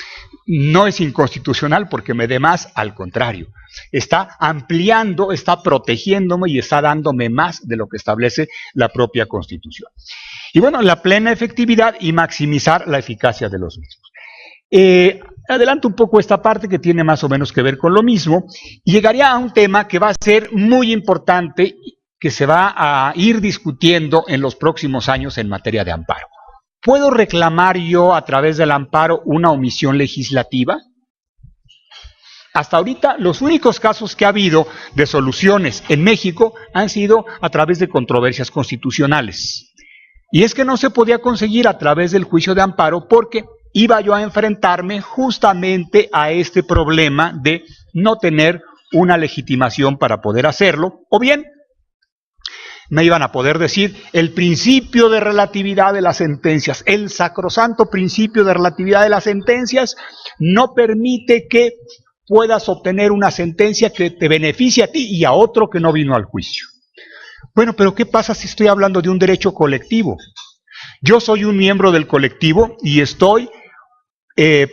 Speaker 5: No es inconstitucional porque me dé más, al contrario. Está ampliando, está protegiéndome y está dándome más de lo que establece la propia Constitución. Y bueno, la plena efectividad y maximizar la eficacia de los mismos. Adelanto un poco esta parte que tiene más o menos que ver con lo mismo y llegaría a un tema que va a ser muy importante, que se va a ir discutiendo en los próximos años en materia de amparo. ¿Puedo reclamar yo a través del amparo una omisión legislativa? Hasta ahorita los únicos casos que ha habido de soluciones en México han sido a través de controversias constitucionales. Y es que no se podía conseguir a través del juicio de amparo porque iba yo a enfrentarme justamente a este problema de no tener una legitimación para poder hacerlo, o bien me iban a poder decir el principio de relatividad de las sentencias, el sacrosanto principio de relatividad de las sentencias no permite que puedas obtener una sentencia que te beneficie a ti y a otro que no vino al juicio. Bueno, pero ¿qué pasa si estoy hablando de un derecho colectivo? Yo soy un miembro del colectivo y estoy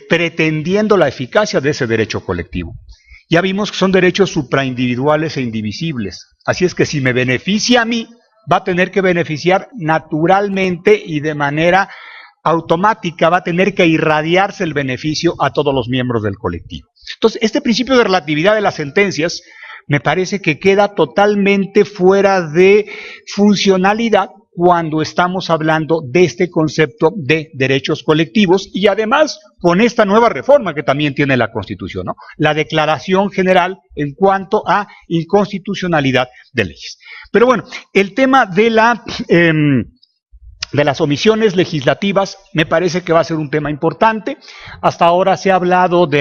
Speaker 5: pretendiendo la eficacia de ese derecho colectivo. Ya vimos que son derechos supraindividuales e indivisibles. Así es que si me beneficia a mí, va a tener que beneficiar naturalmente y de manera automática, va a tener que irradiarse el beneficio a todos los miembros del colectivo. Entonces, este principio de relatividad de las sentencias me parece que queda totalmente fuera de funcionalidad cuando estamos hablando de este concepto de derechos colectivos y además con esta nueva reforma que también tiene la Constitución, ¿no? La declaración general en cuanto a inconstitucionalidad de leyes. Pero bueno, el tema de las omisiones legislativas me parece que va a ser un tema importante. Hasta ahora se ha hablado de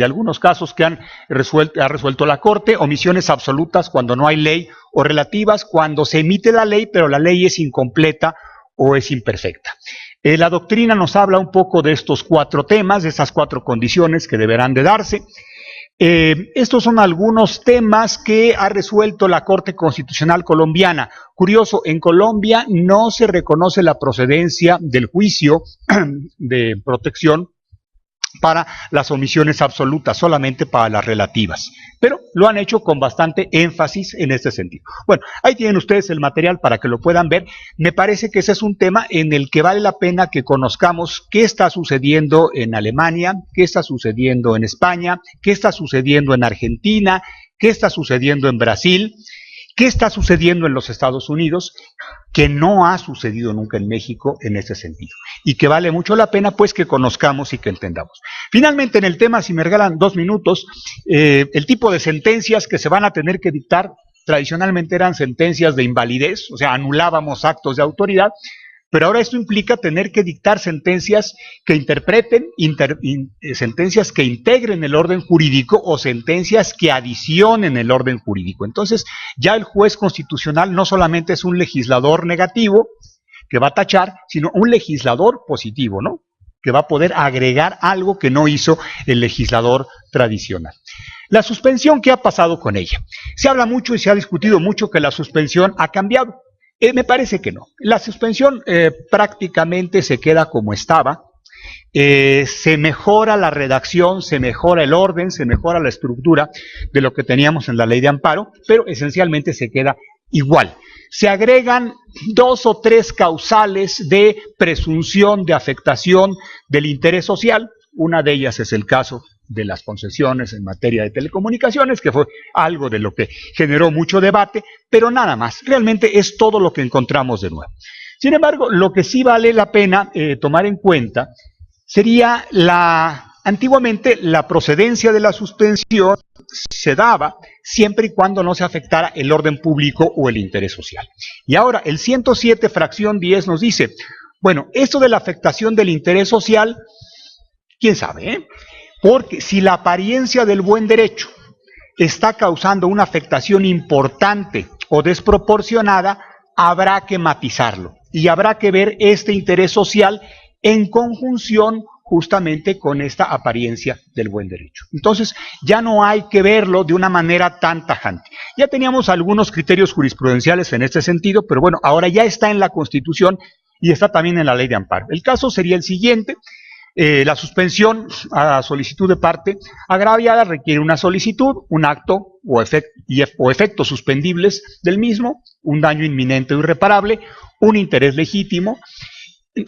Speaker 5: algunos casos que ha resuelto la Corte, omisiones absolutas cuando no hay ley o relativas cuando se emite la ley, pero la ley es incompleta o es imperfecta. La doctrina nos habla un poco de estos 4 temas, de estas 4 condiciones que deberán de darse. Estos son algunos temas que ha resuelto la Corte Constitucional colombiana. Curioso, en Colombia no se reconoce la procedencia del juicio de protección para las omisiones absolutas, solamente para las relativas. Pero lo han hecho con bastante énfasis en este sentido. Bueno, ahí tienen ustedes el material para que lo puedan ver. Me parece que ese es un tema en el que vale la pena que conozcamos qué está sucediendo en Alemania, qué está sucediendo en España, qué está sucediendo en Argentina, qué está sucediendo en Brasil, qué está sucediendo en los Estados Unidos, que no ha sucedido nunca en México en ese sentido. Y que vale mucho la pena pues que conozcamos y que entendamos. Finalmente en el tema, si me regalan 2 minutos, el tipo de sentencias que se van a tener que dictar, tradicionalmente eran sentencias de invalidez, o sea, anulábamos actos de autoridad, pero ahora esto implica tener que dictar sentencias que interpreten, sentencias que integren el orden jurídico o sentencias que adicionen el orden jurídico. Entonces, ya el juez constitucional no solamente es un legislador negativo que va a tachar, sino un legislador positivo, ¿no? Que va a poder agregar algo que no hizo el legislador tradicional. La suspensión, ¿qué ha pasado con ella? Se habla mucho y se ha discutido mucho que la suspensión ha cambiado. Me parece que no. La suspensión prácticamente se queda como estaba. Se mejora la redacción, se mejora el orden, se mejora la estructura de lo que teníamos en la ley de amparo, pero esencialmente se queda igual. Se agregan 2 o 3 causales de presunción de afectación del interés social. Una de ellas es el caso de las concesiones en materia de telecomunicaciones, que fue algo de lo que generó mucho debate, pero nada más. Realmente es todo lo que encontramos de nuevo. Sin embargo, lo que sí vale la pena tomar en cuenta sería antiguamente la procedencia de la suspensión se daba siempre y cuando no se afectara el orden público o el interés social. Y ahora el 107 fracción 10 nos dice, bueno, esto de la afectación del interés social, quién sabe, porque si la apariencia del buen derecho está causando una afectación importante o desproporcionada, habrá que matizarlo y habrá que ver este interés social en conjunción justamente con esta apariencia del buen derecho. Entonces, ya no hay que verlo de una manera tan tajante. Ya teníamos algunos criterios jurisprudenciales en este sentido, pero bueno, ahora ya está en la Constitución y está también en la ley de amparo. El caso sería el siguiente. La suspensión a solicitud de parte agraviada requiere una solicitud, un acto o efectos suspendibles del mismo, un daño inminente o irreparable, un interés legítimo,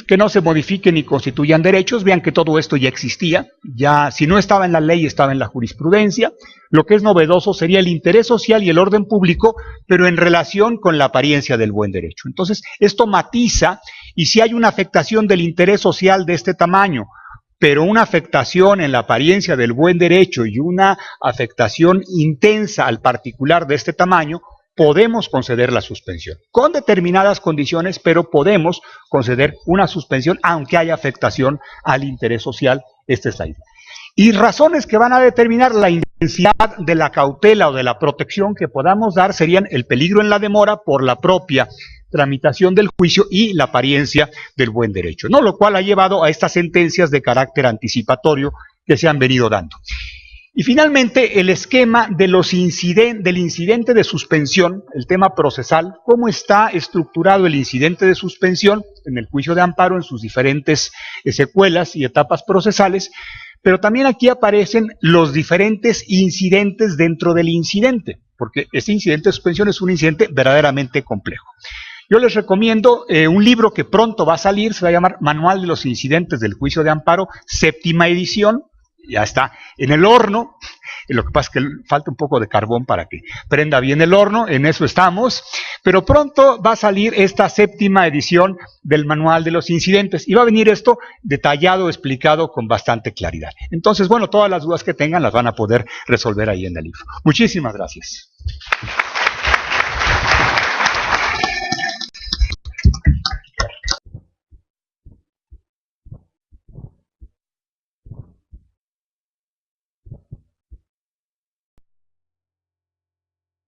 Speaker 5: que no se modifiquen ni constituyan derechos. Vean que todo esto ya existía, ya si no estaba en la ley, estaba en la jurisprudencia. Lo que es novedoso sería el interés social y el orden público, pero en relación con la apariencia del buen derecho. Entonces, esto matiza, y si hay una afectación del interés social de este tamaño, pero una afectación en la apariencia del buen derecho y una afectación intensa al particular de este tamaño, podemos conceder la suspensión, con determinadas condiciones, pero podemos conceder una suspensión aunque haya afectación al interés social. Esta es la idea. Y razones que van a determinar la intensidad de la cautela o de la protección que podamos dar serían el peligro en la demora por la propia tramitación del juicio y la apariencia del buen derecho, ¿no? Lo cual ha llevado a estas sentencias de carácter anticipatorio que se han venido dando. Y finalmente, el esquema de del incidente de suspensión, el tema procesal, cómo está estructurado el incidente de suspensión en el juicio de amparo en sus diferentes secuelas y etapas procesales, pero también aquí aparecen los diferentes incidentes dentro del incidente, porque este incidente de suspensión es un incidente verdaderamente complejo. Yo les recomiendo un libro que pronto va a salir, se va a llamar Manual de los Incidentes del Juicio de Amparo, 7ª edición. Ya está en el horno. Lo que pasa es que falta un poco de carbón para que prenda bien el horno, en eso estamos, pero pronto va a salir esta 7ª edición del Manual de los Incidentes y va a venir esto detallado, explicado con bastante claridad. Entonces, bueno, todas las dudas que tengan las van a poder resolver ahí en el libro. Muchísimas gracias.